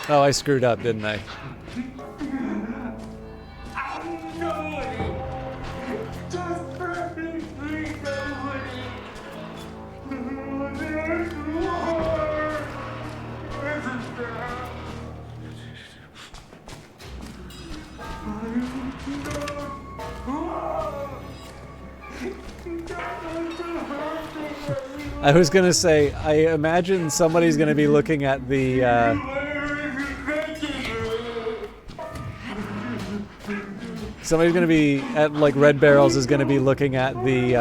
Oh, I screwed up, didn't I? I was gonna say, I imagine somebody's gonna be looking at the, somebody's gonna be at, like, Red Barrels is gonna be looking at the,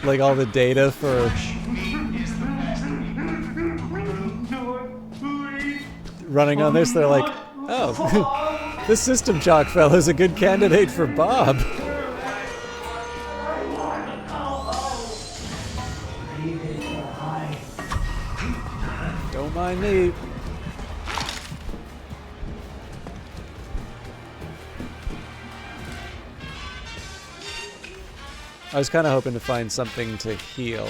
like, all the data for running on this. They're like, oh, this System Shock fella's a good candidate for Bob. Don't mind me. I was kind of hoping to find something to heal.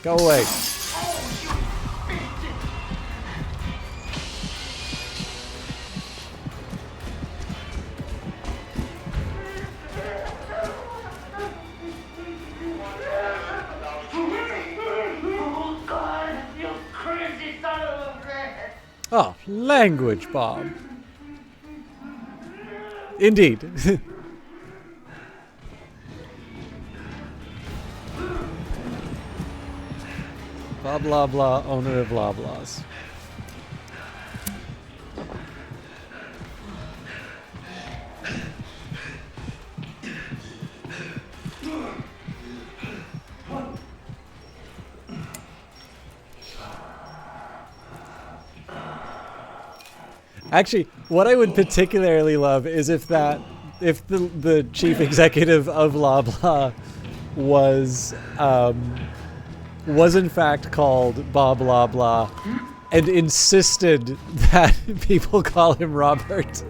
Go away. Oh, language, Bob. Indeed. Blah blah blah, owner of blah blahs. Actually, what I would particularly love is if the chief executive of blah blah was in fact called Bob blah blah and insisted that people call him Robert.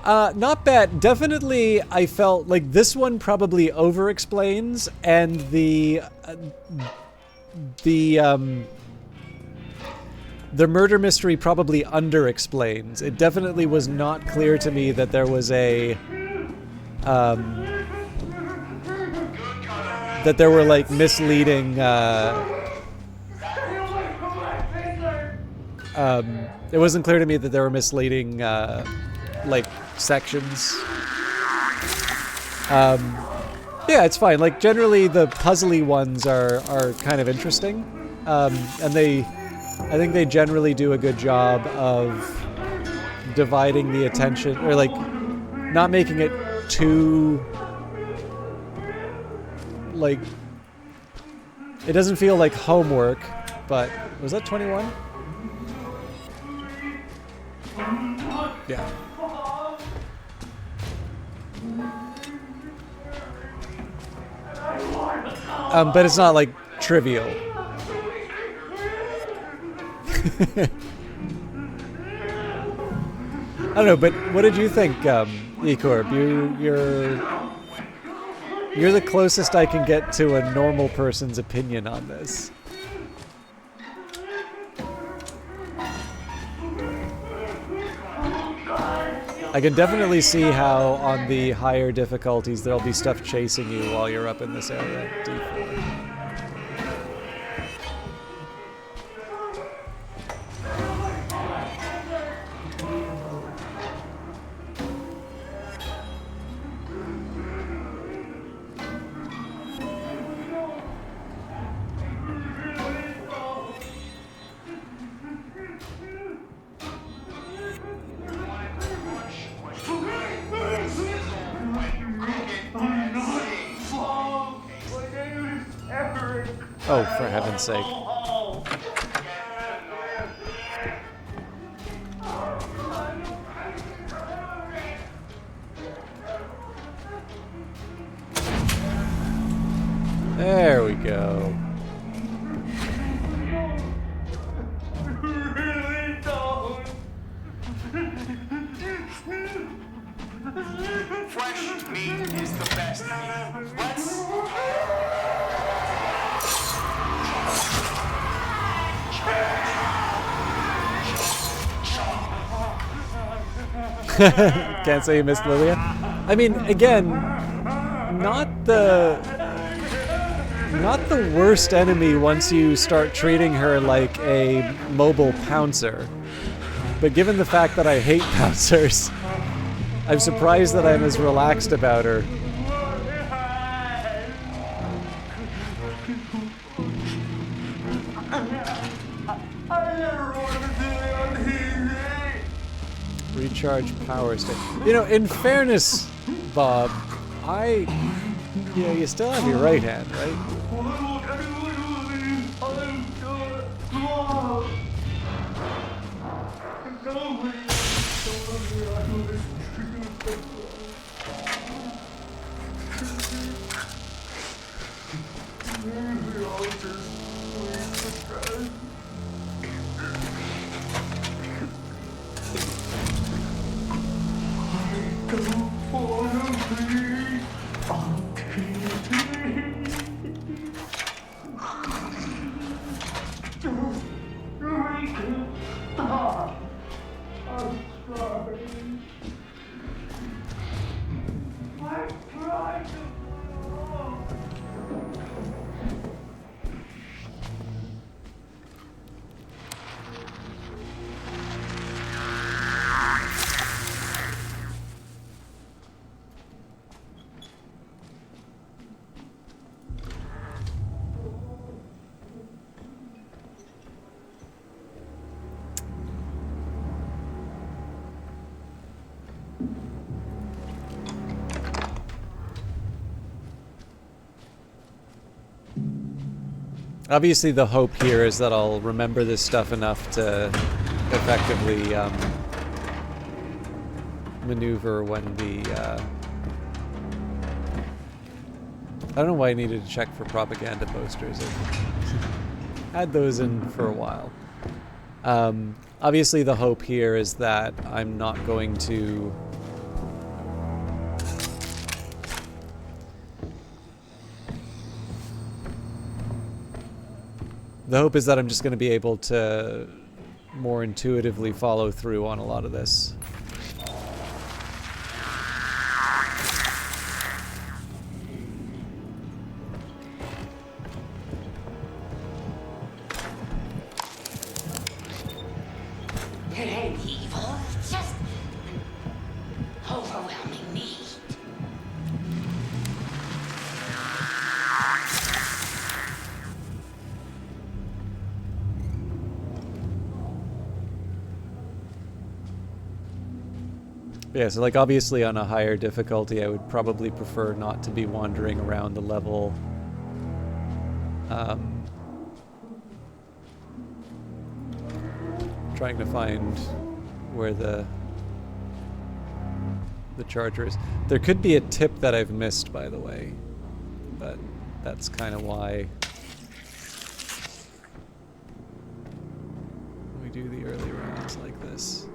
Not bad. Definitely, I felt like this one probably over-explains, and the murder mystery probably under-explains. It definitely was not clear to me that there was a that there were, like, misleading it wasn't clear to me that there were misleading like sections. Yeah, it's fine. Like, generally the puzzly ones are kind of interesting, and I think they generally do a good job of dividing the attention, or like not making it too, like, it doesn't feel like homework. But was that 21? Yeah. But it's not like trivial. I don't know, but what did you think, E-Corp? You're the closest I can get to a normal person's opinion on this. I can definitely see how on the higher difficulties there'll be stuff chasing you while you're up in this area. D4. Oh, for heaven's sake. There we go. Fresh meat is the best meat. Let's... Can't say you missed Lilia. I mean, again, not the worst enemy once you start treating her like a mobile pouncer. But given the fact that I hate pouncers, I'm surprised that I'm as relaxed about her. Recharge power stick. You know, in fairness, Bob, you still have your right hand, right? Obviously, the hope here is that I'll remember this stuff enough to effectively maneuver when the... I don't know why I needed to check for propaganda posters. I've had those in for a while. Obviously, the hope here is that I'm not going to... The hope is that I'm just going to be able to more intuitively follow through on a lot of this. It ain't evil, it's just overwhelming need. Yeah, so like obviously on a higher difficulty I would probably prefer not to be wandering around the level trying to find where the charger is. There could be a tip that I've missed, by the way, but that's kind of why we do the early rounds like this.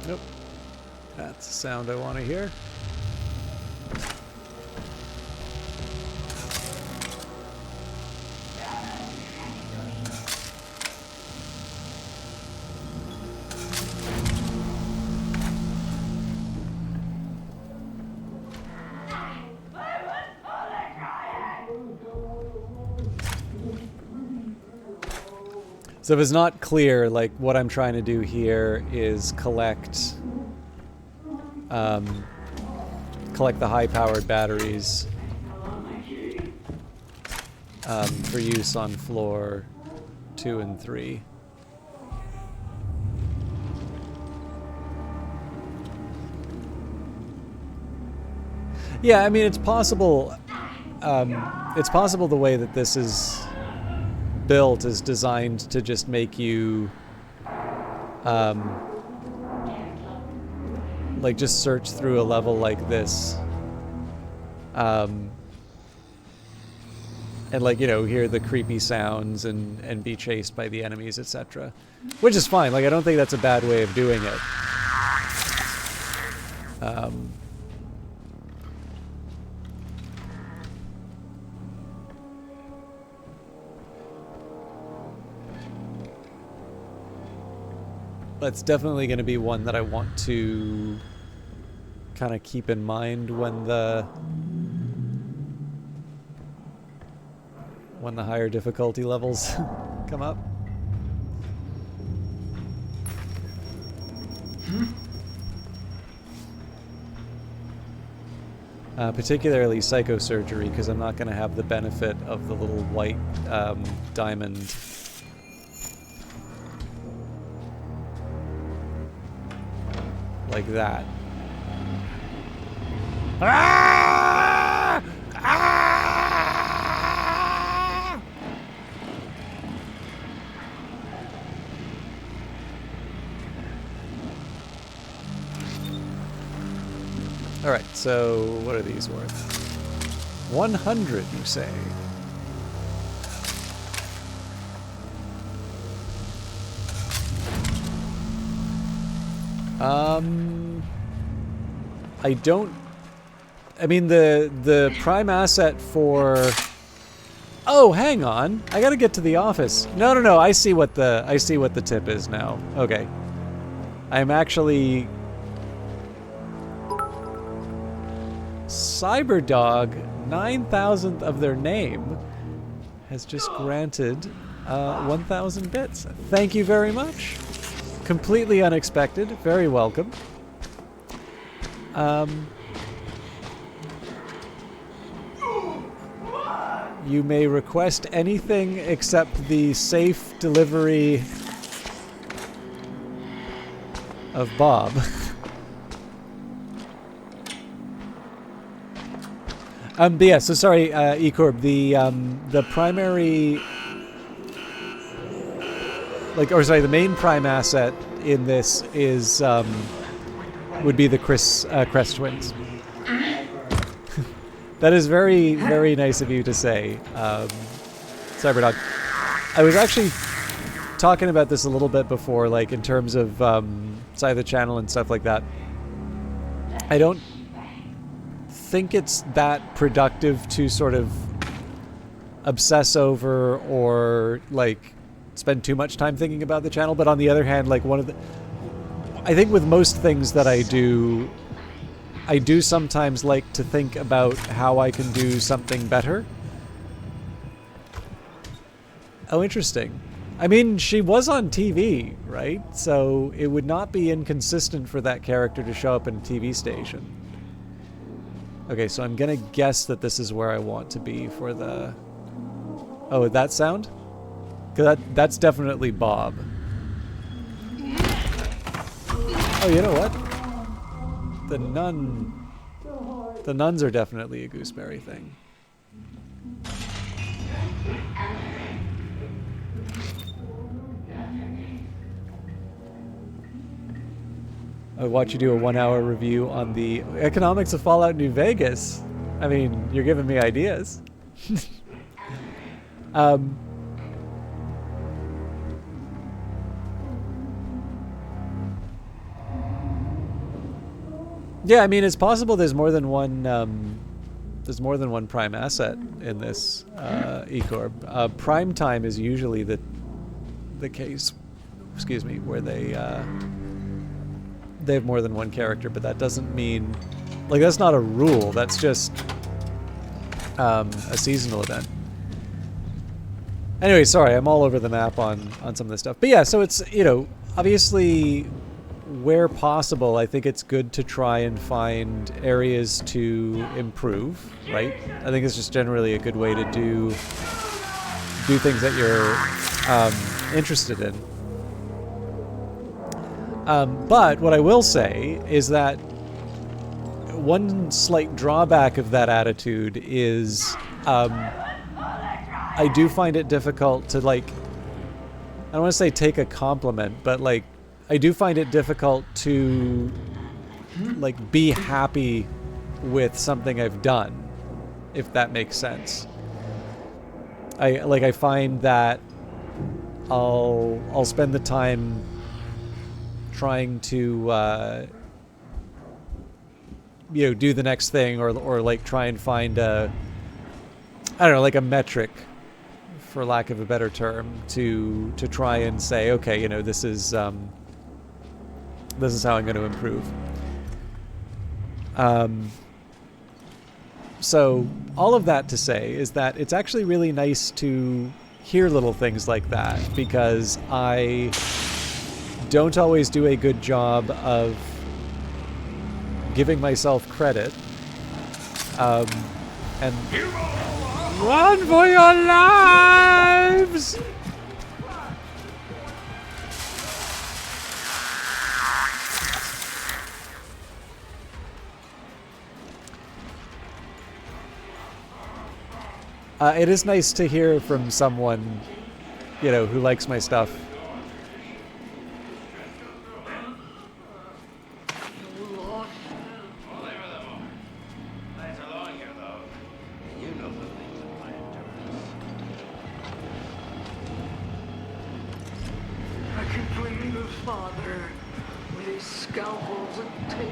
Nope. That's the sound I want to hear. So if it's not clear, like what I'm trying to do here is collect the high-powered batteries for use on floor 2 and 3. Yeah, I mean it's possible. It's possible the way that this is built is designed to just make you like just search through a level like this and like, you know, hear the creepy sounds and be chased by the enemies, etc. Which is fine. Like I don't think that's a bad way of doing it. That's definitely going to be one that I want to kind of keep in mind when the higher difficulty levels come up. Particularly psychosurgery, because I'm not going to have the benefit of the little white diamond. Like that. Ah! Ah! All right, so what are these worth? 100, you say? I don't. I mean the prime asset for. Oh, hang on! I gotta get to the office. No. I see what the tip is now. Okay, I'm actually. Cyberdog, 9,000th of their name, has just granted 1,000 bits. Thank you very much. Completely unexpected. Very welcome. You may request anything except the safe delivery of Bob. But yeah, so sorry, Ecorb, the primary, the main prime asset in this is, would be the Crest twins. That is very, very nice of you to say, Cyberdog. I was actually talking about this a little bit before, like in terms of side of the channel and stuff like that. I don't think it's that productive to sort of obsess over or like spend too much time thinking about the channel, but on the other hand, like I think with most things that I do sometimes like to think about how I can do something better. Oh, interesting. I mean, she was on TV, right? So it would not be inconsistent for that character to show up in a TV station. Okay, so I'm gonna guess that this is where I want to be for the... Oh, that sound? 'Cause that's definitely Bob. Oh, you know what? The nuns are definitely a gooseberry thing. I watch you do a 1-hour review on the economics of Fallout New Vegas. I mean, you're giving me ideas. Yeah, I mean, it's possible there's more than one. There's more than one prime asset in this eCorp. Prime time is usually the case. Excuse me, where they have more than one character, but that doesn't mean, like, that's not a rule. That's just a seasonal event. Anyway, sorry, I'm all over the map on some of this stuff. But yeah, so it's, you know, obviously, where possible, I think it's good to try and find areas to improve, right? I think it's just generally a good way to do things that you're interested in. But what I will say is that one slight drawback of that attitude is I do find it difficult to, like, I don't want to say take a compliment, but, like, I do find it difficult to, like, be happy with something I've done, if that makes sense. I find that I'll spend the time trying to you know, do the next thing, or like try and find a, I don't know, like a metric, for lack of a better term, to try and say, okay, you know, this is how I'm going to improve. So all of that to say is that it's actually really nice to hear little things like that, because I don't always do a good job of giving myself credit. And run for your lives! It is nice to hear from someone, you know, who likes my stuff. I can blame your father with his scalpels and tape.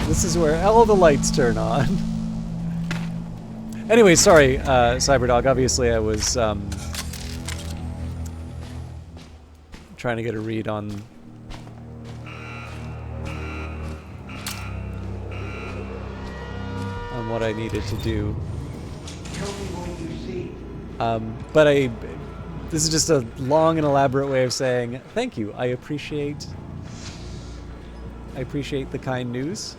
This is where all the lights turn on. Anyway, sorry, Cyberdog. Obviously, I was trying to get a read on what I needed to do. Tell me what you see. But this is just a long and elaborate way of saying thank you. I appreciate the kind news.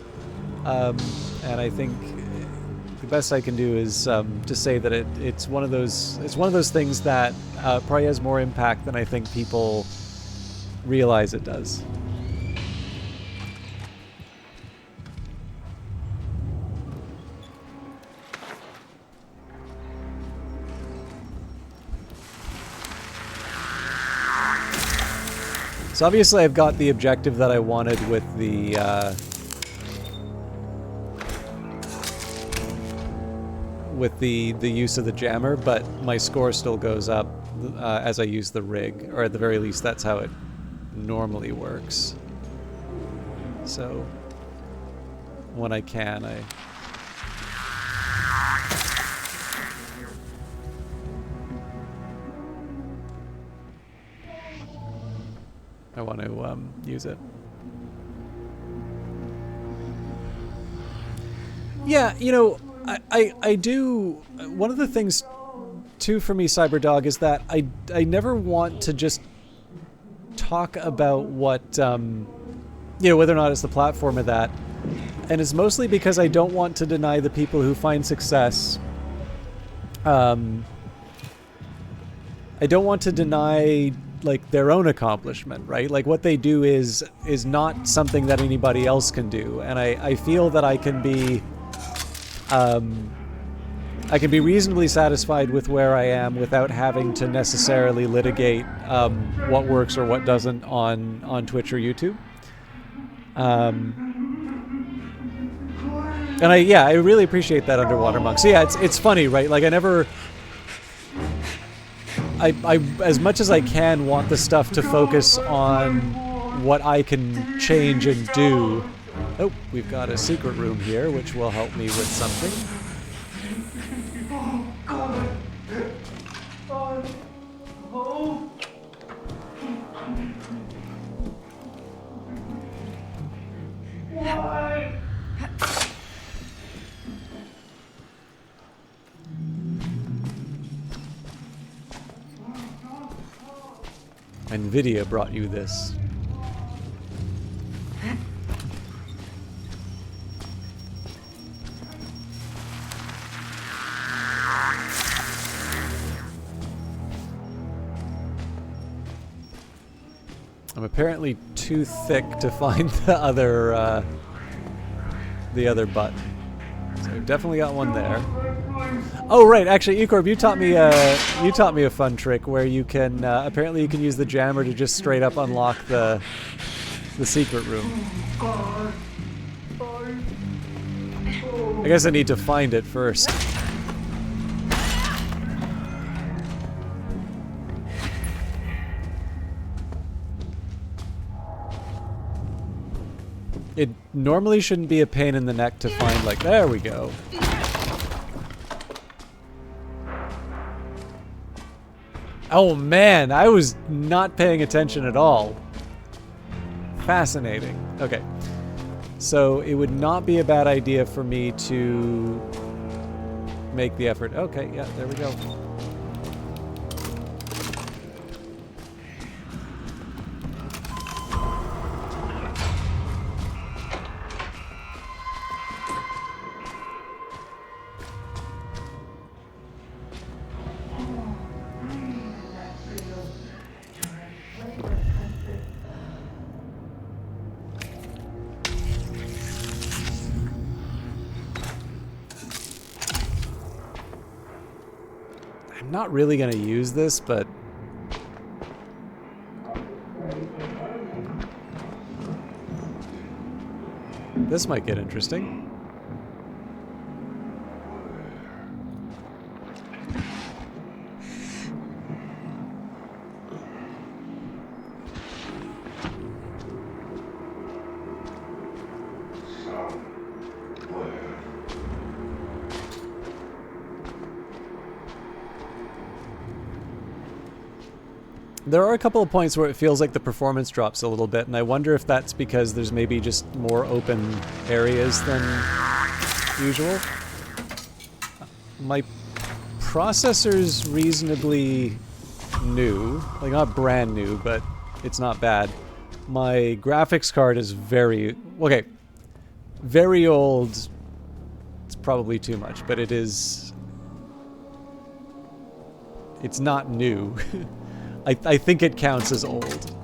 And I think the best I can do is just say that it's one of those things that probably has more impact than I think people realize it does. So obviously I've got the objective that I wanted with the use of the jammer, but my score still goes up as I use the rig, or at the very least that's how it normally works. So when I can, I want to use it. Yeah, you know, I do. One of the things, too, for me, Cyberdog, is that I never want to just talk about what, you know, whether or not it's the platform or that. And it's mostly because I don't want to deny the people who find success. I don't want to deny, like, their own accomplishment, right? Like, what they do is not something that anybody else can do. And I feel that I can be I can be reasonably satisfied with where I am without having to necessarily litigate what works or what doesn't on Twitch or YouTube. And I really appreciate that, Underwater Monk. So yeah, it's funny, right? Like I as much as I can want the stuff to focus on what I can change and do. Oh, we've got a secret room here, which will help me with something. NVIDIA brought you this. I'm apparently too thick to find the other button. So definitely got one there. Oh right, actually, Ecorb, you taught me a fun trick where you can apparently you can use the jammer to just straight up unlock the secret room. I guess I need to find it first. It normally shouldn't be a pain in the neck to find, like, there we go. Oh man, I was not paying attention at all. Fascinating. Okay. So it would not be a bad idea for me to make the effort. Okay, yeah, there we go. I'm not really going to use this, but this might get interesting. There are a couple of points where it feels like the performance drops a little bit, and I wonder if that's because there's maybe just more open areas than usual. My processor's reasonably new. Like, not brand new, but it's not bad. My graphics card is very... okay, very old. It's probably too much, but it is... it's not new. I think it counts as old.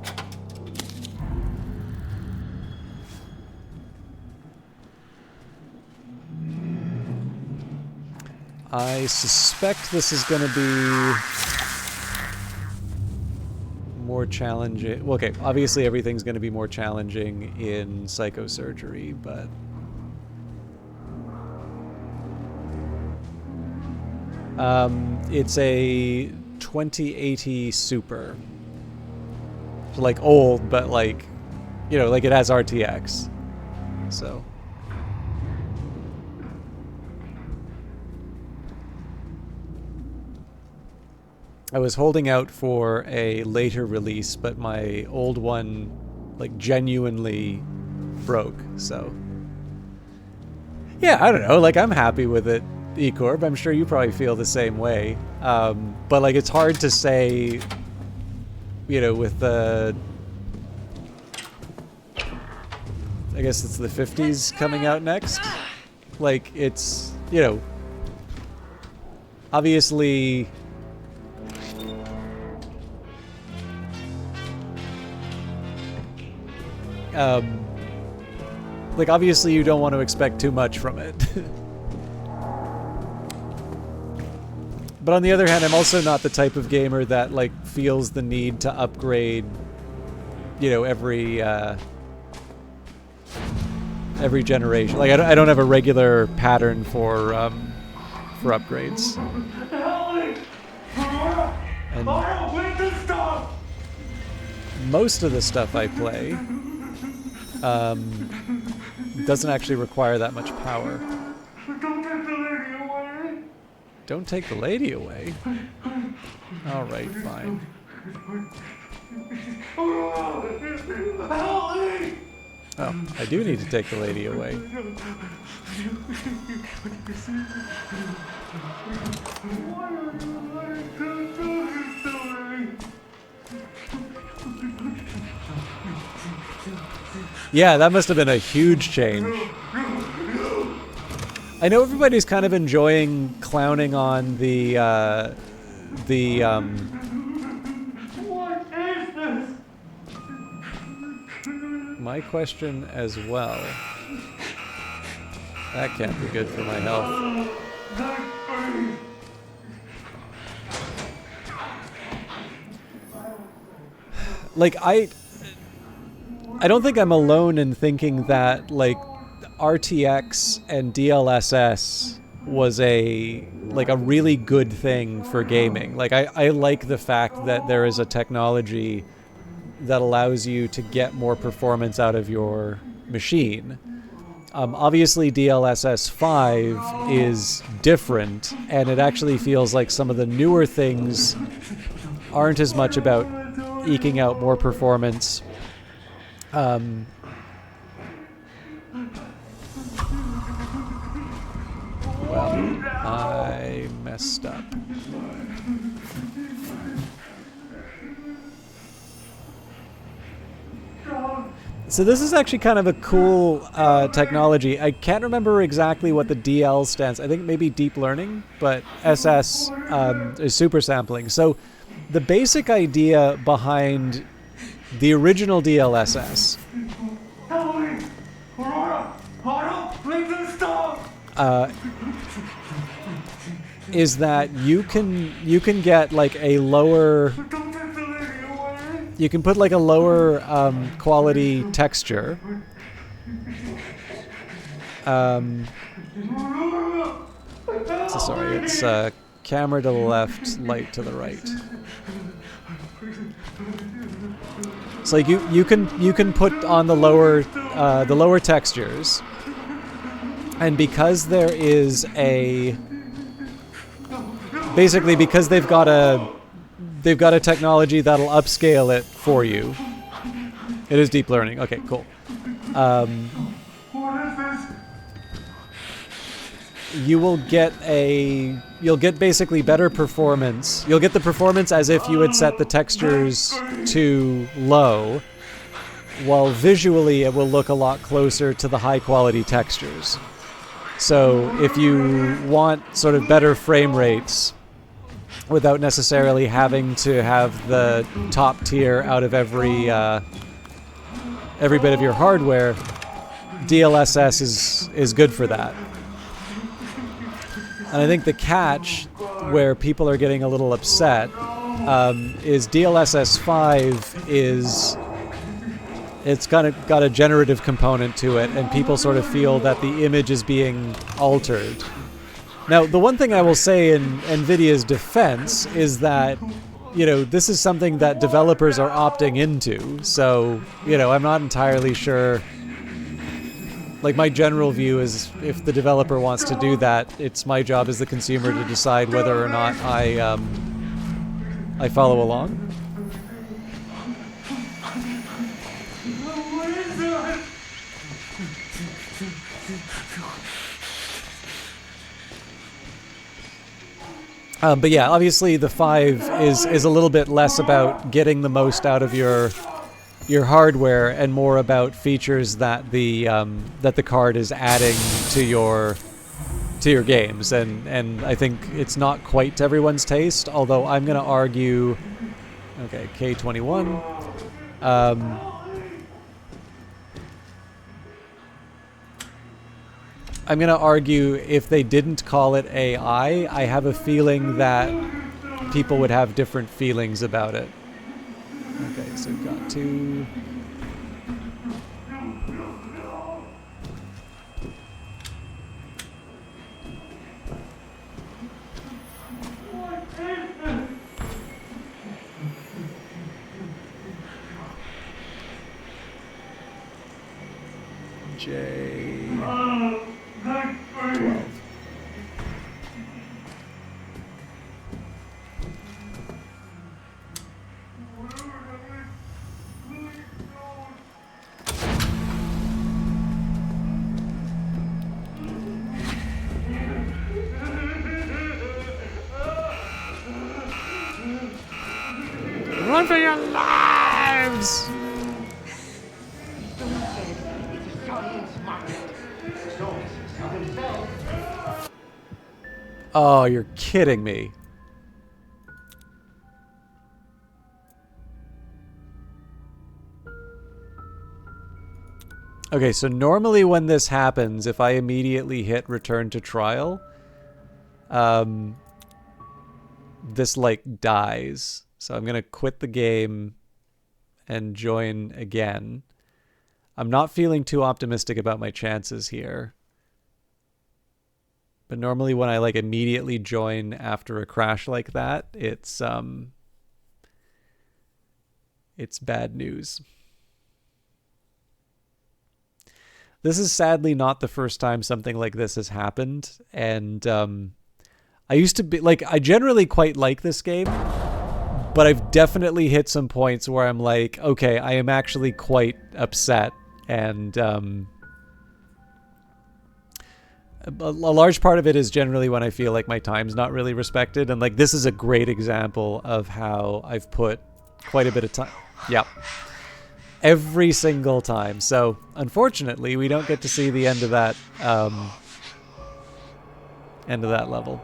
I suspect this is going to be more challenging. Well, okay, obviously everything's going to be more challenging in psychosurgery, but... it's a 2080 Super. So, like, old, but, like, you know, like, it has RTX. So... I was holding out for a later release, but my old one, like, genuinely broke, so... yeah, I don't know, like, I'm happy with it, Ecorb. I'm sure you probably feel the same way. But, like, it's hard to say, you know, with the... I guess it's the 50s coming out next. Like, it's, you know... obviously... like, obviously you don't want to expect too much from it. But on the other hand, I'm also not the type of gamer that like feels the need to upgrade, you know, every generation. Like I don't have a regular pattern for upgrades. And most of the stuff I play doesn't actually require that much power. Don't take the lady away. All right, fine. Oh, I do need to take the lady away. Yeah, that must have been a huge change. I know everybody's kind of enjoying clowning on the What is this? my question as well. That can't be good for my health. Like I don't think I'm alone in thinking that like RTX and DLSS was a really good thing for gaming. Like I like the fact that there is a technology that allows you to get more performance out of your machine. Obviously DLSS 5 is different, and it actually feels like some of the newer things aren't as much about eking out more performance. Well, I messed up. So this is actually kind of a cool technology. I can't remember exactly what the DL stands. I think maybe deep learning, but SS is super sampling. So the basic idea behind the original DLSS is that you can get like a lower. You can put like a lower quality texture. So sorry, it's camera to the left, light to the right. So like you can put on the lower textures, and because there is basically because they've got a technology that'll upscale it for you. It is deep learning. Okay, cool. You'll get basically better performance. You'll get the performance as if you had set the textures to low, while visually it will look a lot closer to the high quality textures. So if you want sort of better frame rates without necessarily having to have the top tier out of every bit of your hardware, DLSS is good for that. And I think the catch where people are getting a little upset is DLSS 5 it's got a generative component to it, and people sort of feel that the image is being altered. Now, the one thing I will say in NVIDIA's defense is that, you know, this is something that developers are opting into. So, you know, I'm not entirely sure. Like, my general view is if the developer wants to do that, it's my job as the consumer to decide whether or not I follow along. But yeah, obviously the 5 is a little bit less about getting the most out of your hardware and more about features that the card is adding to your games, and I think it's not quite to everyone's taste. Although I'm going to argue, okay, K21. I'm going to argue if they didn't call it AI, I have a feeling that people would have different feelings about it. Okay, so we've got 2. J 12. Run for your lives! Oh, you're kidding me. Okay, so normally when this happens, if I immediately hit return to trial, this like dies. So I'm gonna quit the game and join again. I'm not feeling too optimistic about my chances here. But normally when I like immediately join after a crash like that, it's bad news. This is sadly not the first time something like this has happened, and I used to be like, I generally quite like this game, but I've definitely hit some points where I'm like, okay, I am actually quite upset, and a large part of it is generally when I feel like my time's not really respected, and like this is a great example of how I've put quite a bit of time. Yep. Every single time. So unfortunately, we don't get to see the end of that level.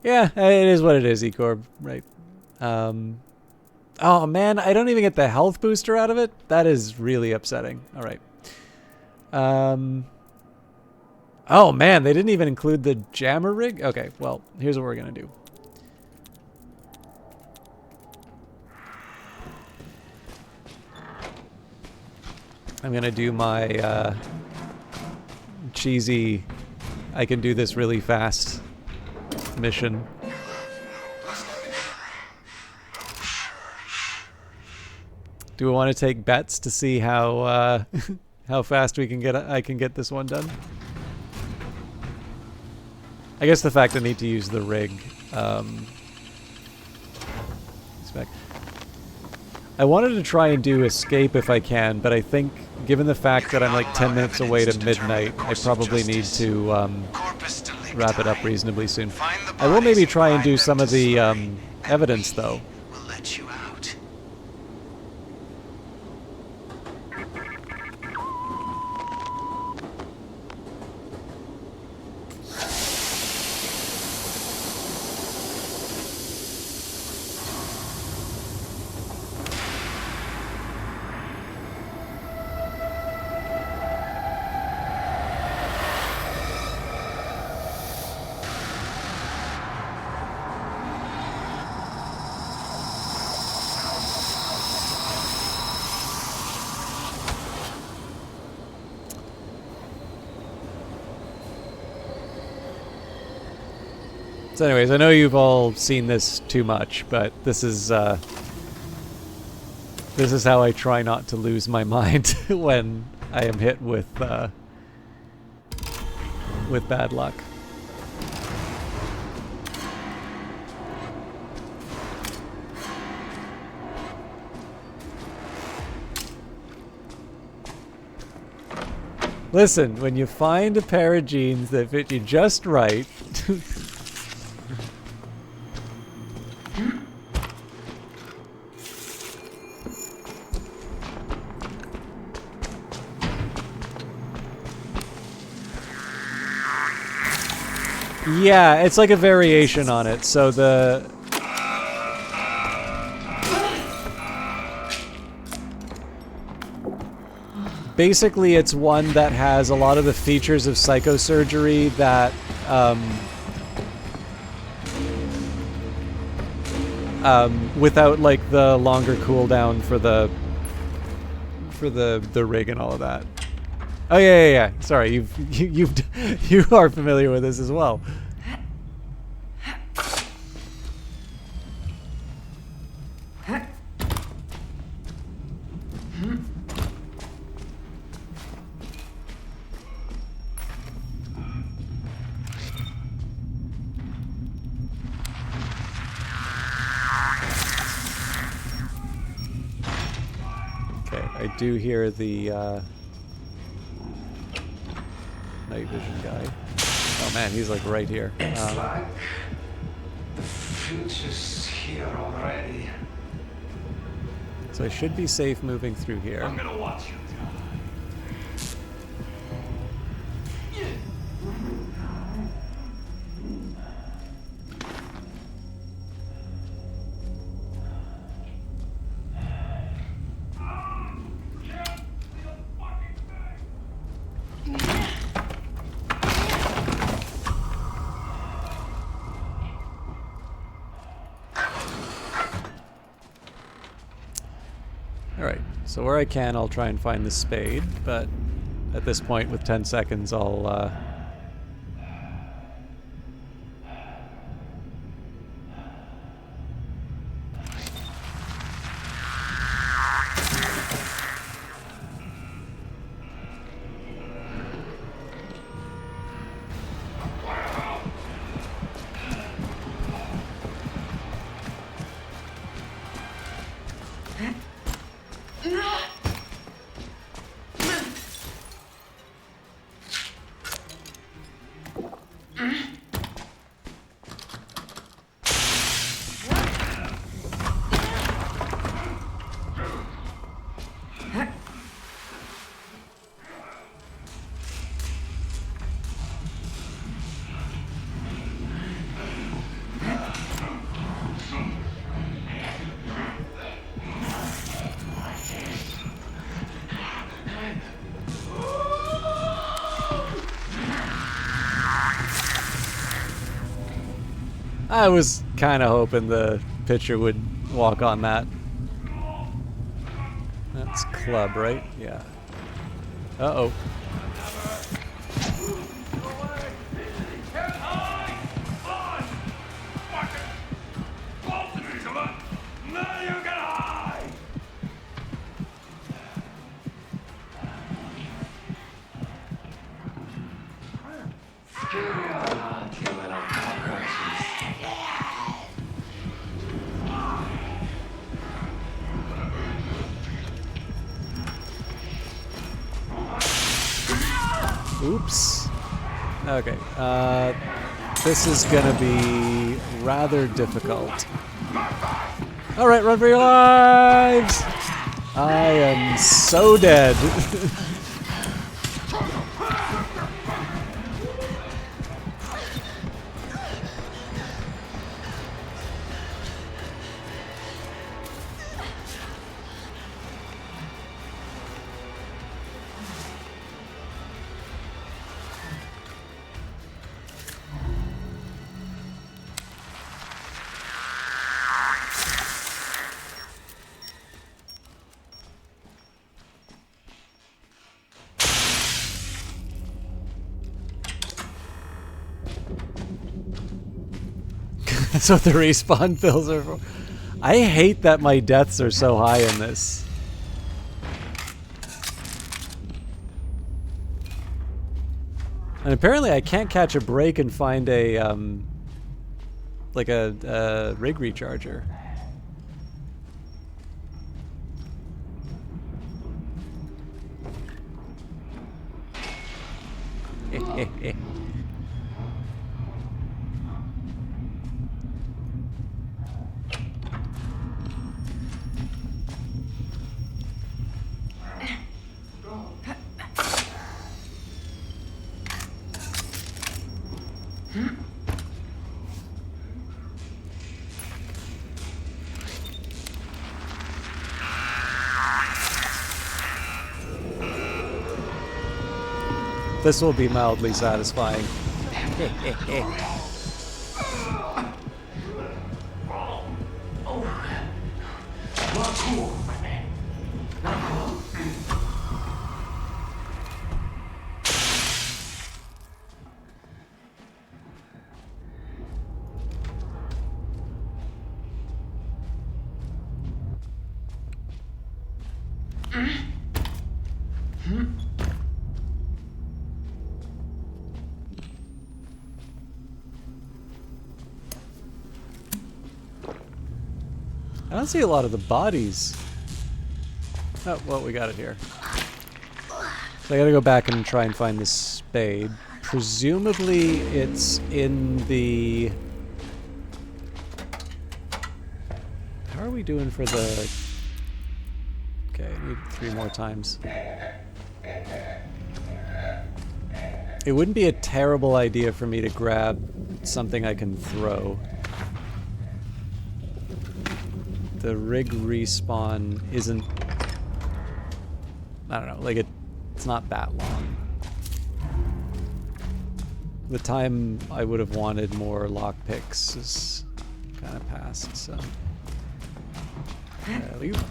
Yeah, it is what it is, Ecorb, right? Oh man, I don't even get the health booster out of it. That is really upsetting. All right. Oh man, they didn't even include the jammer rig? Okay, well, here's what we're gonna do. I'm gonna do my cheesy, I can do this really fast mission. Do we want to take bets to see how how fast we can I can get this one done? I guess the fact I need to use the rig. I wanted to try and do escape if I can, but I think given the fact that I'm like 10 minutes away to midnight, I probably need to wrap it up reasonably soon. I will maybe try and do some of the evidence though. We'll let you out. So anyways, I know you've all seen this too much, but this is how I try not to lose my mind when I am hit with bad luck. Listen, when you find a pair of jeans that fit you just right, Yeah, it's like a variation on it. So basically it's one that has a lot of the features of psychosurgery that without like the longer cooldown for the rig and all of that. Oh yeah. Sorry, you are familiar with this as well. Okay, I do hear the night vision guy. Oh man, he's like right here. It's like the future's here already. So I should be safe moving through here. I'm gonna watch you. Alright, so where I can, I'll try and find the spade, but at this point, with 10 seconds, I'll, I was kind of hoping the pitcher would walk on that. That's club, right? Yeah. Uh-oh. Oops. Okay, this is gonna be rather difficult. Alright, run for your lives! I am so dead. That's what the respawn pills are for. I hate that my deaths are so high in this. And apparently I can't catch a break and find a, like a rig recharger. This will be mildly satisfying. Not cool, my man. Not cool. I don't see a lot of the bodies. Oh, well, we got it here. So I gotta go back and try and find this spade. Presumably it's in the... How are we doing for the... Okay, I need 3 more times. It wouldn't be a terrible idea for me to grab something I can throw. The rig respawn isn't... I don't know, like it's not that long. The time I would have wanted more lockpicks is kind of past, so... Leave.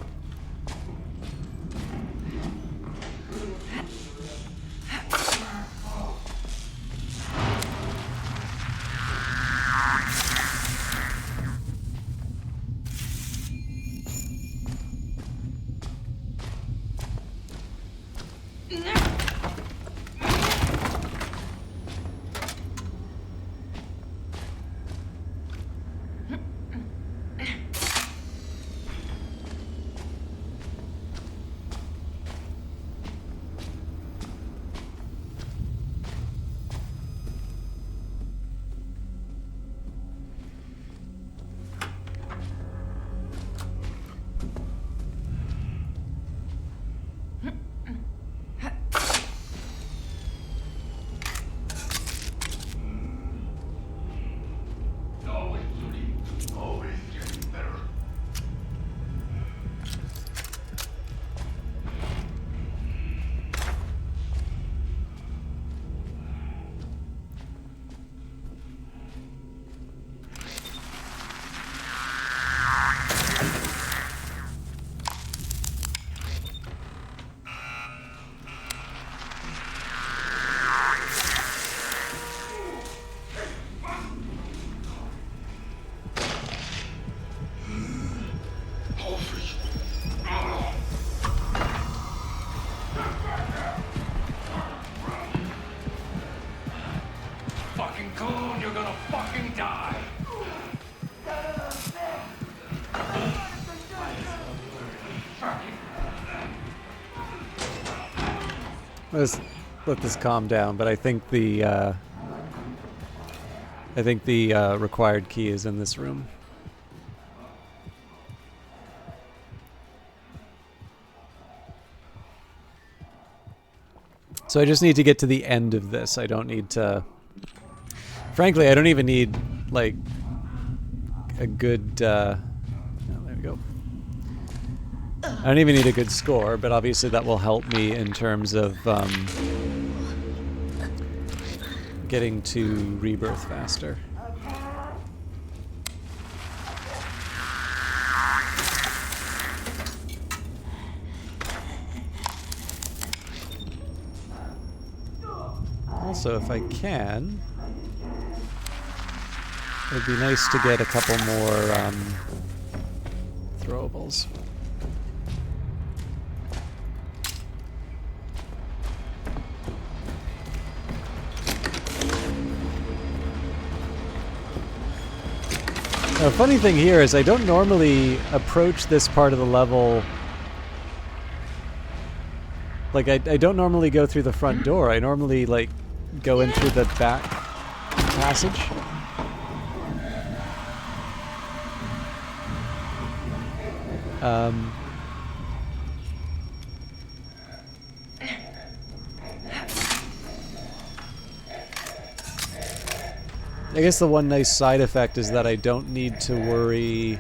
Fucking coon, you're gonna fucking die. Let's let this calm down, but I think the required key is in this room. So I just need to get to the end of this. I don't need to... Frankly, I don't even need, like, a good... oh, there we go. I don't even need a good score, but obviously that will help me in terms of getting to rebirth faster. Also, if I can, it would be nice to get a couple more throwables. The funny thing here is I don't normally approach this part of the level... Like, I don't normally go through the front door. I normally, like, go in through the back passage. I guess the one nice side effect is that I don't need to worry.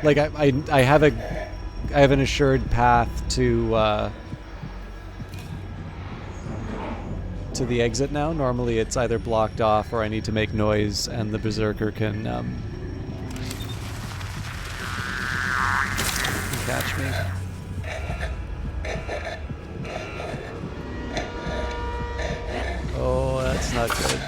Like I have an assured path to to the exit now. Normally it's either blocked off or I need to make noise and the berserker can catch me. Oh, that's not good.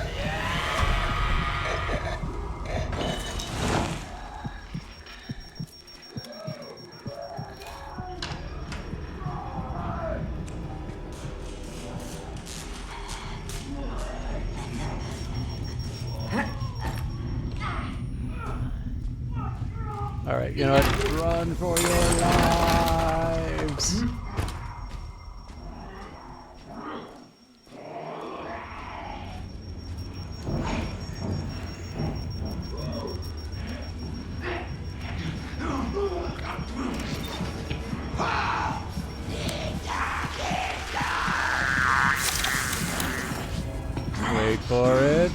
Alright, you know what? Run for your lives! Wait for it.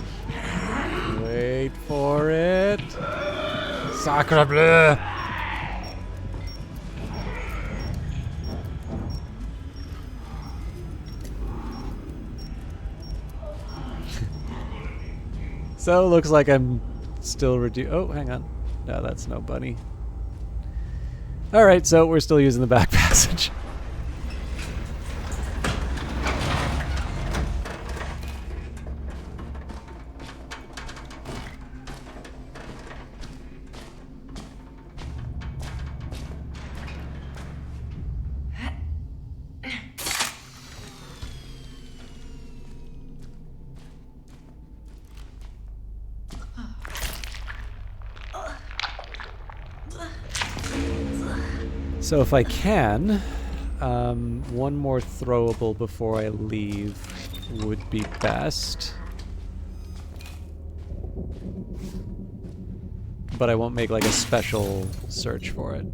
Wait for it. Sacre bleu! So looks like I'm still oh, hang on. No, that's no bunny. Alright, so we're still using the back passage. So if I can, one more throwable before I leave would be best. But I won't make like a special search for it.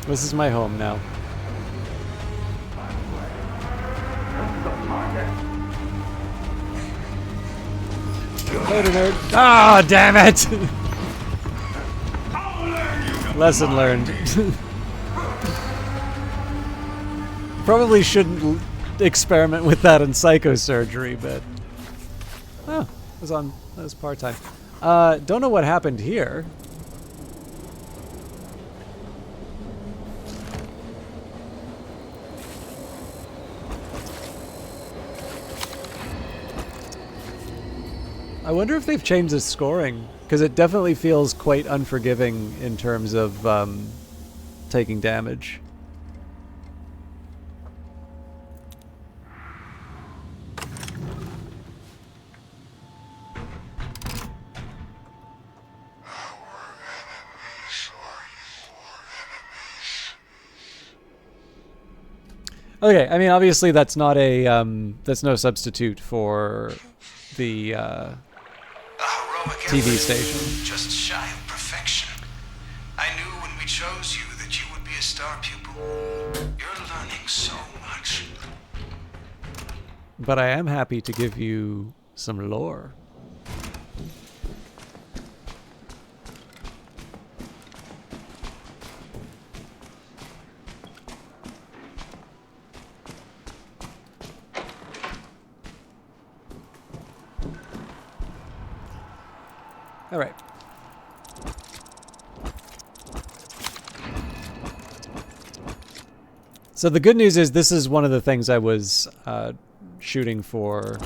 This is my home now. Later, nerd. Ah, damn it! Lesson learned. Probably shouldn't experiment with that in psychosurgery, but oh, that was part-time. Don't know what happened here. I wonder if they've changed the scoring, because it definitely feels quite unforgiving in terms of taking damage. Okay, I mean, obviously that's not a that's no substitute for the TV station. Just shy of perfection. I knew when we chose you that you would be a star pupil. You're learning so much. But I am happy to give you some lore. All right. So the good news is this is one of the things I was shooting for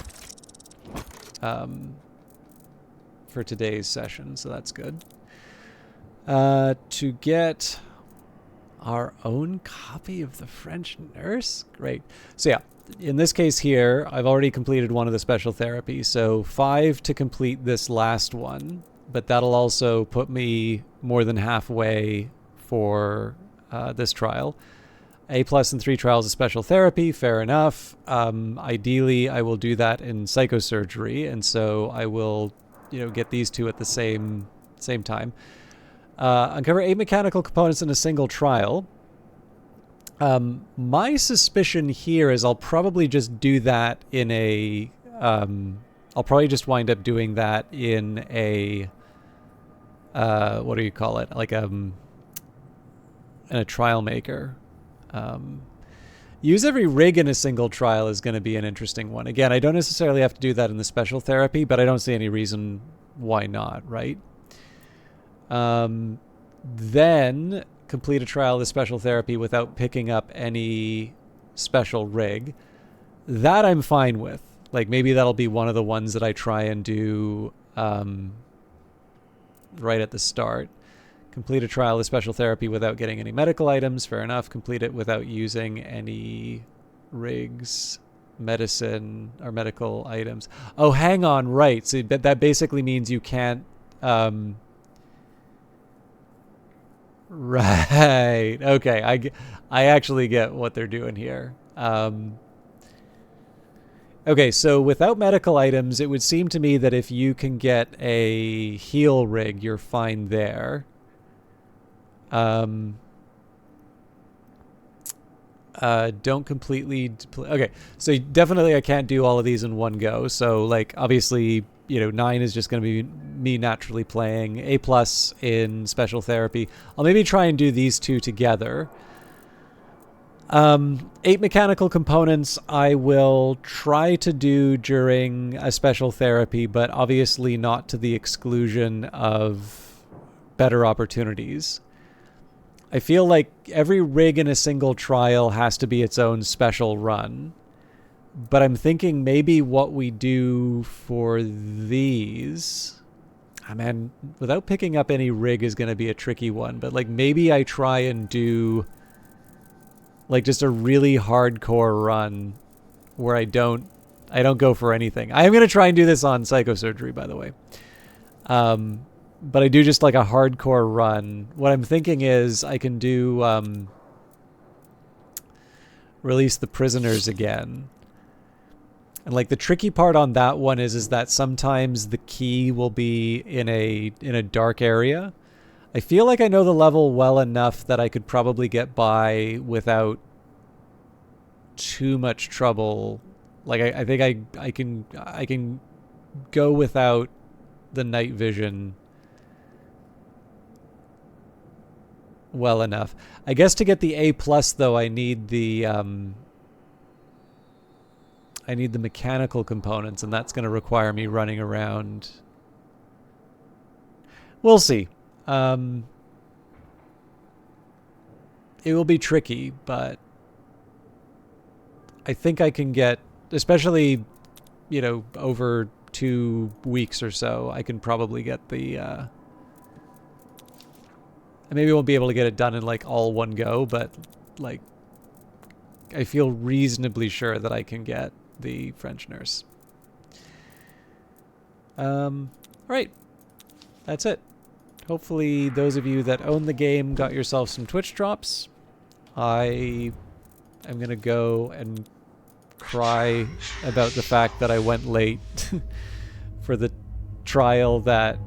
for today's session, so that's good. To get our own copy of the French Nurse? Great. So yeah, in this case here, I've already completed one of the special therapies, so 5 to complete this last one, but that'll also put me more than halfway for this trial. A+ in 3 trials of special therapy, fair enough. Ideally, I will do that in psychosurgery, and so I will, get these 2 at the same time. Uncover 8 mechanical components in a single trial. My suspicion here is I'll probably just do that in a... I'll probably just wind up doing that in a... what do you call it? Like in a trial maker. Use every rig in a single trial is going to be an interesting one. Again, I don't necessarily have to do that in the special therapy, but I don't see any reason why not, right? Then complete a trial of the special therapy without picking up any special rig. That I'm fine with. Like, maybe that'll be one of the ones that I try and do right at the start. Complete a trial of special therapy without getting any medical items. Fair enough. Complete it without using any rigs, medicine, or medical items. Oh, hang on. Right. So that basically means you can't... Right. Okay. I actually get what they're doing here. Okay, so without medical items, it would seem to me that if you can get a heal rig, you're fine there. Don't completely... Okay, so definitely I can't do all of these in one go. So, like, obviously, 9 is just going to be me naturally playing. A+ in special therapy. I'll maybe try and do these 2 together. 8 mechanical components I will try to do during a special therapy, but obviously not to the exclusion of better opportunities. I feel like every rig in a single trial has to be its own special run. But I'm thinking maybe what we do for these... Oh man, without picking up any rig is going to be a tricky one. But like maybe I try and do like just a really hardcore run where I don't go for anything. I am going to try and do this on psychosurgery, by the way. But I do just like a hardcore run. What I'm thinking is I can do release the prisoners again. And like the tricky part on that one is that sometimes the key will be in a dark area. I feel like I know the level well enough that I could probably get by without too much trouble. Like I think I can go without the night vision well enough. I guess to get the A+ though, I need the mechanical components, and that's going to require me running around. We'll see. It will be tricky, but I think I can get, especially, over 2 weeks or so, I can probably get the... I maybe won't be able to get it done in, like, all one go, but, like, I feel reasonably sure that I can get the French Nurse. Right. That's it. Hopefully those of you that own the game got yourself some Twitch drops. I am going to go and cry about the fact that I went late for the trial that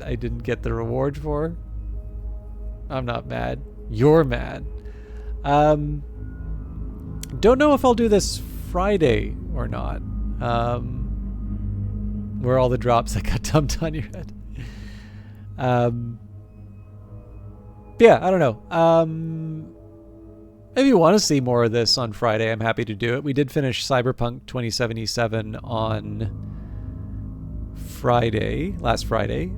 I didn't get the reward for. I'm not mad. You're mad. Don't know if I'll do this Friday or not. Where all the drops that got dumped on your head. Yeah, I don't know. If you want to see more of this on Friday, I'm happy to do it. We did finish Cyberpunk 2077 on Friday, last Friday.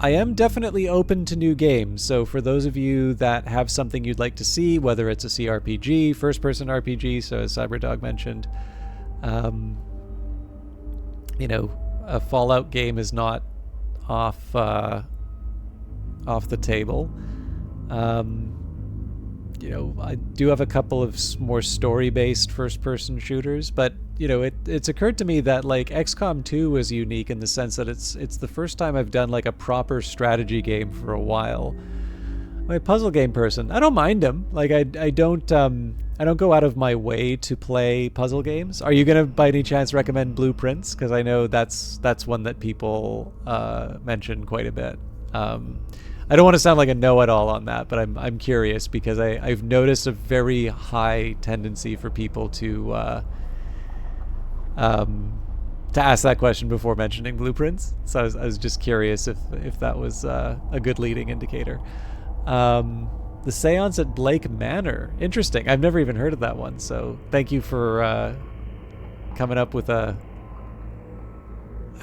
I am definitely open to new games, so for those of you that have something you'd like to see, whether it's a CRPG, first-person RPG, so as Cyberdog mentioned, you know, a Fallout game is not off the table. You know, I do have a couple of more story-based first-person shooters, but you know, it's occurred to me that like XCOM 2 was unique in the sense that it's the first time I've done like a proper strategy game for a while. I'm a puzzle game person. I don't mind them. Like I don't go out of my way to play puzzle games. Are you gonna by any chance recommend Blueprints? Because I know that's one that people mention quite a bit. I don't want to sound like a know-it-all on that, but I'm curious because I've noticed a very high tendency for people to ask that question before mentioning Blueprints. So I was just curious if that was a good leading indicator. The Seance at Blake Manor. Interesting. I've never even heard of that one. So thank you for coming up with a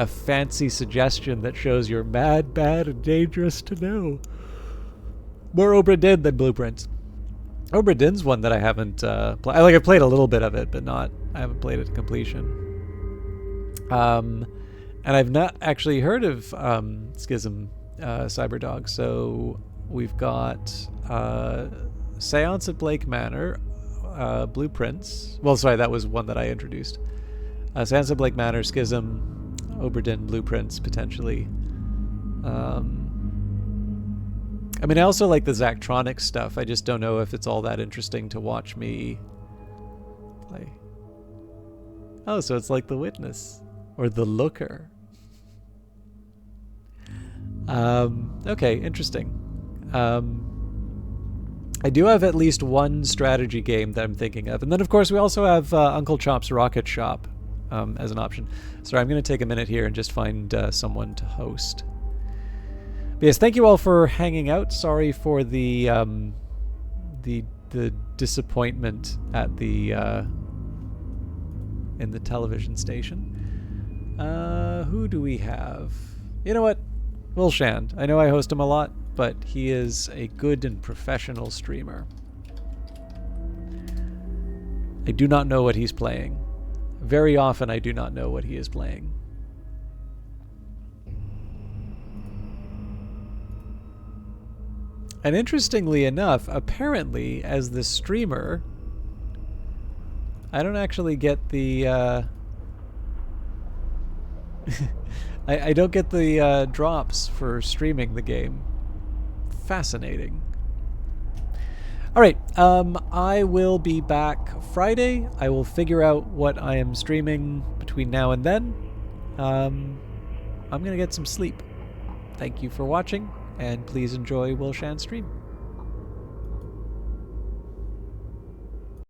fancy suggestion that shows you're mad, bad, and dangerous to know. More Obra Dinn than Blueprints. Obra Dinn's one that I haven't played. I've played a little bit of it, but I haven't played it to completion. And I've not actually heard of Schism Cyberdog. So we've got Seance at Blake Manor, Blueprints. Well, sorry, that was one that I introduced. Seance at Blake Manor, Schism, Obra Dinn, Blueprints, potentially. I mean, I also like the Zachtronics stuff. I just don't know if it's all that interesting to watch me play. Oh, so it's like The Witness or The Looker. Okay, interesting. I do have at least one strategy game that I'm thinking of. And then, of course, we also have Uncle Chop's Rocket Shop as an option. Sorry, I'm going to take a minute here and just find someone to host. But yes, thank you all for hanging out. Sorry for the disappointment at the in the television station. Who do we have? You know what? Will Shand. I know I host him a lot, but he is a good and professional streamer. I do not know what he's playing. Very often I do not know what he is playing. And interestingly enough, apparently as the streamer, I don't actually get the I don't get the drops for streaming the game. Fascinating. All right, I will be back Friday. I will figure out what I am streaming between now and then. I'm going to get some sleep. Thank you for watching, and please enjoy Will Shan's stream.